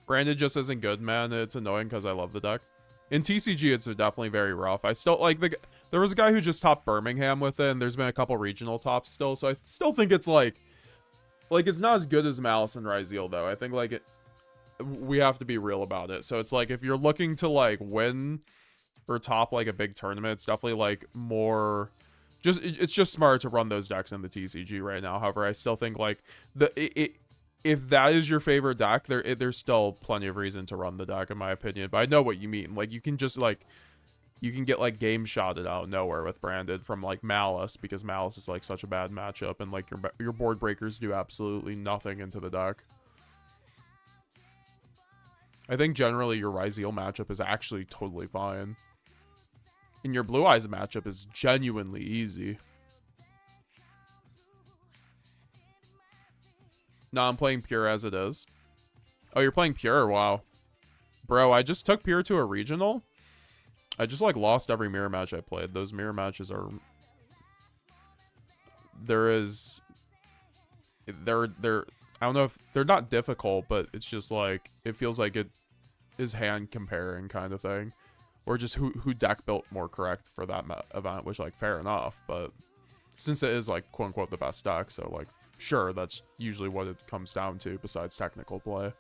Brandon just isn't good, man. It's annoying because I love the deck. In TCG, it's definitely very rough. I still like there was a guy who just topped Birmingham with it, and there's been a couple regional tops still, so I still think it's like it's not as good as Malice and Ryzeal though. I think we have to be real about it. So it's like if you're looking to like win or top like a big tournament, it's definitely like more it's just smart to run those decks in the TCG right now. However, I still think like if that is your favorite deck, there's still plenty of reason to run the deck, in my opinion. But I know what you mean. Like, you can just, like, you can get, like, game shotted out of nowhere with Branded from, like, Malice, because Malice is, like, such a bad matchup, and, like, your board breakers do absolutely nothing into the deck. I think generally your Ryzeal matchup is actually totally fine. And your Blue Eyes matchup is genuinely easy. No, I'm playing Pure as it is. Oh, you're playing Pure? Wow. Bro, I just took Pure to a regional. I just, like, lost every mirror match I played. Those mirror matches are... I don't know if... They're not difficult, but it's just, like... It feels like it is hand comparing kind of thing. Or just who deck built more correct for that event, which, like, fair enough. But since it is, like, quote-unquote the best deck, so, like... Sure, that's usually what it comes down to, besides technical play.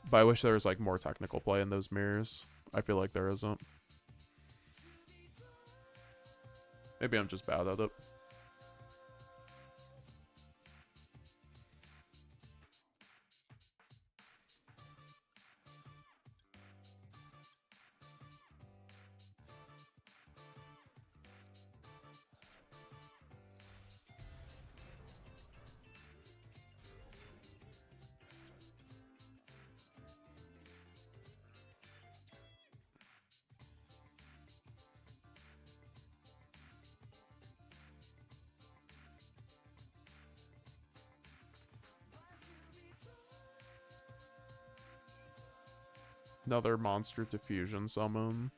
But I wish there was, like, more technical play in those mirrors. I feel like there isn't. Maybe I'm just bad at it. Another monster diffusion summon.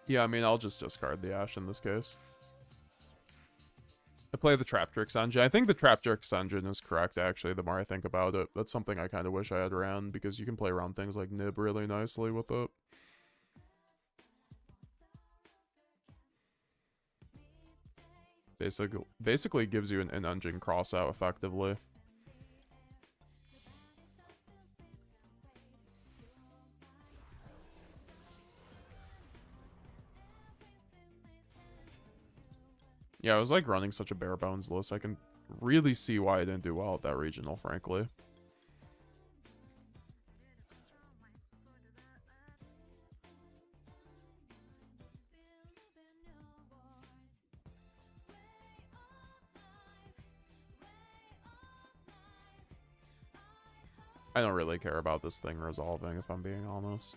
Yeah, I mean, I'll just discard the Ash in this case. I play the Traptrix engine. I think the Traptrix engine is correct, actually, the more I think about it. That's something I kind of wish I had around, because you can play around things like Nib really nicely with it. Basically gives you an in-engine crossout, effectively. Yeah, I was like running such a bare bones list. I can really see why I didn't do well at that regional, frankly. I don't really care about this thing resolving, if I'm being honest.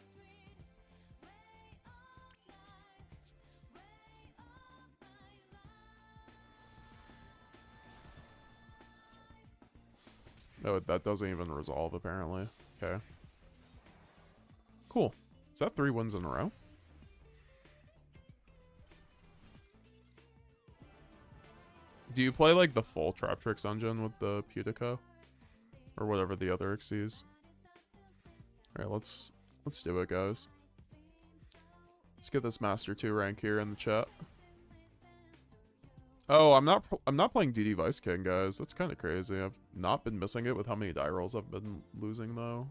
No, that doesn't even resolve, apparently. Okay. Cool. Is that 3 wins in a row? Do you play, like, the full Trap Tricks engine with the Pudico? Or whatever the other XCs? Alright, let's do it, guys. Let's get this Master 2 rank here in the chat. Oh, I'm not playing DD Vice King, guys. That's kind of crazy. I've not been missing it with how many die rolls I've been losing, though.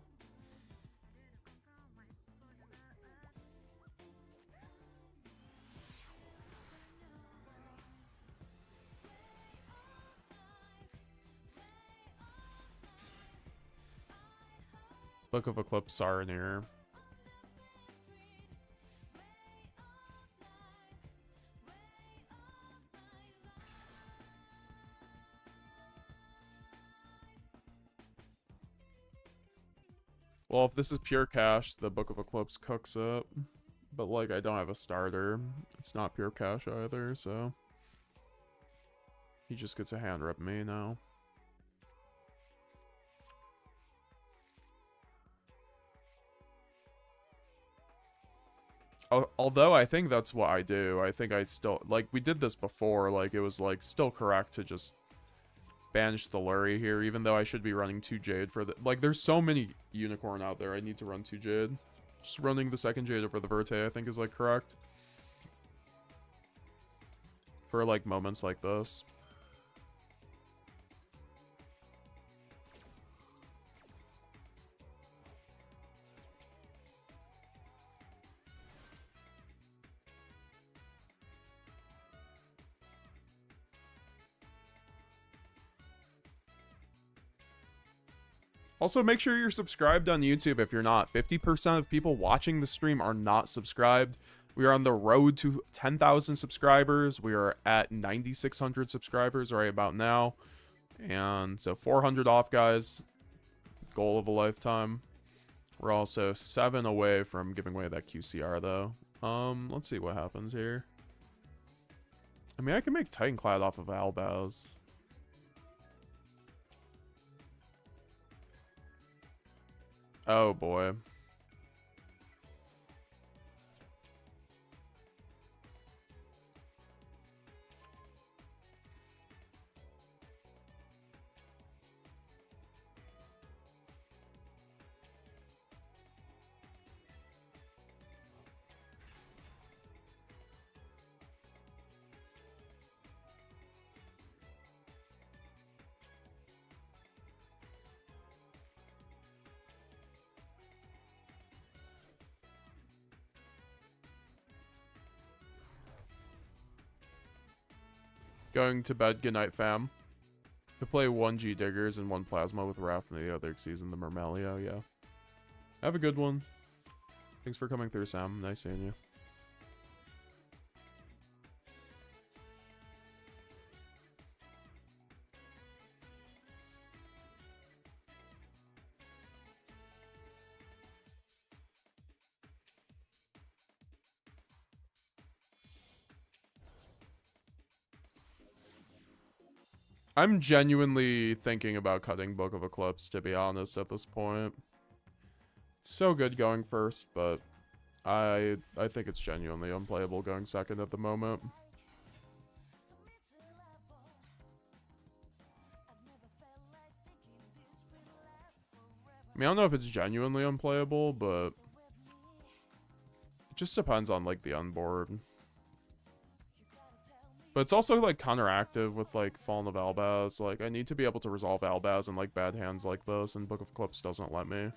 Book of Eclipse Saranir. Well, if this is pure cash, the Book of Eclipse cooks up. But, like, I don't have a starter. It's not pure cash either, so... He just gets a hand rep me now. Although I think that's what I do. I think I still... Like, we did this before. Like, it was, like, still correct to just banish the Lurie here, even though I should be running 2 Jade for the... Like, there's so many Unicorn out there. I need to run 2 Jade. Just running the 2nd Jade over the Verte, I think, is, like, correct. For, like, moments like this. Also, make sure you're subscribed on YouTube if you're not. 50% of people watching the stream are not subscribed. We are on the road to 10,000 subscribers. We are at 9,600 subscribers right about now. And so 400 off, guys. Goal of a lifetime. We're also 7 away from giving away that QCR, though. Let's see what happens here. I mean, I can make Titanclad off of Albaz. Oh, boy. Going to bed. Good night, fam. To play 1 G Diggers and 1 Plasma with Raph and the other season, the Murmelio, yeah. Have a good one. Thanks for coming through, Sam. Nice seeing you. I'm genuinely thinking about cutting Book of Eclipse, to be honest, at this point. So good going first, but I think it's genuinely unplayable going second at the moment. I mean, I don't know if it's genuinely unplayable, but it just depends on, like, the unboard. But it's also, like, counteractive with, like, Fallen of Albaz. Like, I need to be able to resolve Albaz in, like, bad hands like this, and Book of Eclipse doesn't let me.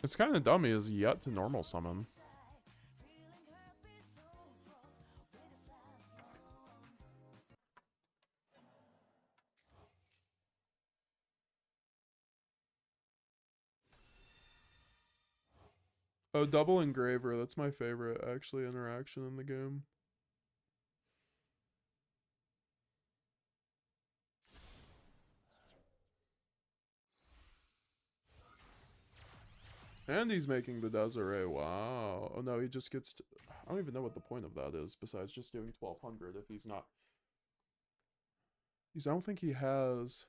It's kind of dumb he is yet to normal summon. Oh, double engraver. That's my favorite, actually, interaction in the game. And he's making the Desiree. Wow. Oh, no, he just gets to... I don't even know what the point of that is, besides just doing 1200 if he's not... I don't think he has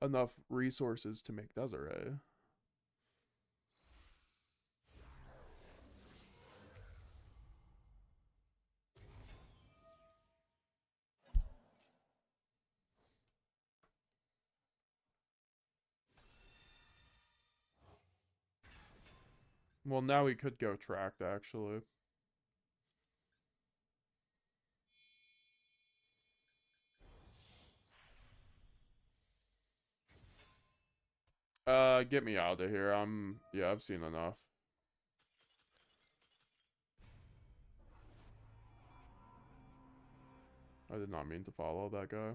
enough resources to make Desiree. Well, now he could go tracked, actually. Get me out of here. Yeah, I've seen enough. I did not mean to follow that guy.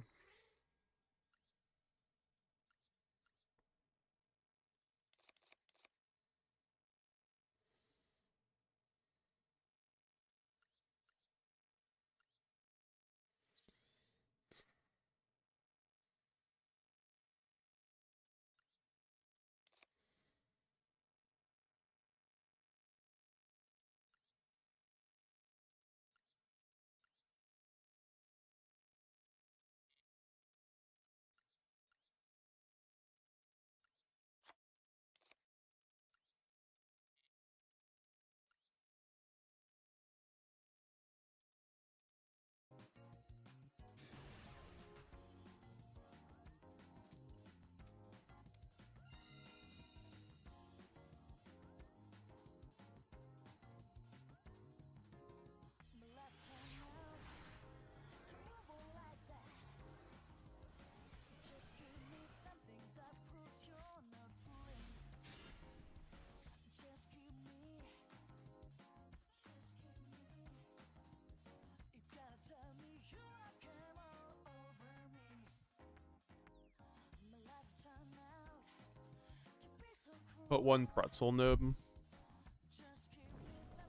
Put one pretzel nib.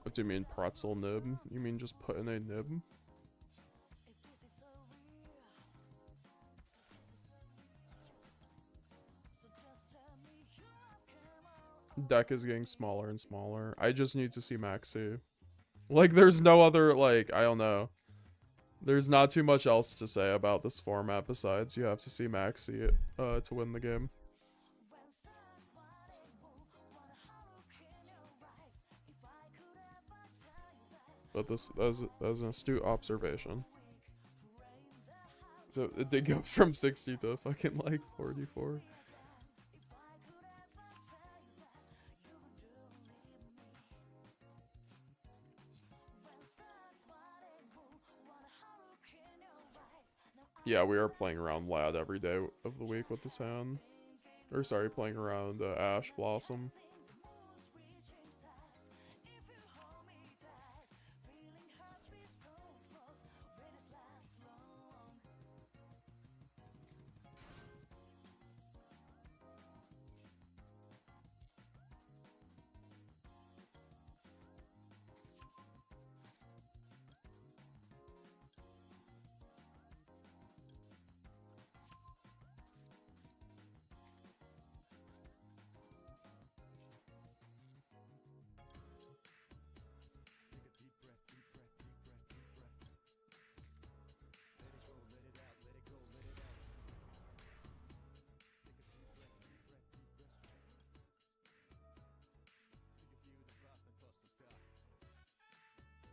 What do you mean pretzel nib? You mean just put in a nib? Deck is getting smaller and smaller. I just need to see Maxi. Like, there's no other, like, I don't know. There's not too much else to say about this format besides you have to see Maxi to win the game. But that was an astute observation. So it did go from 60 to fucking like 44. Yeah, we are playing around Lad every day of the week with the sound. Or sorry, playing around Ash Blossom.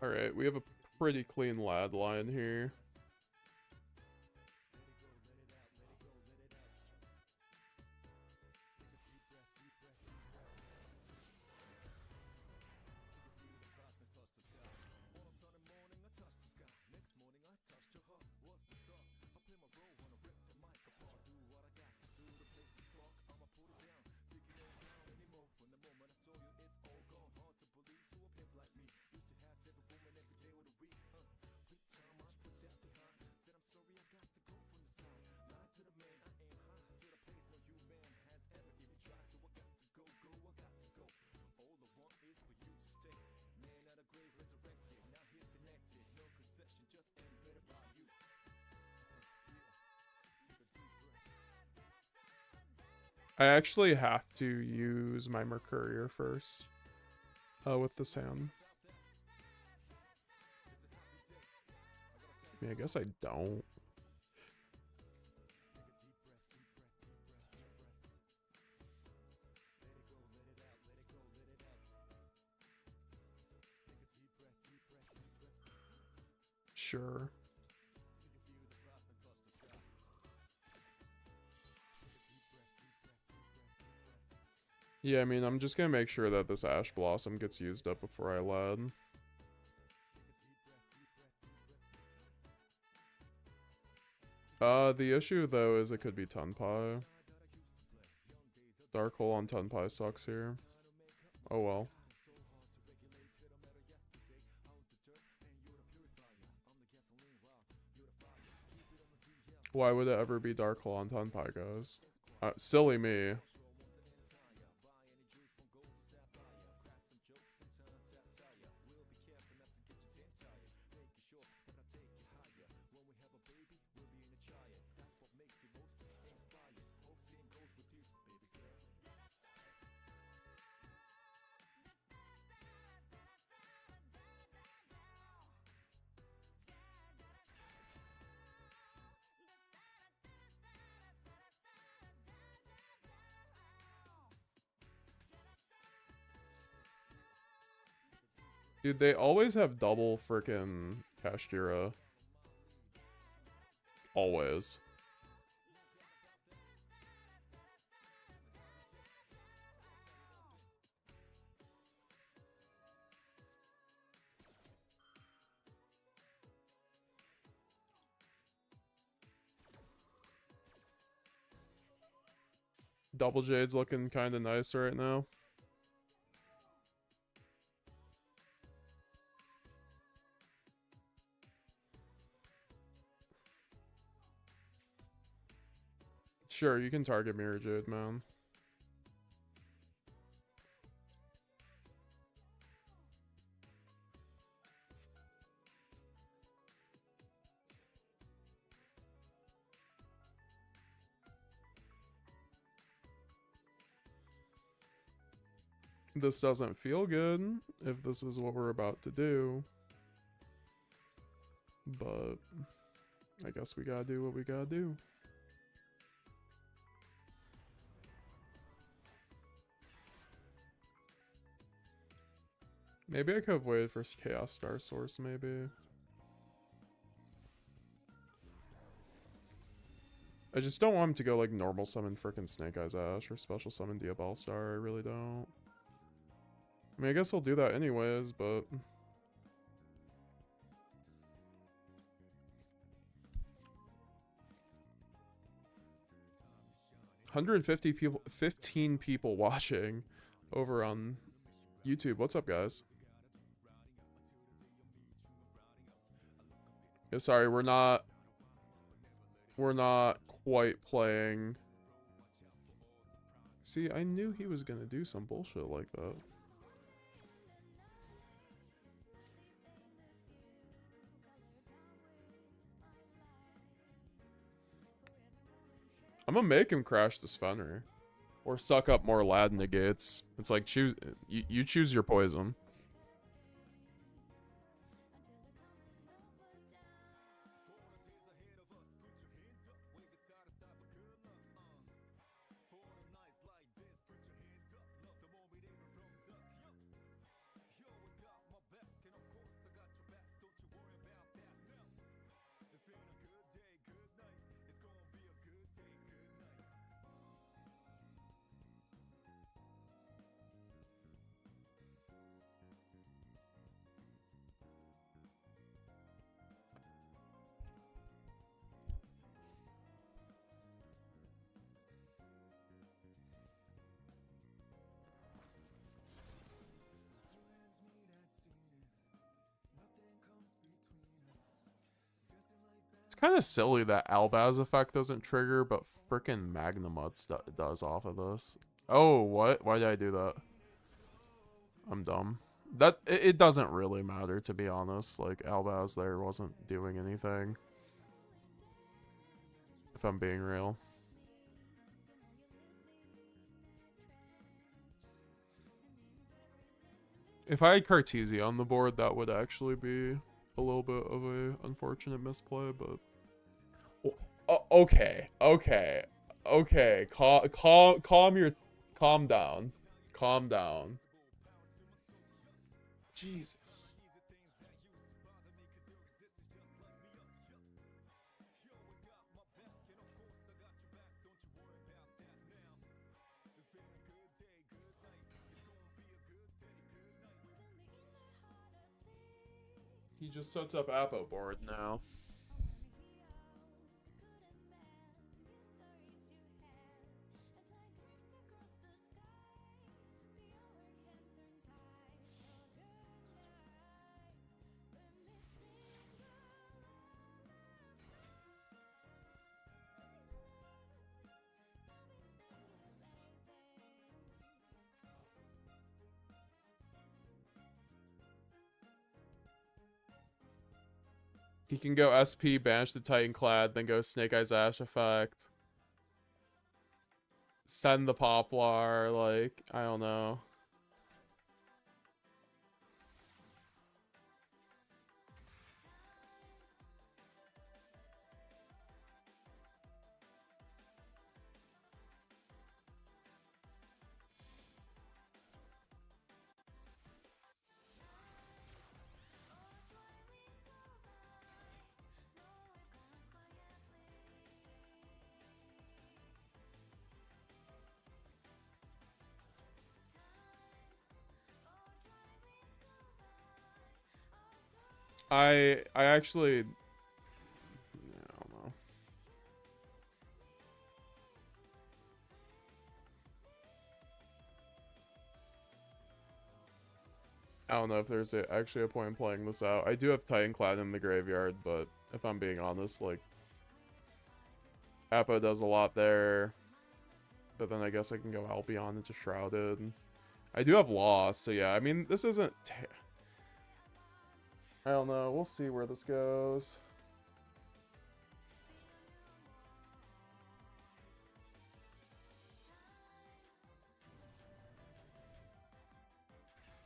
Alright, we have a pretty clean Lad line here. I actually have to use my Mercurier first. With this hand. I mean, I guess I don't. Sure. Yeah, I mean, I'm just gonna make sure that this Ash Blossom gets used up before I lead. The issue, though, is it could be Tunpai. Dark Hole on Tunpai sucks here. Oh well. Why would it ever be Dark Hole on Tunpai, guys? Silly me. Dude, they always have double frickin' Kashtira. Always. Double Jade's looking kind of nice right now. Sure, you can target Mirror Jade, man. This doesn't feel good if this is what we're about to do. But I guess we gotta do what we gotta do. Maybe I could have waited for Chaos Star Source, maybe. I just don't want him to go like normal summon frickin' Snake Eyes Ash or special summon Diabell Star. I really don't. I mean, I guess I'll do that anyways, but... 150 people, 15 people watching over on YouTube. What's up, guys? Yeah, sorry, we're not quite playing. See, I knew he was gonna do some bullshit like that. I'm gonna make him crash this Fenrir. Or suck up more Lad negates. It's like, choose, you choose your poison. Kind of silly that Albaz effect doesn't trigger, but frickin' Magnemut's does off of this. Oh, what? Why did I do that? I'm dumb. That it doesn't really matter, to be honest. Like, Albaz there wasn't doing anything. If I'm being real. If I had Cartesia on the board, that would actually be a little bit of a unfortunate misplay, but... Okay. Calm down. Calm down. Jesus. He just sets up Apo board now. He can go SP, banish the Titan Clad, then go Snake Eyes Ash effect. Send the Poplar, like, I don't know. I actually, I don't know. I don't know if there's actually a point in playing this out. I do have Titan Clad in the graveyard, but if I'm being honest, like, Apo does a lot there. But then I guess I can go Albion into Shrouded. I do have Lost, so yeah, I mean, this isn't... I don't know, we'll see where this goes.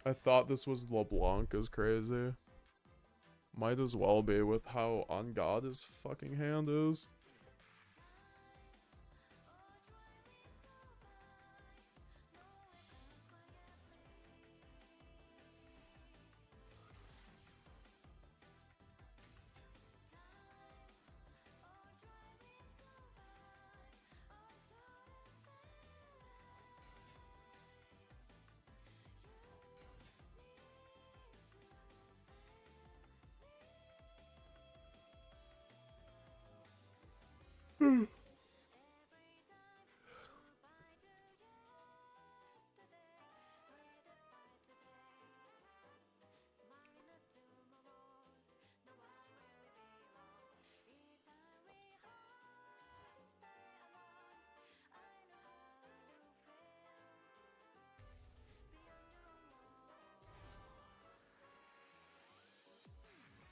I thought this was LeBlanc is crazy. Might as well be with how on God his fucking hand is.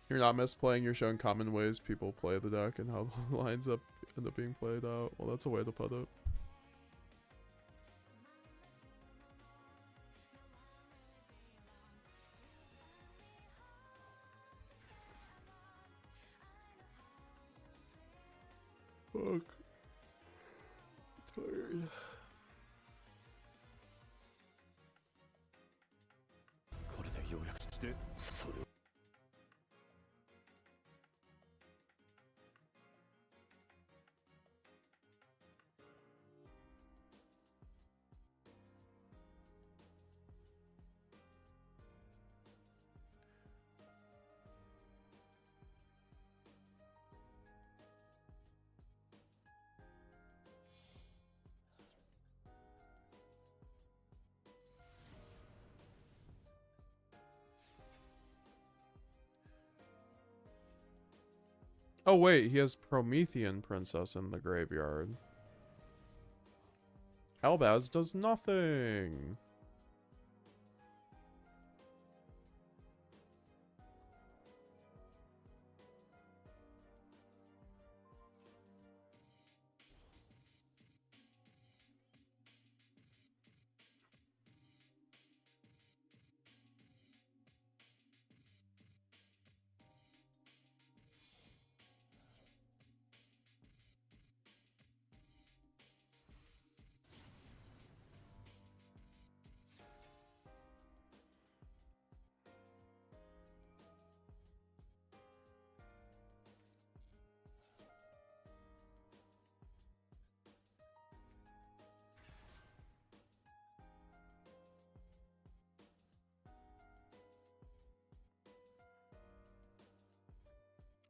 You're not misplaying, you're showing common ways people play the deck and how the lines end up being played out. Well, that's a way to put it. Fuck. Tired. Oh wait, he has Promethean Princess in the graveyard. Elbaz does nothing.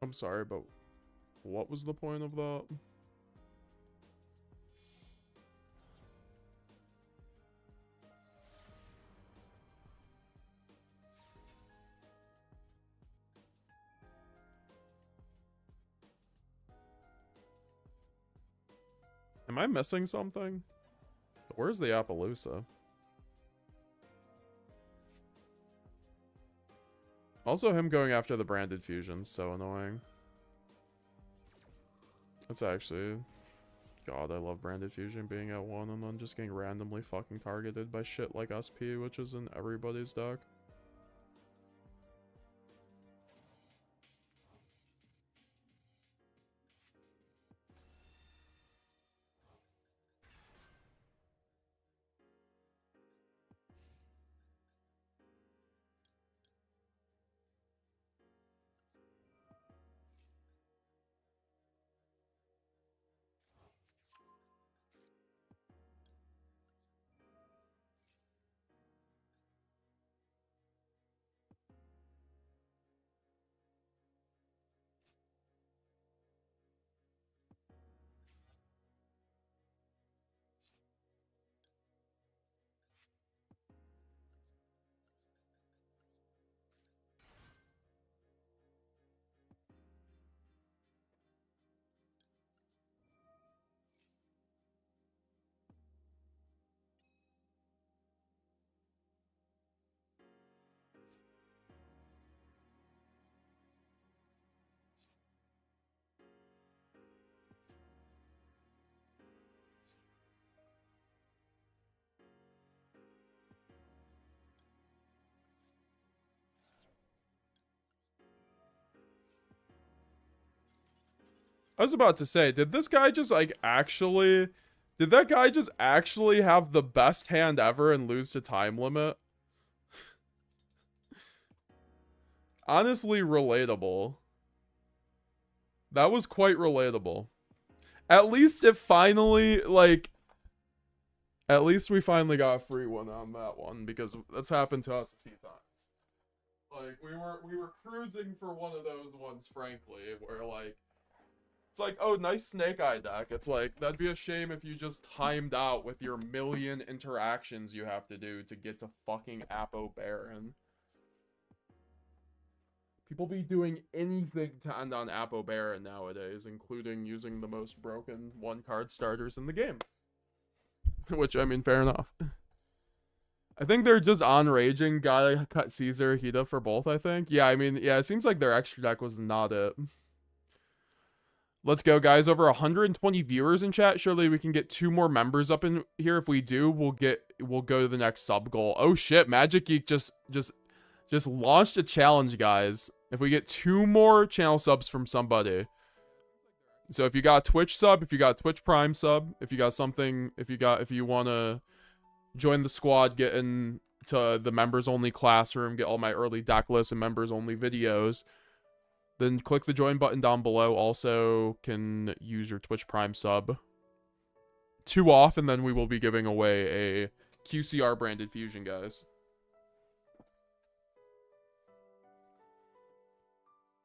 I'm sorry, but what was the point of that? Am I missing something? Where's the Appaloosa? Also, him going after the branded fusion's so annoying. That's actually... God, I love branded fusion being at 1 and then just getting randomly fucking targeted by shit like SP, which is in everybody's deck. I was about to say, did this guy just, like, actually... Did that guy just actually have the best hand ever and lose to time limit? Honestly, relatable. That was quite relatable. At least it finally, like... At least we finally got a free one on that one, because that's happened to us a few times. Like, we were cruising for one of those ones, frankly, where, like... It's like, oh, nice Snake Eye deck. It's like, that'd be a shame if you just timed out with your million interactions you have to do to get to fucking Appo Baron. People be doing anything to end on Appo Baron nowadays, including using the most broken one-card starters in the game. Which, I mean, fair enough. I think they're just on-raging. Gotta cut Caesar, Hida for both, I think. Yeah, I mean, yeah, it seems like their extra deck was not it. Let's go, guys. Over 120 viewers in chat. Surely we can get 2 more members up in here. If we do, we'll go to the next sub goal. Oh shit, Magic Geek just launched a challenge, guys. If we get 2 more channel subs from somebody. So if you got a Twitch sub, if you got a Twitch Prime sub, if you got something, if you want to join the squad, get into the members only classroom, get all my early deck lists and members only videos, then click the join button down below. Also can use your Twitch Prime sub 2 off, and then we will be giving away a QCR branded fusion, guys.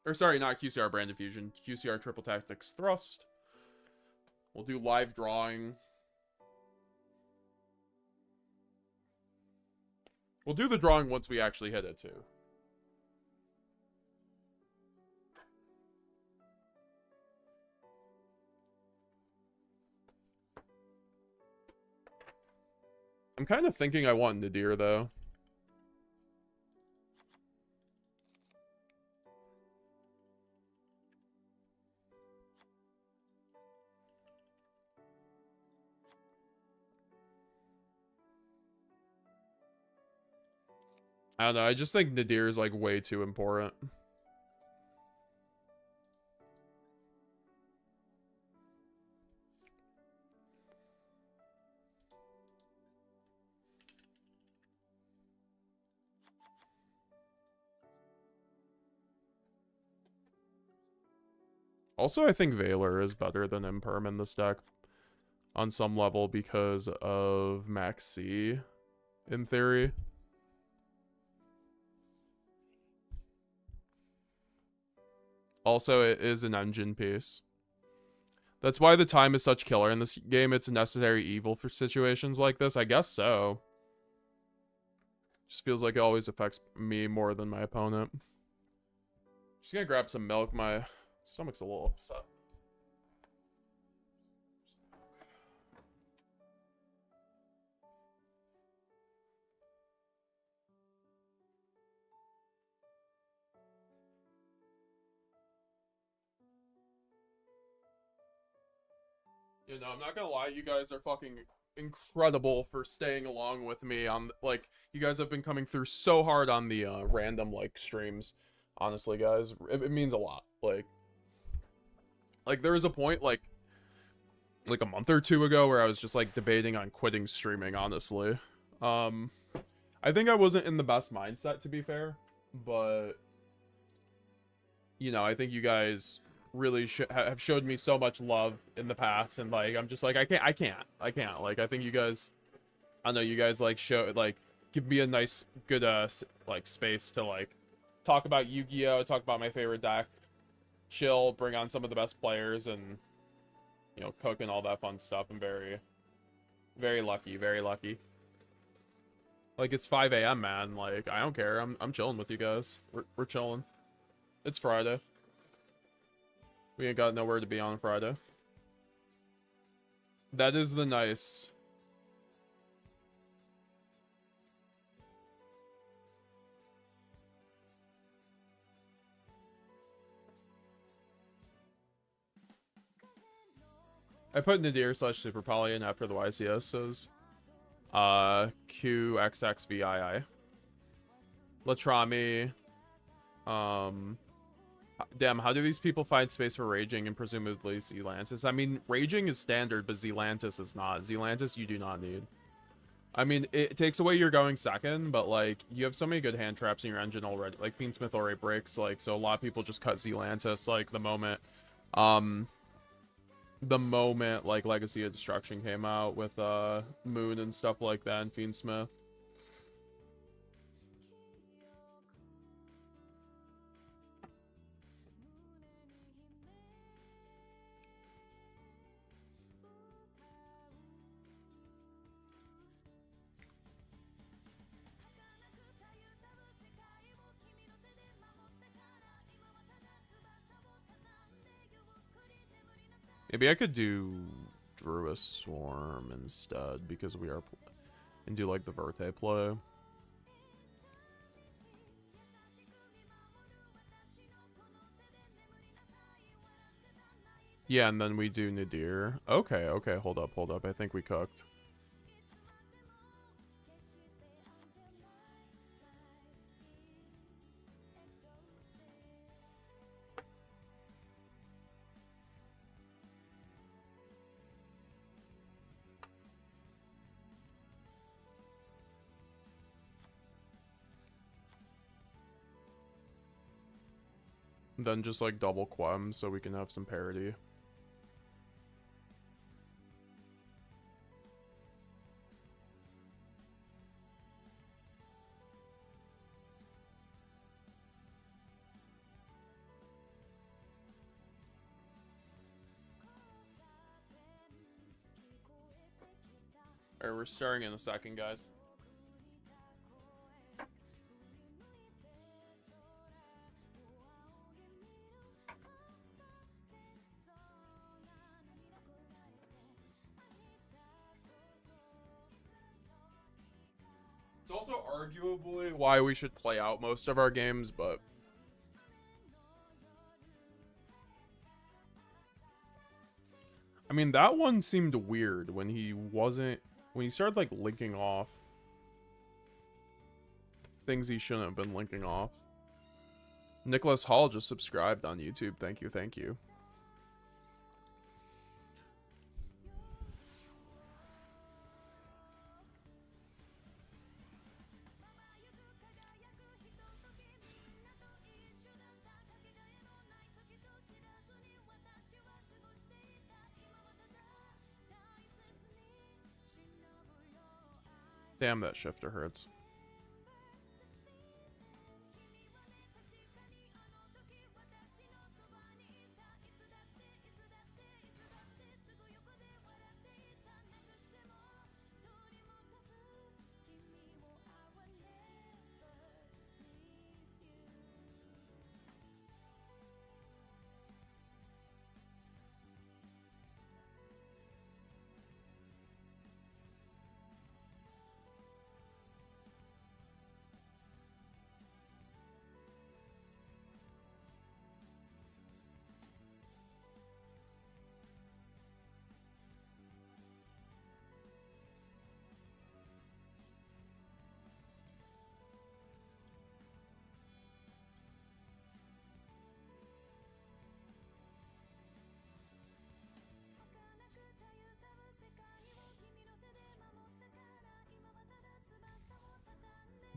Or sorry, not QCR branded fusion, QCR Triple Tactics Thrust. We'll do live drawing. We'll do the drawing once we actually hit it too. I'm kind of thinking I want Nadir, though. I don't know, I just think Nadir is, like, way too important. Also, I think Valor is better than Imperm in this deck on some level because of Maxx, in theory. Also, it is an engine piece. That's why the time is such killer in this game. It's a necessary evil for situations like this. I guess so. Just feels like it always affects me more than my opponent. Just gonna grab some milk. My stomach's a little upset. You know, I'm not gonna lie, you guys are fucking incredible for staying along with me on, like, you guys have been coming through so hard on the random, like, streams. Honestly, guys, it means a lot. Like there was a point, like a month or two ago where I was just, like, debating on quitting streaming, honestly. I think I wasn't in the best mindset, to be fair, but, you know, I think you guys really have showed me so much love in the past, and like I'm just like I can't like I think you guys, I know you guys like give me a nice good like space to like talk about Yu-Gi-Oh, talk about my favorite deck, chill, bring on some of the best players, and you know, cook and all that fun stuff. I'm very lucky, very lucky. Like it's 5 a.m. man, like I don't care. I'm chilling with you guys. We're chilling. It's Friday. We ain't got nowhere to be on Friday. That is the nice. I put Nadir / Super Poly in after the YCS says QXXVII. Latrami. Damn, how do these people find space for Raging and presumably Zelantis? I mean, Raging is standard, but Zelantis is not. Zelantis you do not need. I mean, it takes away your going second, but, like, you have so many good hand traps in your engine already. Like, Fiendsmith already breaks, like, so a lot of people just cut Zelantis, like, the moment, like, Legacy of Destruction came out with, Moon and stuff like that, and Fiendsmith. Maybe I could do Druid Swarm instead, because we are... and do, like, the Verte play. Yeah, and then we do Nadir. Okay, hold up. I think we cooked. Then just like double Quem so we can have some parity. Alright, we're starting in a second, guys. It's also arguably why we should play out most of our games, but... I mean, that one seemed weird when he wasn't... when he started, like, linking off things he shouldn't have been linking off. Nicholas Hall just subscribed on YouTube. Thank you, thank you. Damn, that shifter hurts.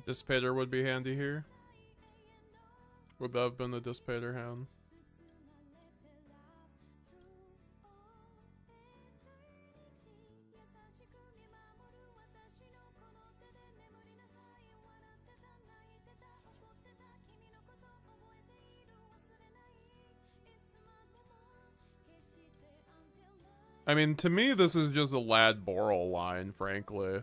Dissipator would be handy here. Would that have been a Dissipator hand? I mean, to me, this is just a Lad Boral line, frankly.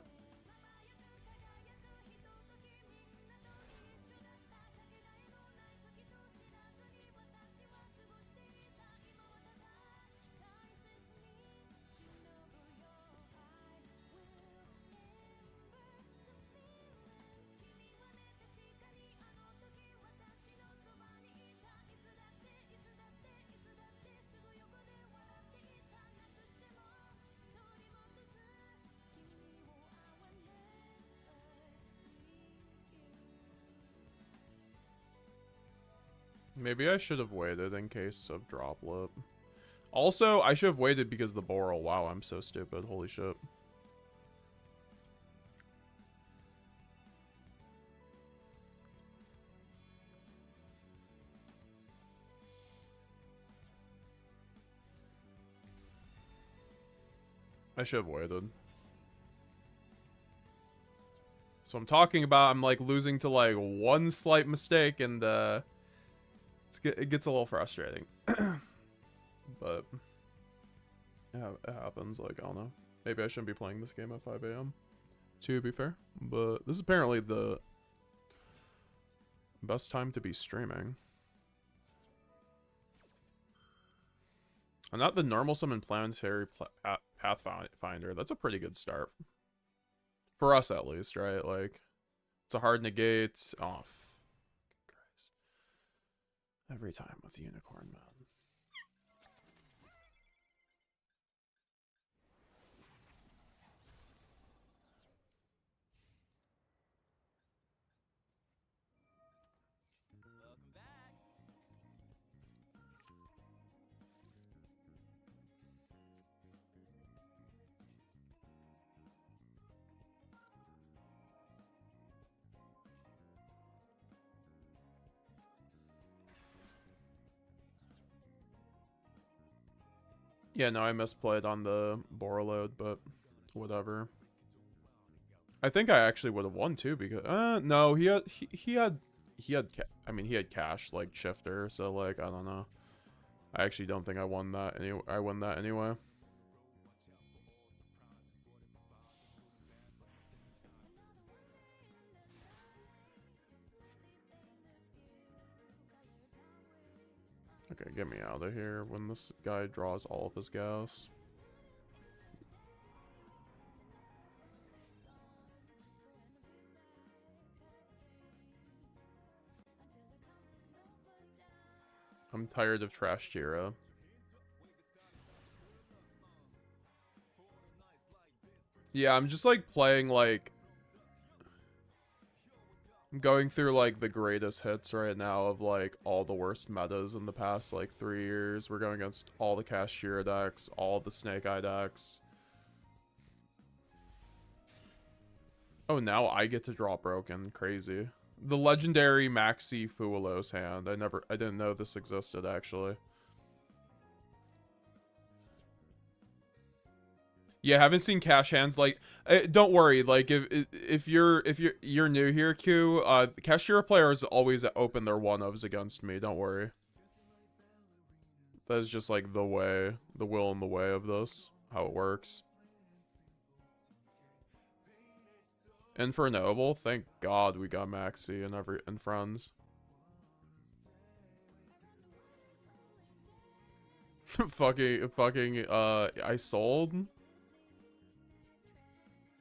Maybe I should have waited in case of droplet. Also, I should have waited because of the Boral. Wow, I'm so stupid. Holy shit. I should have waited. So I'm talking about, I'm like losing to like one slight mistake and it gets a little frustrating. But yeah, it happens. Like, I don't know. Maybe I shouldn't be playing this game at 5 a.m. to be fair. But this is apparently the best time to be streaming. I'm not the normal summon planetary pathfinder. That's a pretty good start. For us, at least, right? Like, it's a hard negate. Oh, Christ. Every time with the unicorn, man. Yeah, no, I misplayed on the Borreload, but whatever. I think I actually would have won too because no, he had I mean, he had cash like shifter, so like I don't know. I actually don't think I won that anyway. I won that anyway. Okay, get me out of here when this guy draws all of his gas. I'm tired of trash Jira. Yeah, I'm just like playing like I'm going through like the greatest hits right now of like all the worst metas in the past like 3 years. We're going against all the Cashier decks, all the Snake Eye decks. Oh, now I get to draw broken. Crazy. The legendary Maxi Fuwalos hand. I didn't know this existed actually. Yeah, haven't seen cash hands like don't worry, like if you're new here, Q, cashier players always open their one-ofs against me, don't worry. That is just like the way, the will and the way of this, how it works. And for Noble, thank God we got Maxi and friends. fucking I sold.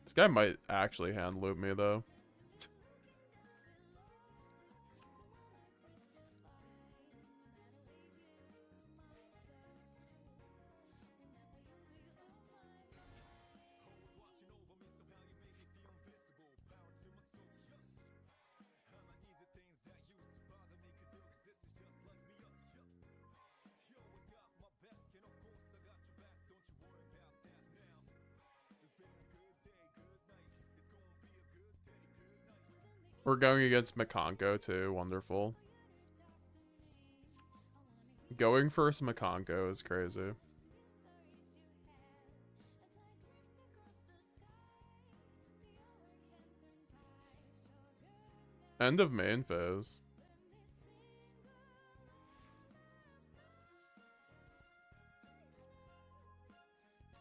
This guy might actually hand loop me though. We're going against Makonko too. Wonderful. Going first Makonko is crazy. End of main phase.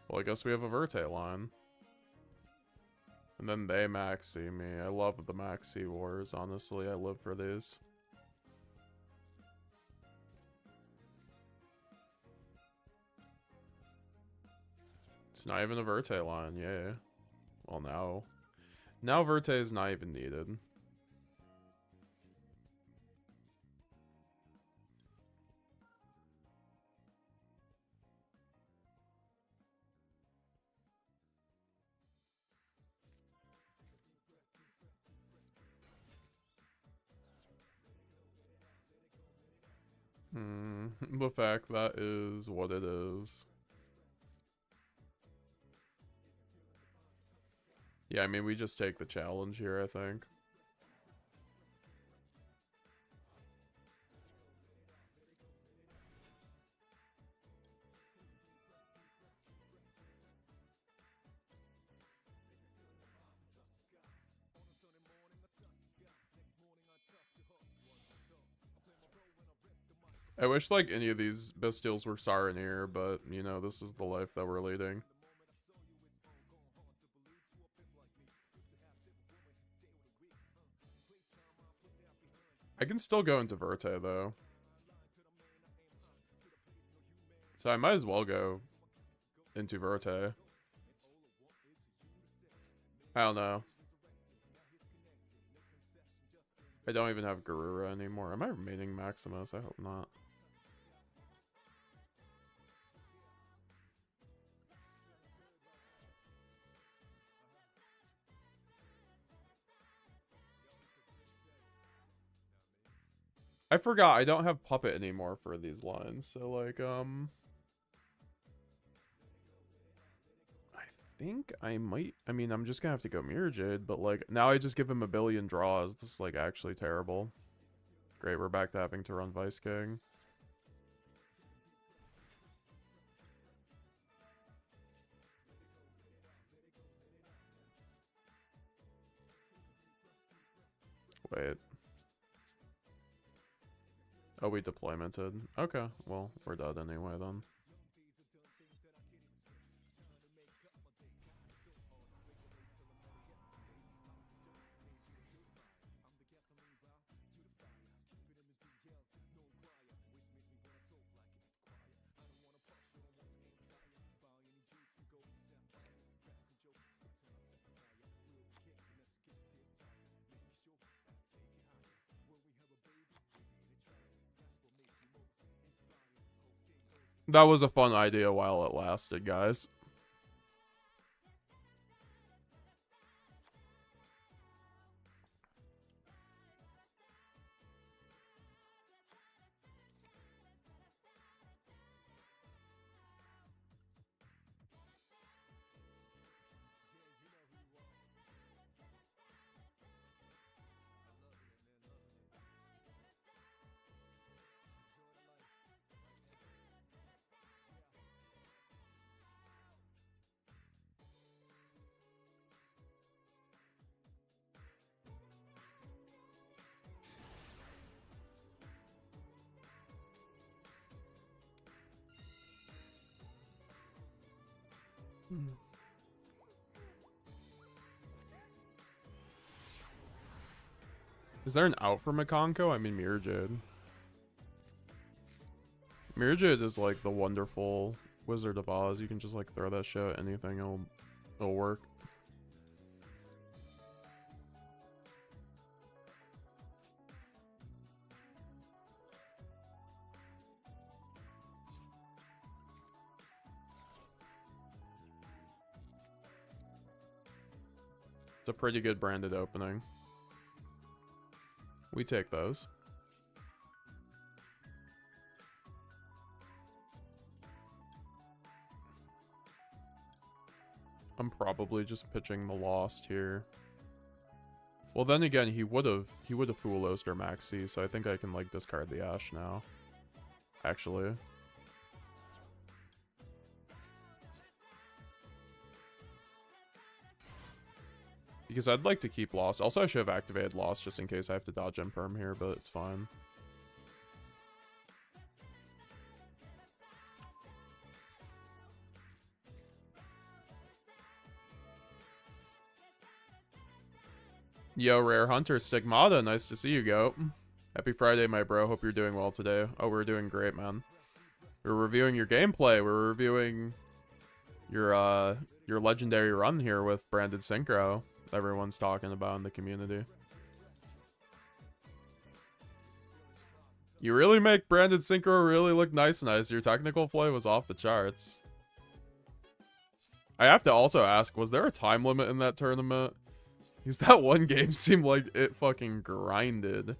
Well, I guess we have a Verte line. And then they maxi me. I love the maxi wars, honestly. I live for these. It's not even a Verte line, yeah. Well, now. Now Verte is not even needed. The fact that is what it is. Yeah, I mean, we just take the challenge here, I think. I wish, like, any of these Bastiles were Saronir, but, you know, this is the life that we're leading. I can still go into Verte, though. So I might as well go into Verte. I don't know. I don't even have Garura anymore. Am I remaining Maximus? I hope not. I forgot I don't have Puppet anymore for these lines, so like, I think I might, I mean, I'm just gonna have to go Mirror Jade, but like, now I just give him a billion draws. This is like actually terrible. Great, we're back to having to run Vice King. Wait. Oh, we deploymented. Okay, well, we're dead anyway then. That was a fun idea while it lasted, guys. Is there an out for Makonko? I mean, Mirror Jade. Mirror Jade is like the wonderful Wizard of Oz. You can just like throw that shit at anything, it'll work. It's a pretty good branded opening. We take those. I'm probably just pitching the Lost here. Well, then again, he would have Fuwalos or Maxi, so I think I can like discard the Ash now. Actually. Because I'd like to keep Lost. Also, I should have activated Lost just in case I have to dodge Imperm here, but it's fine. Yo, Rare Hunter Stigmata, nice to see you, Goat. Happy Friday, my bro. Hope you're doing well today. Oh, we're doing great, man. We're reviewing your gameplay. We're reviewing your legendary run here with Branded Synchro. Everyone's talking about in the community. You really make Branded Synchro really look nice. Your technical play was off the charts. I have to also ask, was there a time limit in that tournament? Because that one game seemed like it fucking grinded.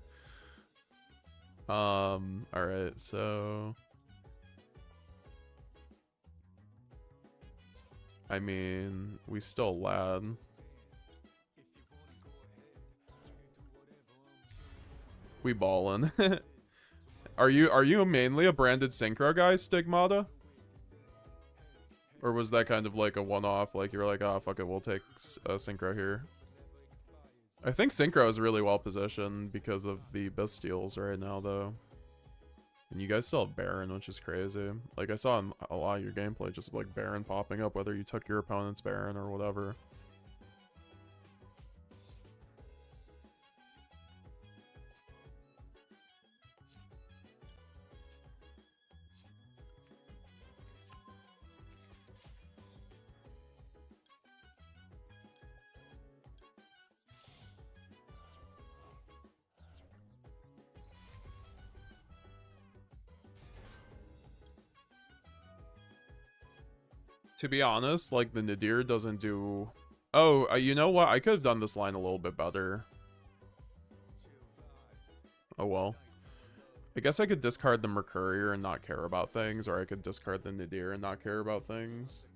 Alright, so... I mean, we still lad. We ballin'. Are you mainly a Branded Synchro guy, Stigmata? Or was that kind of like a one-off, like you're like, oh fuck it, we'll take Synchro here? I think Synchro is really well positioned because of the Bastiles right now, though. And you guys still have Baron, which is crazy. Like, I saw in a lot of your gameplay, just like Baron popping up, whether you took your opponent's Baron or whatever. To be honest, like, the Nadir doesn't do... Oh, you know what? I could have done this line a little bit better. Oh, well. I guess I could discard the Mercurier and not care about things, or I could discard the Nadir and not care about things.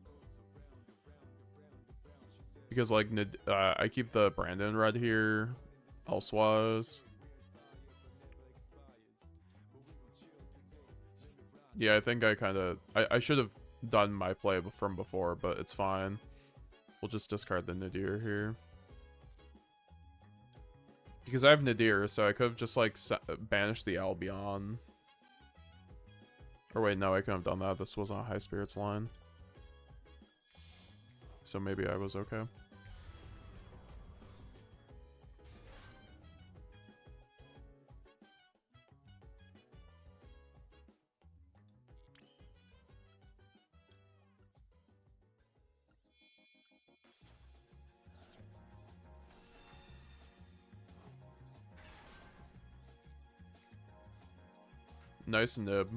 Because, like, I keep the Brandon red here, elsewise. Yeah, I think I kind of... I should have done my play from before, but it's fine. We'll just discard the Nadir here. Because I have Nadir, so I could have just, like, banished the Albion. Or wait, no, I couldn't have done that. This wasn't a High Spirits line. So maybe I was okay. Nice nib.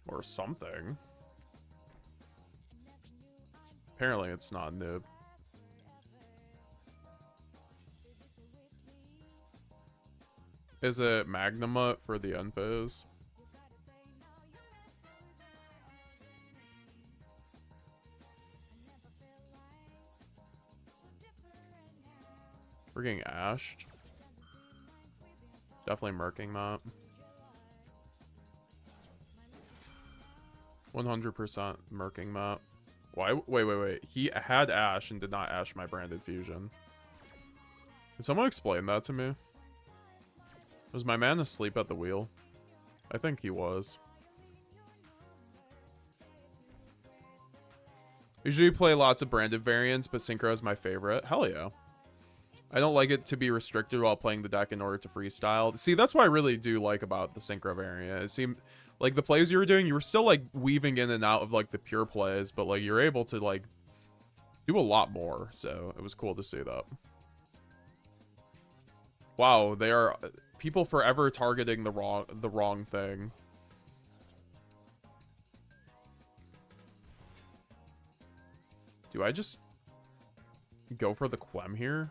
Or something. Apparently it's not nib. Is it Magnamut for the Unfizz? We're getting ashed. Definitely murking that. 100% murking that. Why? Wait. He had Ash and did not Ash my Branded Fusion. Can someone explain that to me? Was my man asleep at the wheel? I think he was. Usually play lots of Branded variants, but Synchro is my favorite. Hell yeah. I don't like it to be restricted while playing the deck in order to freestyle. See, that's what I really do like about the Synchro variant. It seemed like the plays you were doing, you were still like weaving in and out of like the pure plays, but like you're able to like do a lot more. So it was cool to see that. Wow, they are people forever targeting the wrong thing. Do I just go for the Quem here?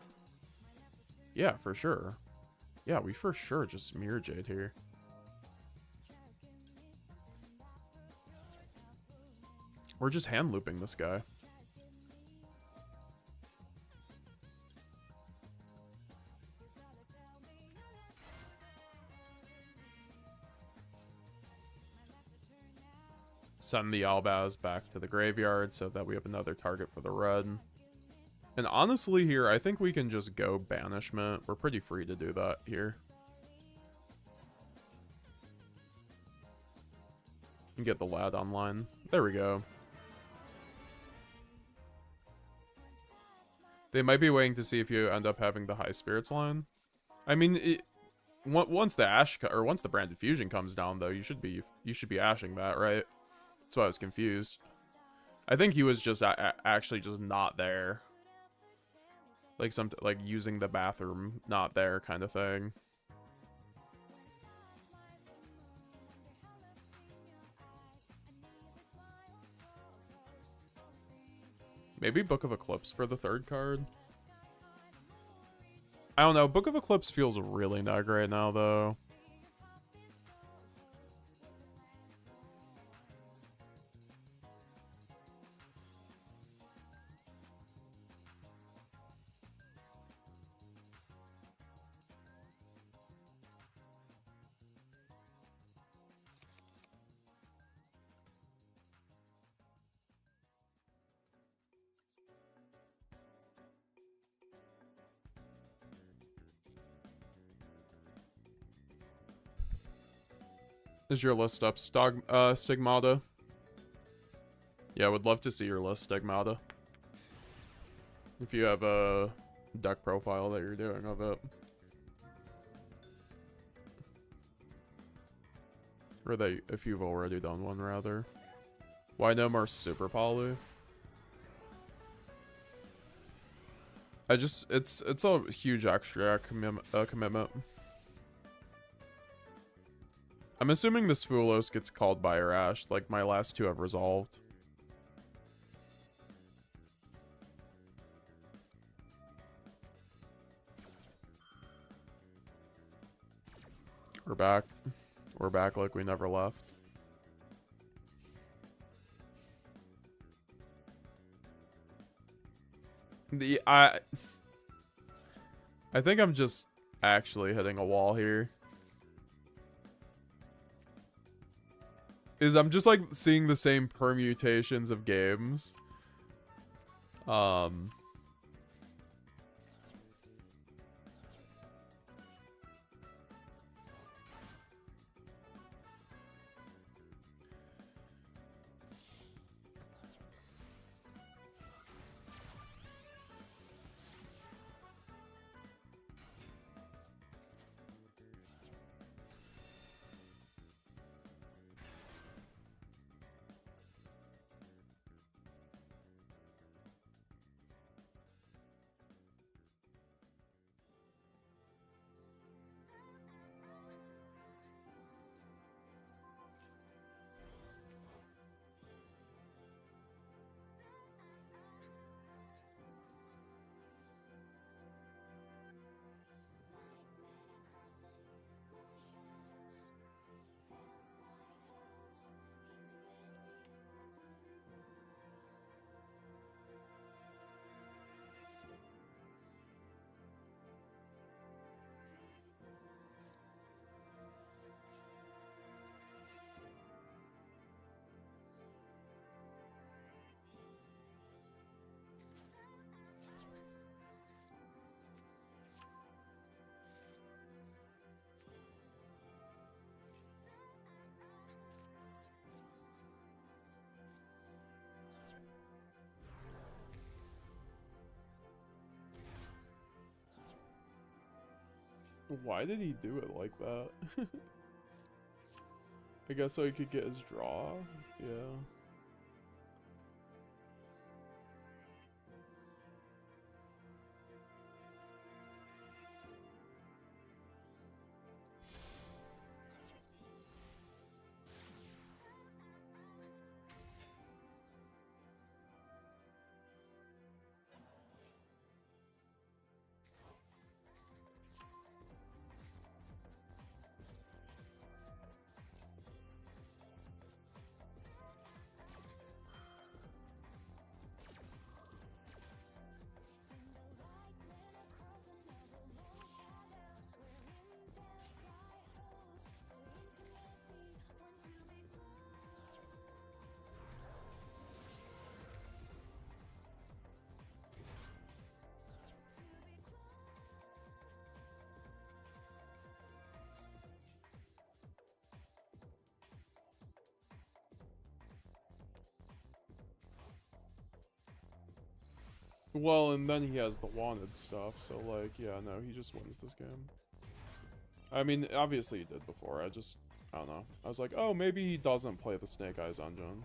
Yeah, for sure. Yeah, we for sure just Mirror Jade here. We're just hand looping this guy. send the Albaz back to the graveyard so that we have another target for the red. And honestly here, I think we can just go Banishment. We're pretty free to do that here. And get the lad online. There we go. They might be waiting to see if you end up having the high spirits line. I mean, once the ash or once the branded fusion comes down, though, you should be ashing that, right? That's why I was confused. I think he was just actually just not there, like using the bathroom, not there kind of thing. Maybe Book of Eclipse for the third card. I don't know. Book of Eclipse feels really nug right now, though. Is your list up, Stigmata? Yeah, I would love to see your list, Stigmata. If you have a deck profile that you're doing of it. Or that, if you've already done one, rather. Why no more Super Poly? It's a huge extra commitment. I'm assuming this Fuwalos gets called by or Ash, like my last two have resolved. We're back. We're back like we never left. I think I'm just actually hitting a wall here. I'm just like seeing the same permutations of games. Why did he do it like that? I guess so he could get his draw. Yeah. Well, and then he has the wanted stuff, so, like, yeah, no, he just wins this game. I mean, obviously he did before, I don't know. I was like, oh, maybe he doesn't play the Snake Eyes Dungeon.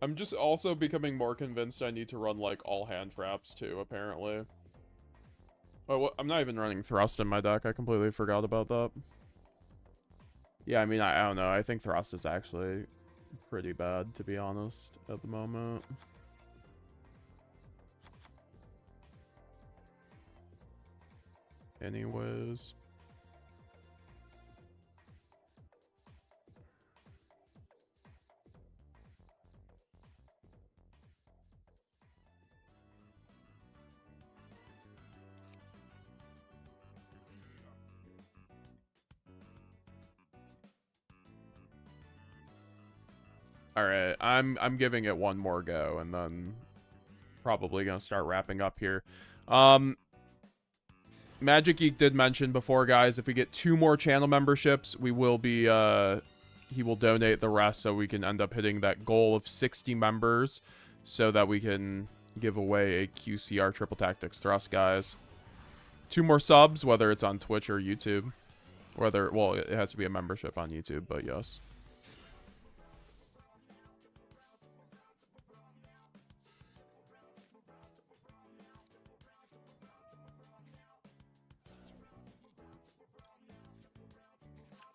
I'm just also becoming more convinced I need to run, like, all hand traps, too, apparently. Oh, well, I'm not even running Thrust in my deck. I completely forgot about that. Yeah, I mean, I don't know. I think Thrust is actually pretty bad, to be honest, at the moment. Anyways. All right, I'm giving it one more go, and then probably gonna start wrapping up here. Magic Geek did mention before, guys, if we get 2 more channel memberships, we will be he will donate the rest, so we can end up hitting that goal of 60 members, so that we can give away a QCR Triple Tactics Thrust, guys. 2 more subs, whether it's on Twitch or YouTube, well, it has to be a membership on YouTube, but yes.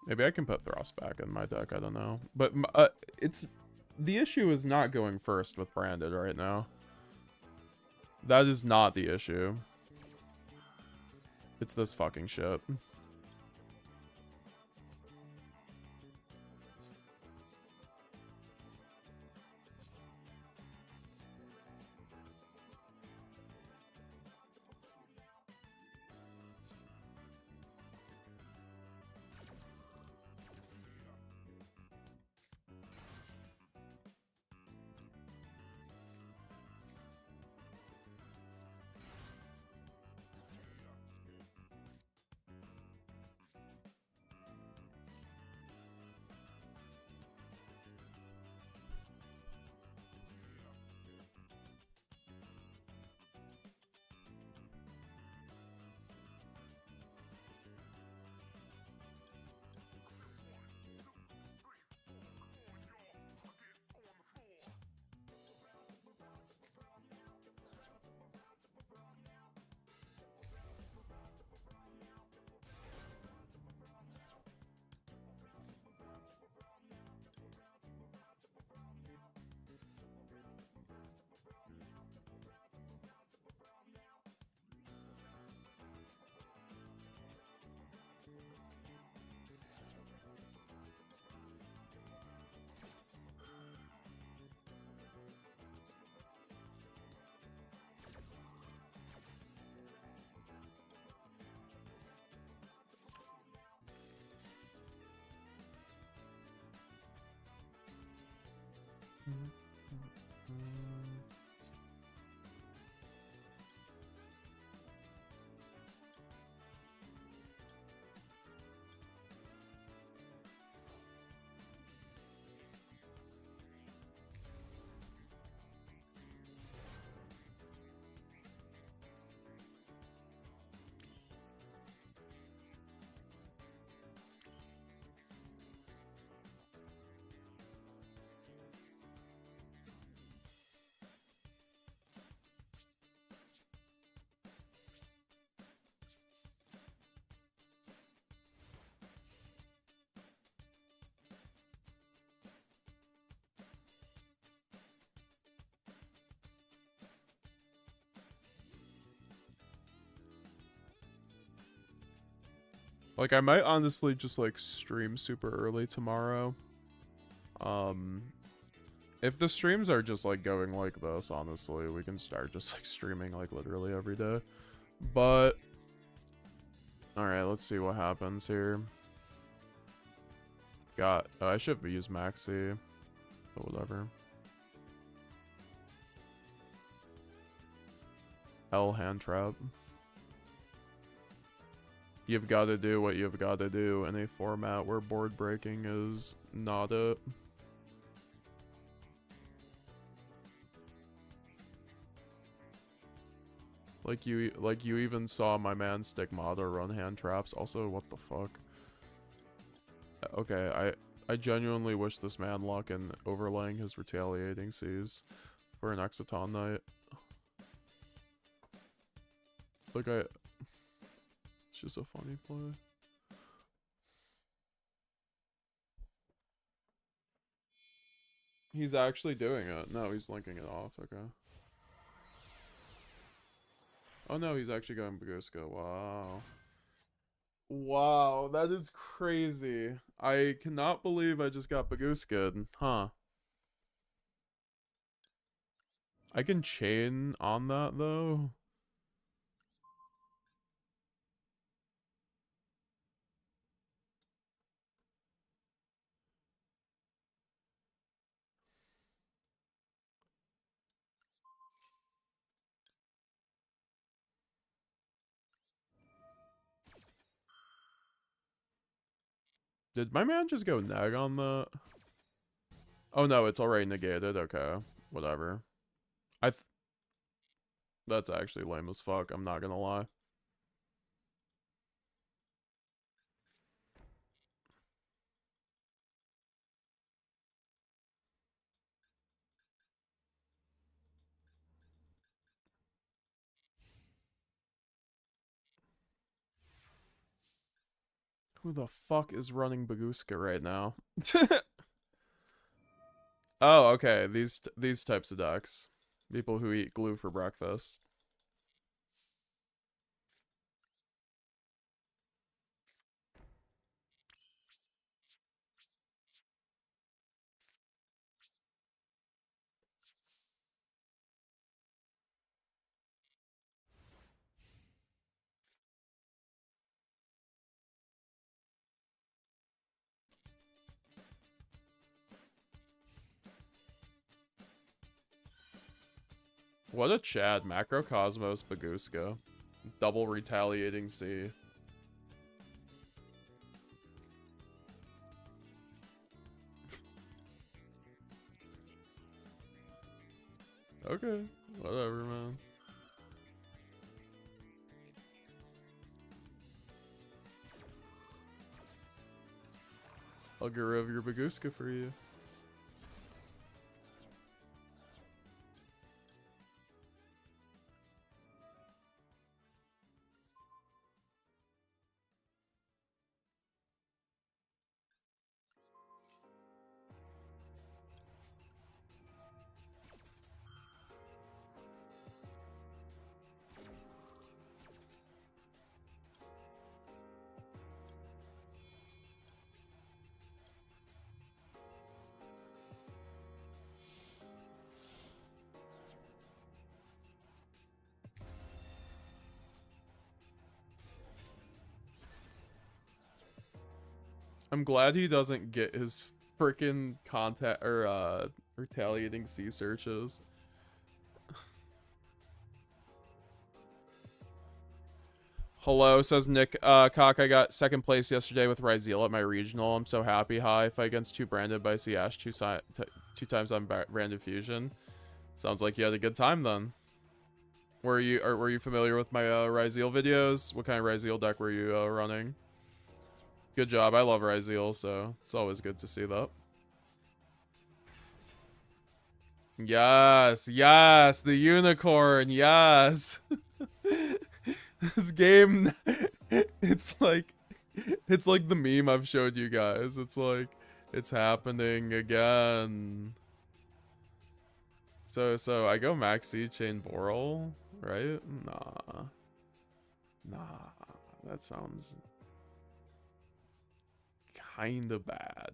Maybe I can put Thrust back in my deck, I don't know. But the issue is not going first with Branded right now. That is not the issue. It's this fucking shit. Like, I might honestly just, like, stream super early tomorrow. If the streams are just, like, going like this, honestly, we can start just, like, streaming, like, literally every day. But, alright, let's see what happens here. Oh, I should have used Maxi, but whatever. L hand trap. You've got to do what you've got to do in a format where board breaking is not it. Like you even saw my man Stigmata run hand traps. Also, what the fuck? Okay, I genuinely wish this man luck in overlaying his retaliating C's for an Exciton night. Like it's just a funny play. He's actually doing it. No, he's linking it off. Okay. Oh no, he's actually going Baguska. Wow. Wow, that is crazy. I cannot believe I just got Baguska. Huh. I can chain on that though. Did my man just go neg on the... Oh no, it's already negated. Okay, whatever. That's actually lame as fuck, I'm not gonna lie. Who the fuck is running Baguska right now? Oh, okay. These types of decks. People who eat glue for breakfast. What a Chad. Macrocosmos Baguska. Double retaliating C. Okay, whatever, man. I'll get rid of your Baguska for you. I'm glad he doesn't get his freaking contact or retaliating C searches. Hello, says Nick Cock. I got second place yesterday with Ryzeal at my regional. I'm so happy. Hi, fight against 2 branded by C Ash 2 times on branded fusion. Sounds like you had a good time then. Were you familiar with my Ryzeal videos? What kind of Ryzeal deck were you running? Good job. I love Ryzeal, so it's always good to see that. Yes, yes, the unicorn, yes. This game, it's like the meme I've showed you guys. It's like, it's happening again. So I go Maxi chain Boral, right? Nah, that sounds kind of bad.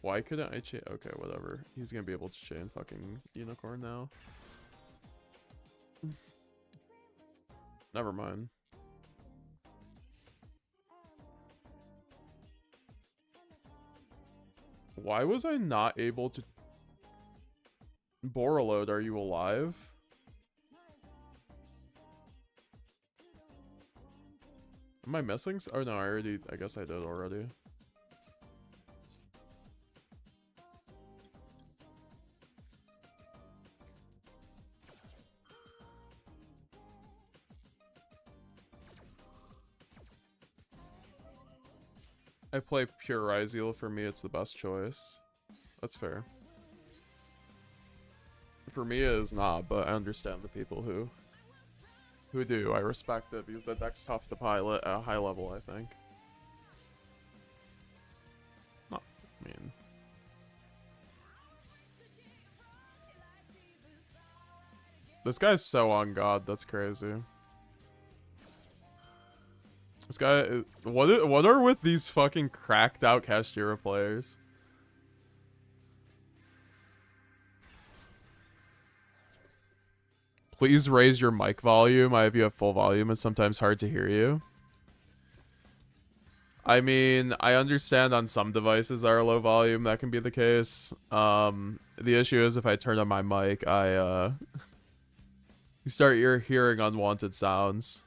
Why couldn't I chain? Okay, whatever. He's gonna be able to chain fucking unicorn now. Never mind. Why was I not able to... Borreload, are you alive? Am I missing? Oh no, I guess I did already. I play pure Ryzeal. For me, it's the best choice. That's fair. For me, it is not, but I understand the people who do. I respect it because the deck's tough to pilot at a high level, I think. Not, I mean... This guy's so on God, that's crazy. This guy... What are with these fucking cracked out Kashtira players? Please raise your mic volume. I have you at full volume. It's sometimes hard to hear you. I mean, I understand on some devices that are low volume that can be the case. The issue is if I turn on my mic, you start hearing unwanted sounds.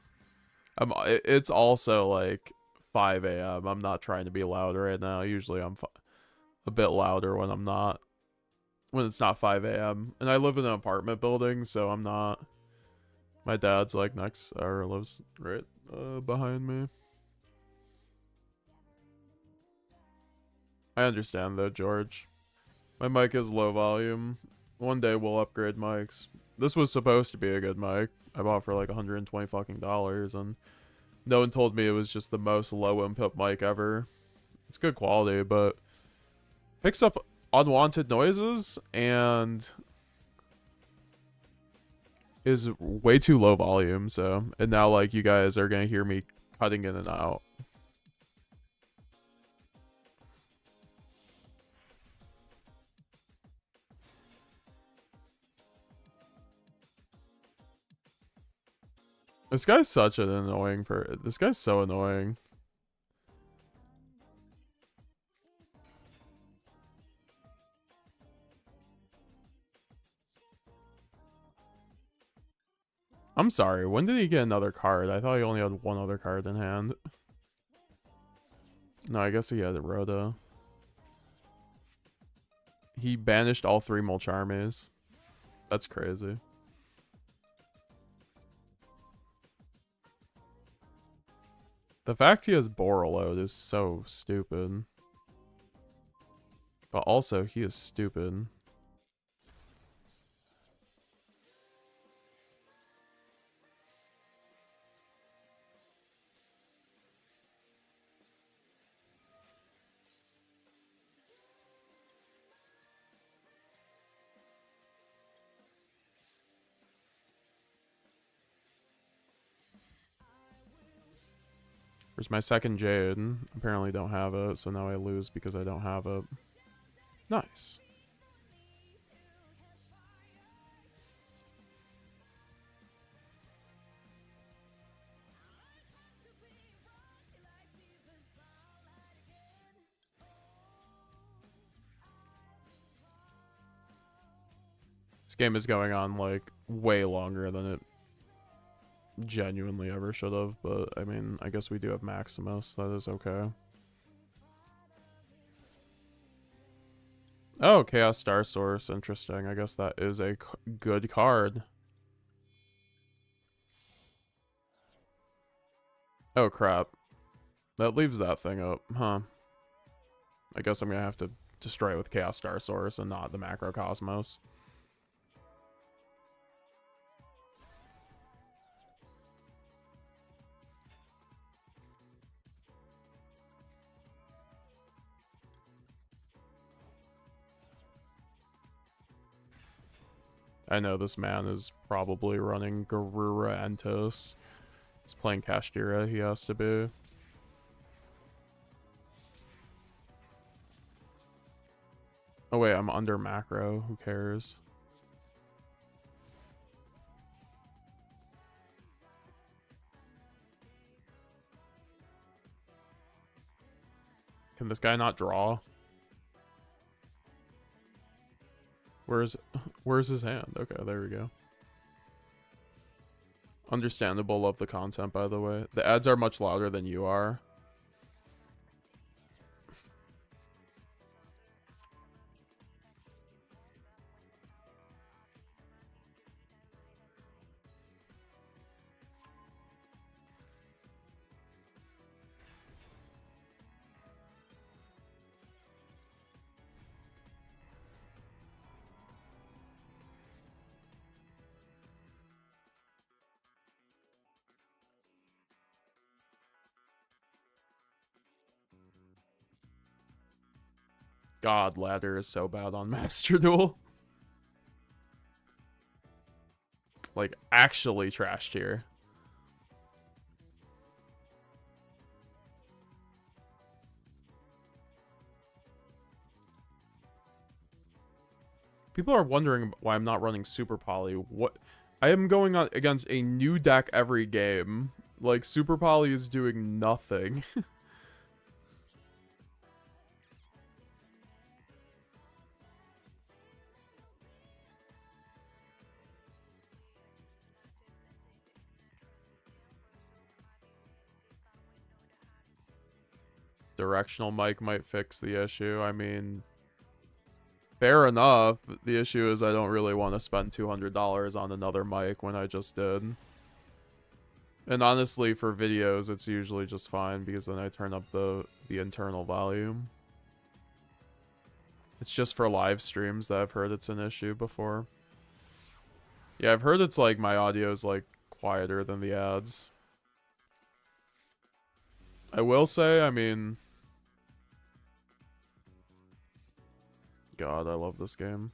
It's also like 5 a.m. I'm not trying to be loud right now. Usually I'm a bit louder when I'm not. When it's not 5 a.m. And I live in an apartment building, so I'm not. My dad's like next, or lives right behind me. I understand though, George. My mic is low volume. One day we'll upgrade mics. This was supposed to be a good mic. I bought for like $120 fucking, and no one told me it was just the most low input mic ever. It's good quality, but picks up unwanted noises and is way too low volume. So, and now like you guys are gonna hear me cutting in and out. This guy's such an annoying this guy's so annoying. I'm sorry, when did he get another card? I thought he only had one other card in hand. No, I guess he had a ROTA. He banished all 3 Molcharmes. That's crazy. The fact he has Borreload is so stupid. But also, he is stupid. Where's my second Jade? Apparently don't have it, so now I lose because I don't have it. Nice. This game is going on like way longer than it genuinely ever should have, but I mean, I guess we do have Maximus. That is okay. Oh, Chaos Star Source. Interesting. I guess that is a good card. Oh, crap. That leaves that thing up, huh? I guess I'm gonna have to destroy it with Chaos Star Source and not the Macrocosmos. I know this man is probably running Garura Entos. He's playing Kashtira, he has to be. Oh wait, I'm under macro, who cares? Can this guy not draw? Where's his hand? Okay, there we go. Understandable, love the content, by the way. The ads are much louder than you are. God, ladder is so bad on Master Duel. Like, actually trashed here. People are wondering why I'm not running Super Poly. What? I am going on against a new deck every game. Like, Super Poly is doing nothing. Directional mic might fix the issue. I mean, fair enough. The issue is I don't really want to spend $200 on another mic when I just did. And honestly, for videos, it's usually just fine because then I turn up the internal volume. It's just for live streams that I've heard it's an issue before. Yeah, I've heard it's like my audio is like quieter than the ads. I will say, I mean... God, I love this game.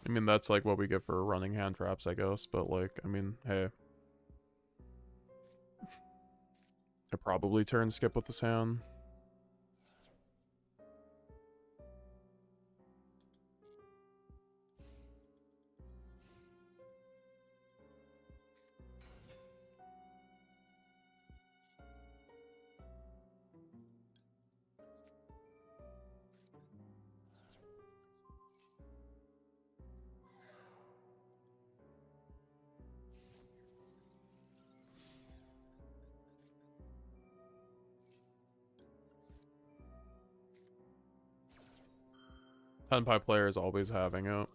I mean, that's like what we get for running hand traps, I guess, but like, I mean, hey. I probably turn skip with this hand. Tenpai player is always having it.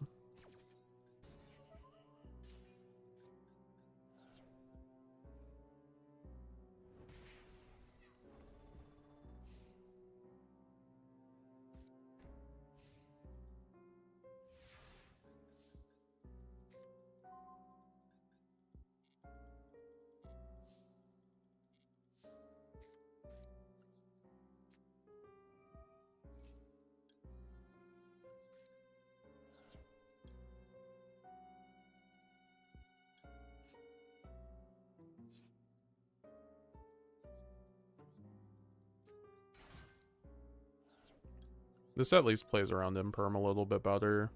This at least plays around imperm a little bit better.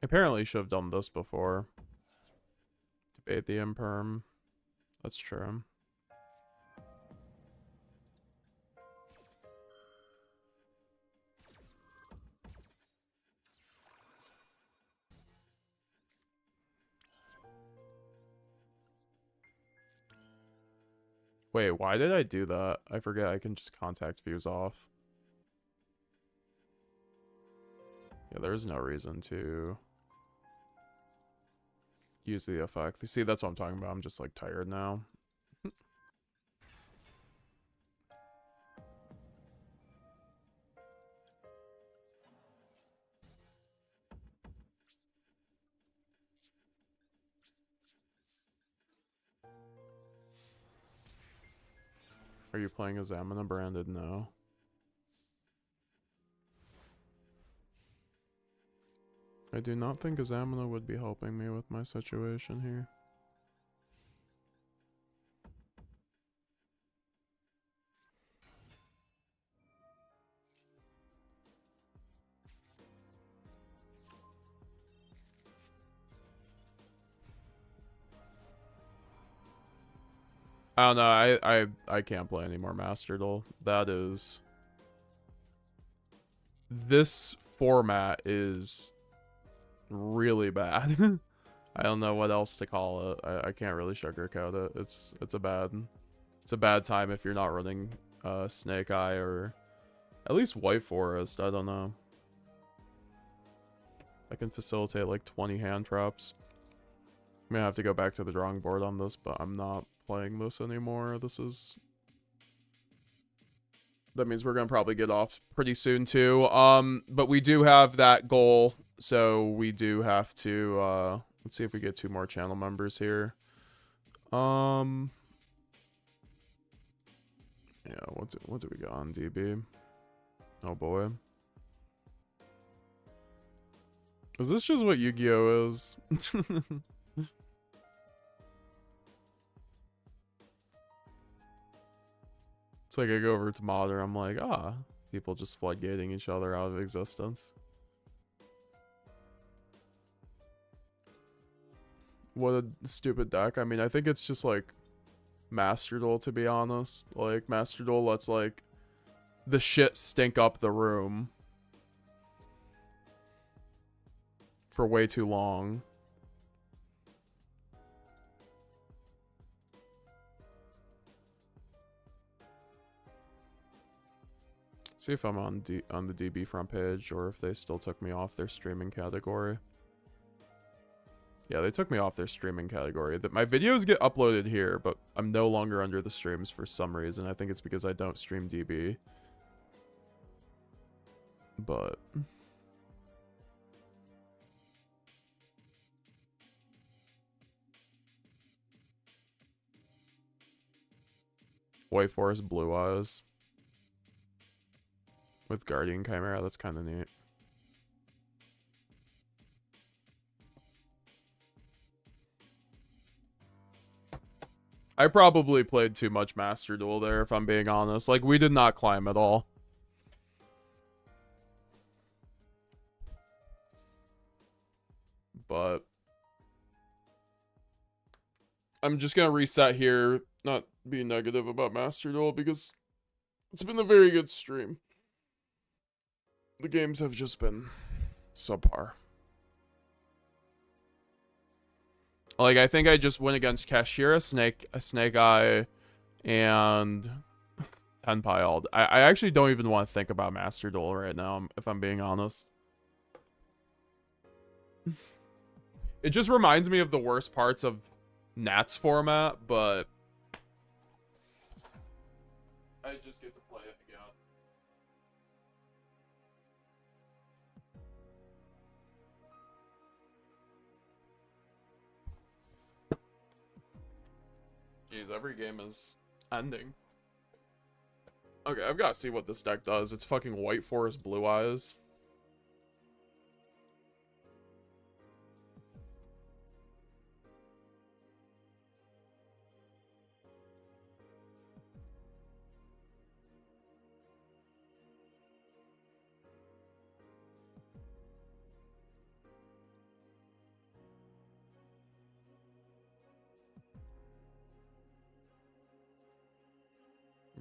Apparently should have done this before. Debate the imperm. That's true. Wait, why did I do that? I forget I can just contact views off. Yeah, there's no reason to. use the effect. You see, that's what I'm talking about. I'm just like tired now. Are you playing as Amina branded? No. I do not think Azamina would be helping me with my situation here. I don't know. I can't play any more Master Duel. That is... This format is really bad. I don't know what else to call it. I can't really sugarcoat it. It's a bad time if you're not running Snake Eye or at least White Forest. I don't know. I can facilitate like 20 hand traps. I'm gonna have to go back to the drawing board on this, but I'm not playing this anymore. That means we're gonna probably get off pretty soon too. But we do have that goal, so we do have to let's see if we get 2 more channel members here. Yeah, what do we got on DB? Oh boy. Is this just what YuGiOh is? It's like I go over to Modern, I'm like, people just floodgating each other out of existence. What a stupid deck. I mean, I think it's just like Master Duel, to be honest. Like, Master Duel lets like the shit stink up the room for way too long. See if I'm on the DB front page or if they still took me off their streaming category. Yeah, they took me off their streaming category. My videos get uploaded here, but I'm no longer under the streams for some reason. I think it's because I don't stream DB. But White Forest Blue Eyes with Guardian Chimera, that's kind of neat. I probably played too much Master Duel there, if I'm being honest. Like, we did not climb at all. But I'm just gonna reset here, not be negative about Master Duel, because it's been a very good stream. The games have just been subpar. Like, I think I just went against Cashier, a Snake Eye, and Tenpai. I actually don't even want to think about Master Duel right now, if I'm being honest. It just reminds me of the worst parts of Nat's format, but I just get to play it again. Jeez, every game is ending. Okay, I've got to see what this deck does. It's fucking White Forest Blue Eyes.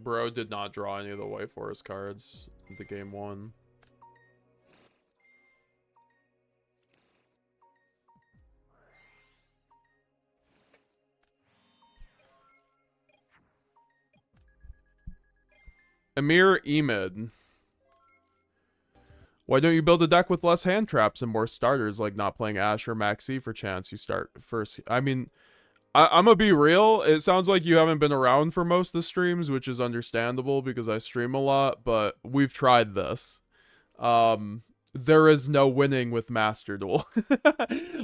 Bro did not draw any of the White Forest cards the game one. Amir Emid. Why don't you build a deck with less hand traps and more starters, like not playing Ash or Maxx for chance you start first? I mean, I'm gonna be real. It sounds like you haven't been around for most of the streams, which is understandable because I stream a lot, but we've tried this. There is no winning with Master Duel.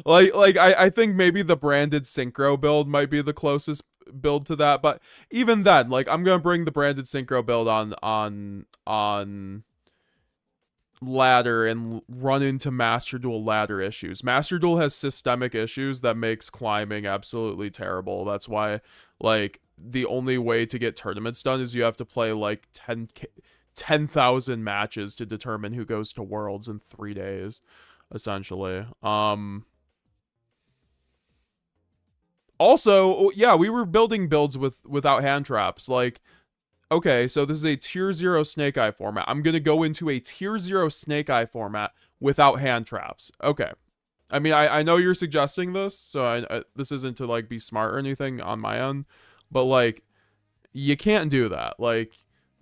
I think maybe the branded synchro build might be the closest build to that, but even then, like I'm gonna bring the branded synchro build on ladder and run into Master Duel ladder issues. Master Duel has systemic issues that makes climbing absolutely terrible. That's why, like, the only way to get tournaments done is you have to play like 10,000 matches to determine who goes to Worlds in 3 days, essentially. Also, yeah, we were building builds without hand traps. Like, okay, so this is a tier 0 Snake Eye format. I'm going to go into a tier 0 Snake Eye format without hand traps. Okay. I mean, I know you're suggesting this, so this isn't to, like, be smart or anything on my end, but, like, you can't do that. Like,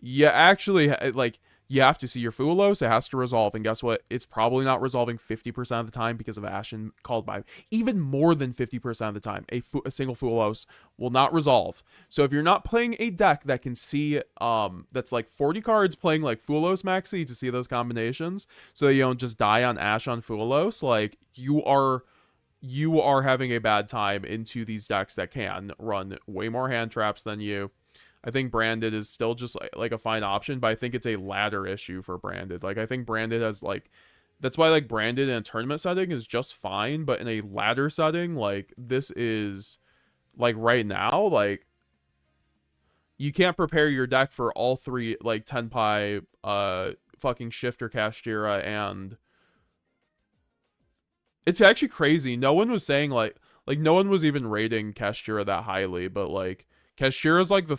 you actually, like, you have to see your Fuwalos. It has to resolve, and guess what? It's probably not resolving 50% of the time because of Ashen called by. Even more than 50% of the time, a single Fuwalos will not resolve. So if you're not playing a deck that can see, that's like 40 cards playing like Fuwalos Maxi to see those combinations, so that you don't just die on Ash on Fuwalos, like, you are having a bad time into these decks that can run way more hand traps than you. I think branded is still just like a fine option, but I think it's a ladder issue for branded. Like, I think branded has, like, that's why, like, branded in a tournament setting is just fine, but in a ladder setting, like, this is, like, right now, like, you can't prepare your deck for all three, like, Tenpai, fucking Shifter, Kashtira, and it's actually crazy. No one was saying, like, no one was even rating Kashtira that highly, but, like, Kashtira is like the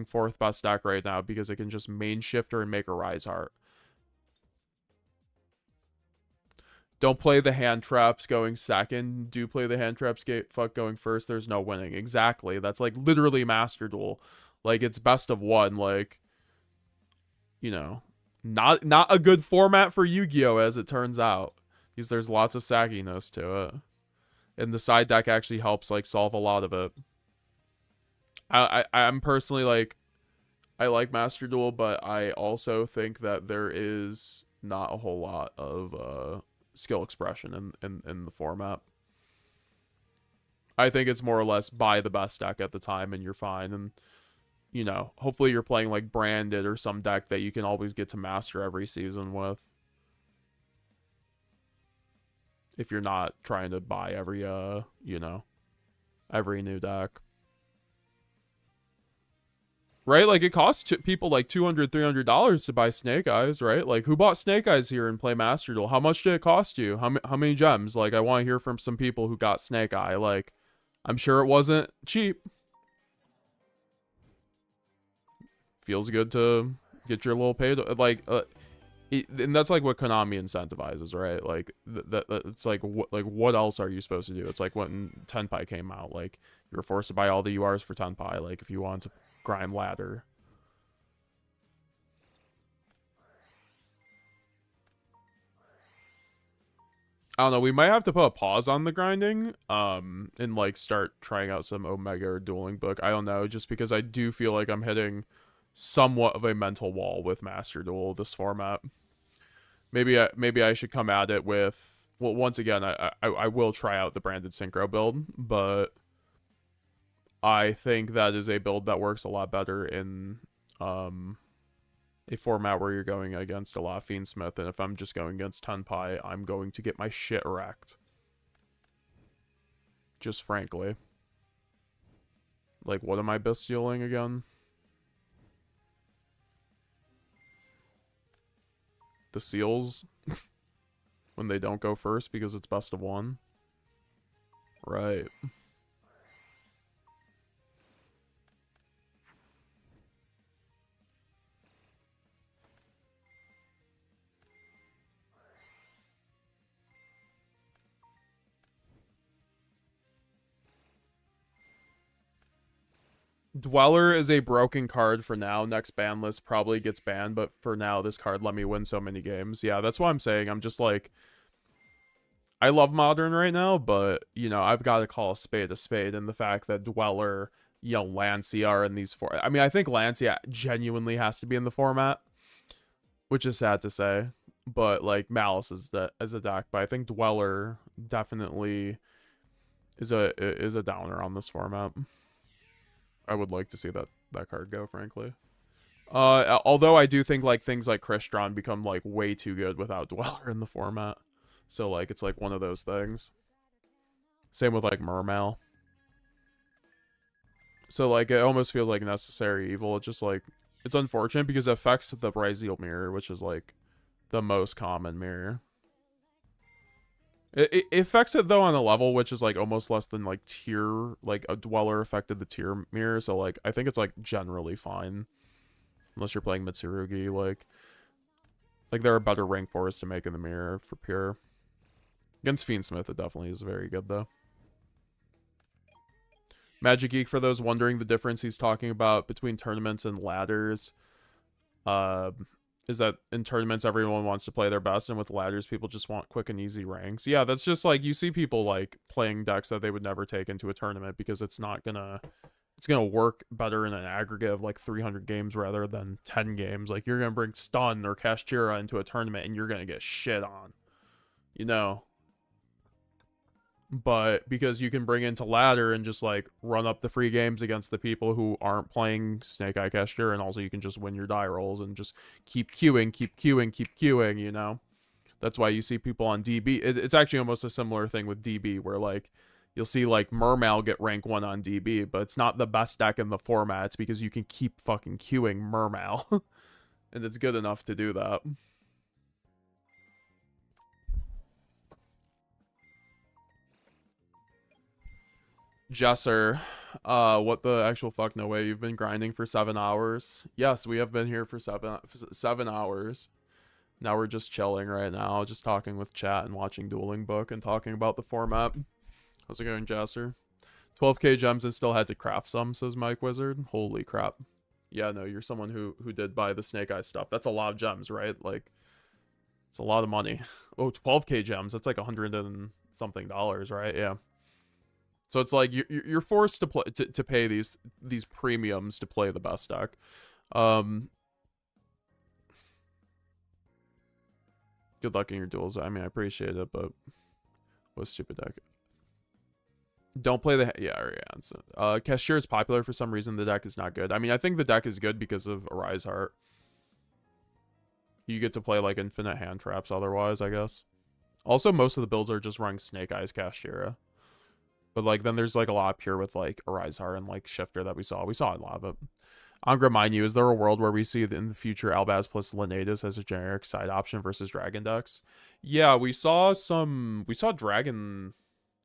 fourth best deck right now because it can just main Shifter and make a Rise Heart. Don't play the hand traps going second. Do play the hand traps going first. There's no winning. Exactly. That's like literally Master Duel. Like, it's best of one. Like, you know, not a good format for Yu-Gi-Oh, as it turns out, because there's lots of sagginess to it, and the side deck actually helps, like, solve a lot of it. I'm personally, like, I like Master Duel, but I also think that there is not a whole lot of skill expression in the format. I think it's more or less buy the best deck at the time and you're fine. And, you know, hopefully you're playing like branded or some deck that you can always get to master every season with. If you're not trying to buy every, you know, every new deck. Right? Like, it costs people like $200, $300 to buy Snake Eyes, right? Like, who bought Snake Eyes here and play Master Duel? How much did it cost you? How many gems? Like, I want to hear from some people who got Snake Eye. Like, I'm sure it wasn't cheap. Feels good to get your little paid. Like, and that's like what Konami incentivizes, right? Like, it's like, what else are you supposed to do? It's like when Tenpai came out. Like, you were forced to buy all the URs for Tenpai. Like, if you wanted to grind ladder. I don't know, we might have to put a pause on the grinding and like start trying out some Omega or Dueling Book. I don't know, just because I do feel like I'm hitting somewhat of a mental wall with Master Duel this format. Maybe I should come at it with, well, once again, I will try out the branded synchro build, but I think that is a build that works a lot better in a format where you're going against a lot of Fiendsmith, and if I'm just going against Tenpai, I'm going to get my shit wrecked. Just frankly. Like, what am I bestialing again? The seals? When they don't go first because it's best of one? Right. Dweller is a broken card for now. Next ban list probably gets banned, but for now, this card let me win so many games. Yeah, that's what I'm saying. I'm just like, I love Modern right now, but, you know, I've got to call a spade, and the fact that Dweller, you know, Lancey are in these four. I mean, I think Lancey genuinely has to be in the format, which is sad to say, but, like, Malice is as a deck, but I think Dweller definitely is a downer on this format. I would like to see that card go, frankly. Although I do think like things like Crystron become like way too good without Dweller in the format. So like it's like one of those things. Same with like Mermail. So like it almost feels like necessary evil. It's just like it's unfortunate because it affects the Braziel mirror, which is like the most common mirror. It affects it though on a level which is like almost less than like tier, like a Dweller affected the tier mirror, so like I think it's like generally fine. Unless you're playing Mitsurugi, like there are better rank 4s to make in the mirror for pure. Against Fiendsmith it definitely is very good though. Magic Geek, for those wondering the difference he's talking about between tournaments and ladders, is that in tournaments everyone wants to play their best, and with ladders people just want quick and easy ranks. Yeah, that's just like you see people like playing decks that they would never take into a tournament because it's gonna work better in an aggregate of like 300 games rather than 10 games. Like you're gonna bring Stun or Kashtira into a tournament and you're gonna get shit on, you know. But because you can bring into ladder and just like run up the free games against the people who aren't playing Snake Eye Cashier, and also you can just win your die rolls and just keep queuing, you know. That's why you see people on DB. It's actually almost a similar thing with DB, where like you'll see like Mermail get rank 1 on DB, but it's not the best deck in the format. It's because you can keep fucking queuing Mermail. And it's good enough to do that. Jesser, what the actual fuck? No way. You've been grinding for 7 hours. Yes, we have been here for 7 hours. Now we're just chilling right now, just talking with chat and watching Dueling Book and talking about the format. How's it going, Jesser? 12k gems and still had to craft some, says Mike Wizard. Holy crap. Yeah, no, you're someone who did buy the Snake Eye stuff. That's a lot of gems, right? Like, it's a lot of money. Oh, 12k gems. That's like $100 and something, right? Yeah. So it's like you're forced to play to pay these premiums to play the best deck. Good luck in your duels. I mean, I appreciate it, but what a stupid deck. Don't play the Cashier is popular for some reason. The deck is not good. I mean, I think the deck is good because of Arise Heart. You get to play like infinite hand traps otherwise, I guess. Also, most of the builds are just running Snake Eyes Kashtira. But like then there's like a lot pure with like Arise Heart and like Shifter that we saw. We saw a lot of it. Angra Mind You, is there a world where we see in the future Albaz plus Lenatus as a generic side option versus Dragon decks? Yeah, we saw Dragon,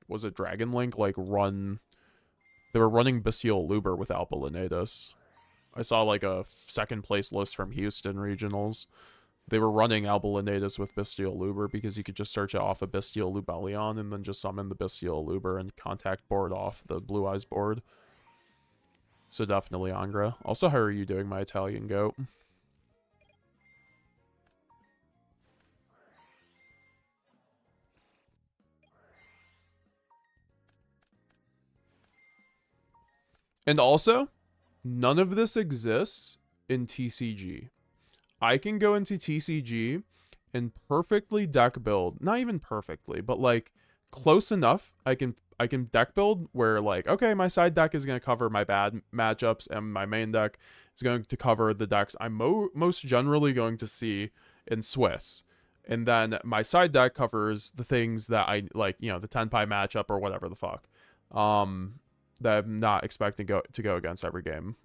was it Dragon Link like run, they were running Bestial Luber with Alpha Lenatus. I saw like a second place list from Houston regionals. They were running Alpha Lenatus with Bestial Luber because you could just search it off a Bestial Lubellion and then just summon the Bestial Luber and contact board off the Blue Eyes board. So definitely Angra. Also, how are you doing, my Italian goat? And also, none of this exists in TCG. I can go into TCG and perfectly deck build. Not even perfectly, but like close enough. I can deck build where like, okay, my side deck is going to cover my bad matchups and my main deck is going to cover the decks I'm most generally going to see in Swiss. And then my side deck covers the things that I like, you know, the Tenpai matchup or whatever the fuck. That I'm not expecting to go against every game.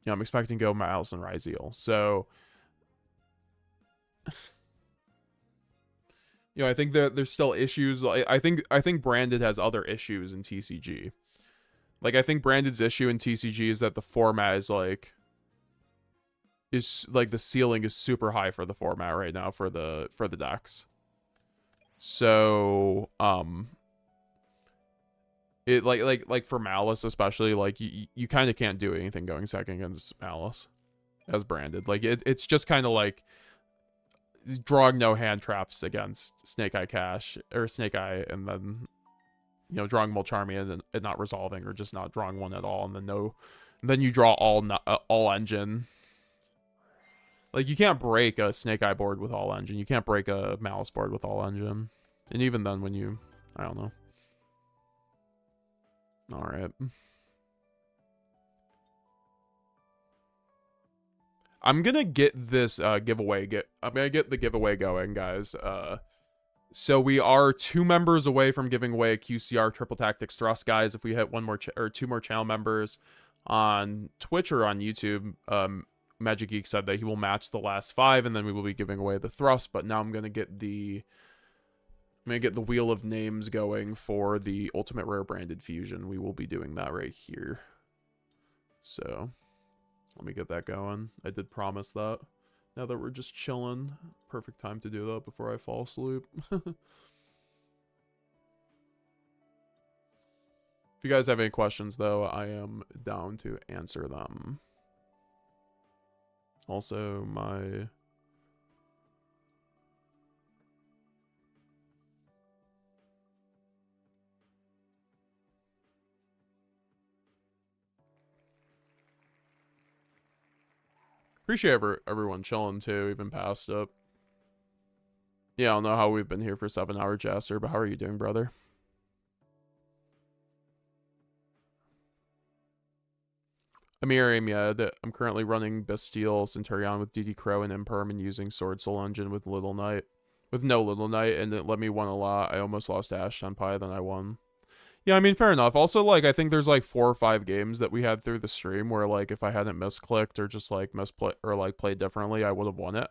You know, I'm expecting to go Miles and Ryzeal. So, you know, I think that there's still issues. I think Branded has other issues in TCG. Like, I think Branded's issue in TCG is that the format is like the ceiling is super high for the format right now for the decks. So, It like for Malice especially, like you kind of can't do anything going second against Malice as branded. Like it's just kind of like drawing no hand traps against Snake Eye Cash or Snake Eye, and then drawing Molcharmy and not resolving, or just not drawing one at all, and then you draw all engine. Like you can't break a Snake Eye board with all engine. You can't break a Malice board with all engine. And even then, when I don't know. All right. I'm gonna get this giveaway. I'm gonna get the giveaway going, guys. So we are 2 members away from giving away a QCR Triple Tactics Thrust, guys. If we hit 2 more channel members on Twitch or on YouTube, Magic Geek said that he will match the last 5, and then we will be giving away the Thrust. But now I'm gonna get the wheel of names going for the Ultimate Rare Branded Fusion. We will be doing that right here. So let me get that going. I did promise that. Now that we're just chilling, perfect time to do that before I fall asleep. If you guys have any questions, though, I am down to answer them. Also, my... Appreciate everyone chilling, too, even past it. Yeah, I don't know how we've been here for 7 hours, Jasser, but how are you doing, brother? Amir Amiad, I'm currently running Bastille Centurion with DD Crow and Imperm and using Sword Soul Engine with Little Knight. With no Little Knight, and it let me win a lot. I almost lost to Ashton Pie, then I won. Yeah, I mean, fair enough. Also, like, I think there's, like, 4 or 5 games that we had through the stream where, like, if I hadn't misclicked or just, like, misplay or, like, played differently, I would have won it.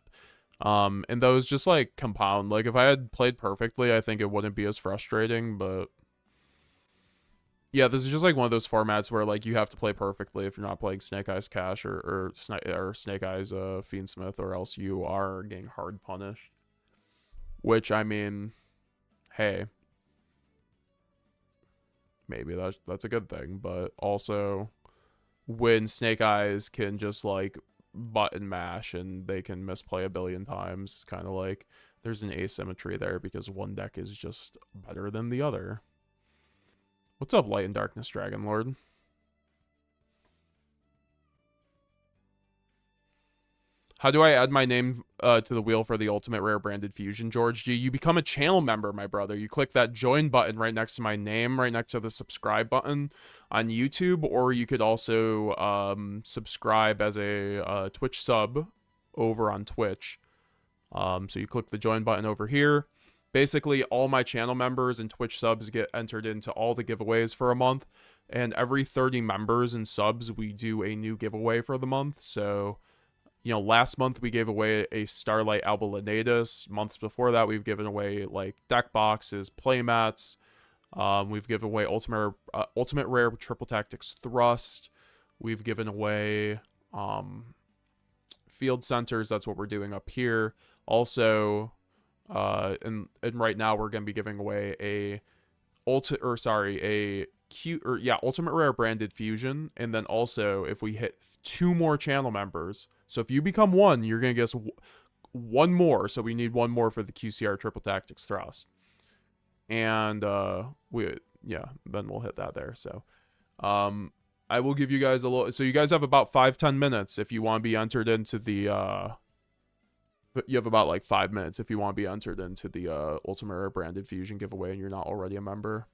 And those just, like, compound. Like, if I had played perfectly, I think it wouldn't be as frustrating, but... Yeah, this is just, like, one of those formats where, like, you have to play perfectly if you're not playing Snake Eyes Cash or Snake Eyes Fiendsmith, or else you are getting hard punished. Which, I mean, hey... maybe that's a good thing, but also when Snake Eyes can just like button mash and they can misplay a billion times, it's kind of like there's an asymmetry there because one deck is just better than the other. What's up, Light and Darkness Dragon Lord? How do I add my name to the wheel for the Ultimate Rare Branded Fusion, George G? You become a channel member, my brother. You click that join button right next to my name, right next to the subscribe button on YouTube, or you could also subscribe as a Twitch sub over on Twitch. So you click the join button over here. Basically, all my channel members and Twitch subs get entered into all the giveaways for a month, and every 30 members and subs, we do a new giveaway for the month. So... last month we gave away a Starlight Albalinatus. Months before that, we've given away like deck boxes, playmats. We've given away Ultimate Rare Triple Tactics Thrust. We've given away Field Centers. That's what we're doing up here. Also, and right now we're gonna be giving away a Ultimate Rare Branded Fusion, and then also if we hit 2 more channel members. So if you become 1, you're going to get 1 more. So we need 1 more for the QCR Triple Tactics Thrust. And then we'll hit that there. So I will give you guys a little... So you guys have about 5-10 minutes if you want to be entered into the... you have about like 5 minutes if you want to be entered into the Ultimate Rare Branded Fusion giveaway and you're not already a member.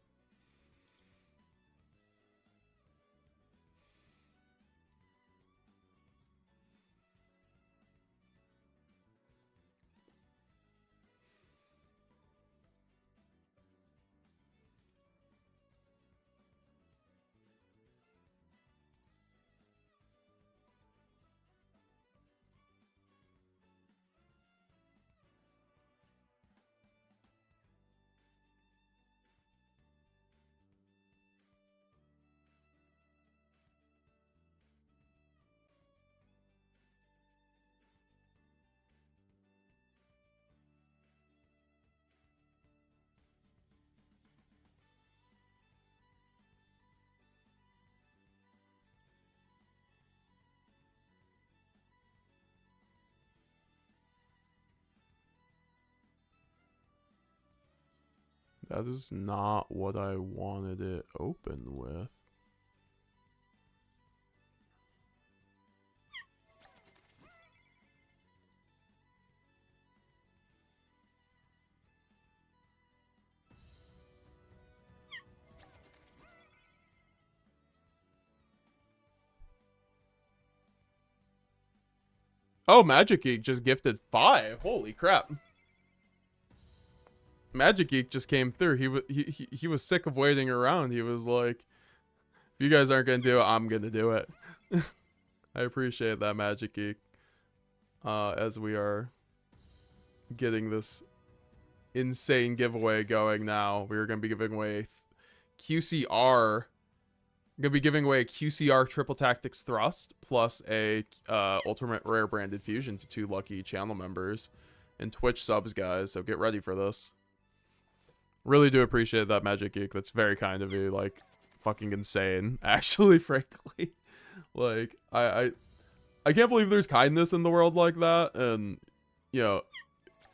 That is not what I wanted it open with. Oh, Magic Geek just gifted 5. Holy crap. Magic Geek just came through. He was sick of waiting around. He was like, if you guys aren't going to do it, I'm going to do it. I appreciate that, Magic Geek. As we are getting this insane giveaway going now. We're going to be giving away QCR. Gonna be giving away a QCR Triple Tactics Thrust plus a Ultimate Rare Branded Fusion to 2 lucky channel members and Twitch subs, guys. So get ready for this. Really do appreciate that, Magic Geek. That's very kind of you. Like, fucking insane. Actually, frankly, like I can't believe there's kindness in the world like that. And you know,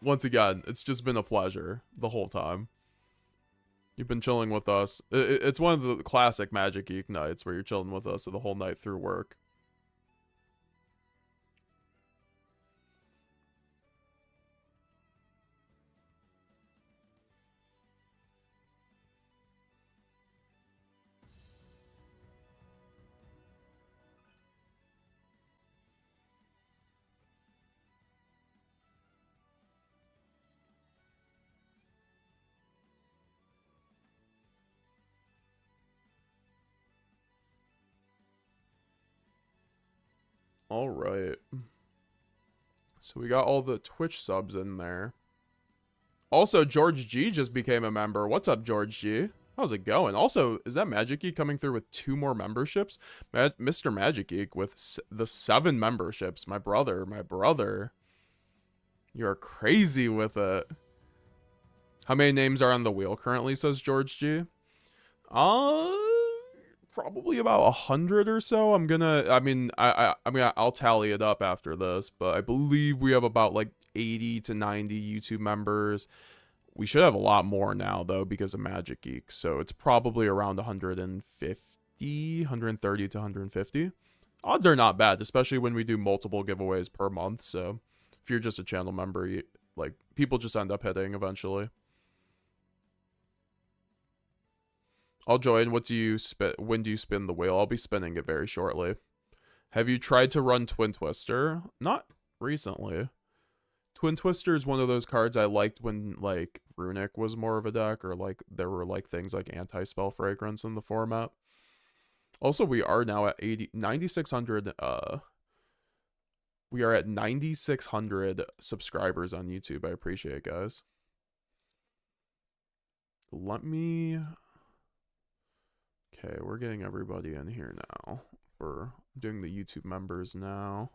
once again, it's just been a pleasure the whole time. You've been chilling with us. It's one of the classic Magic Geek nights where you're chilling with us the whole night through work. All right. So we got all the Twitch subs in there. Also, George G just became a member. What's up, George G? How's it going? Also, is that Magic Geek coming through with 2 more memberships? Mr. Magic Geek with the 7 memberships. My brother. You're crazy with it. How many names are on the wheel currently, says George G? Probably about 100 or so. I'll tally it up after this, but I believe we have about like 80 to 90 YouTube members. We should have a lot more now though because of Magic Geek, so it's probably around 150, 130 to 150. Odds are not bad, especially when we do multiple giveaways per month. So if you're just a channel member, like people just end up hitting eventually. I'll join. When do you spin the wheel? I'll be spinning it very shortly. Have you tried to run Twin Twister? Not recently. Twin Twister is one of those cards I liked when like Runic was more of a deck, or like there were like things like Anti-Spell Fragrance in the format. Also, we are now at 9,600. We are at 9,600 subscribers on YouTube. I appreciate it, guys. Let me... Okay, we're getting everybody in here now. We're doing the YouTube members now.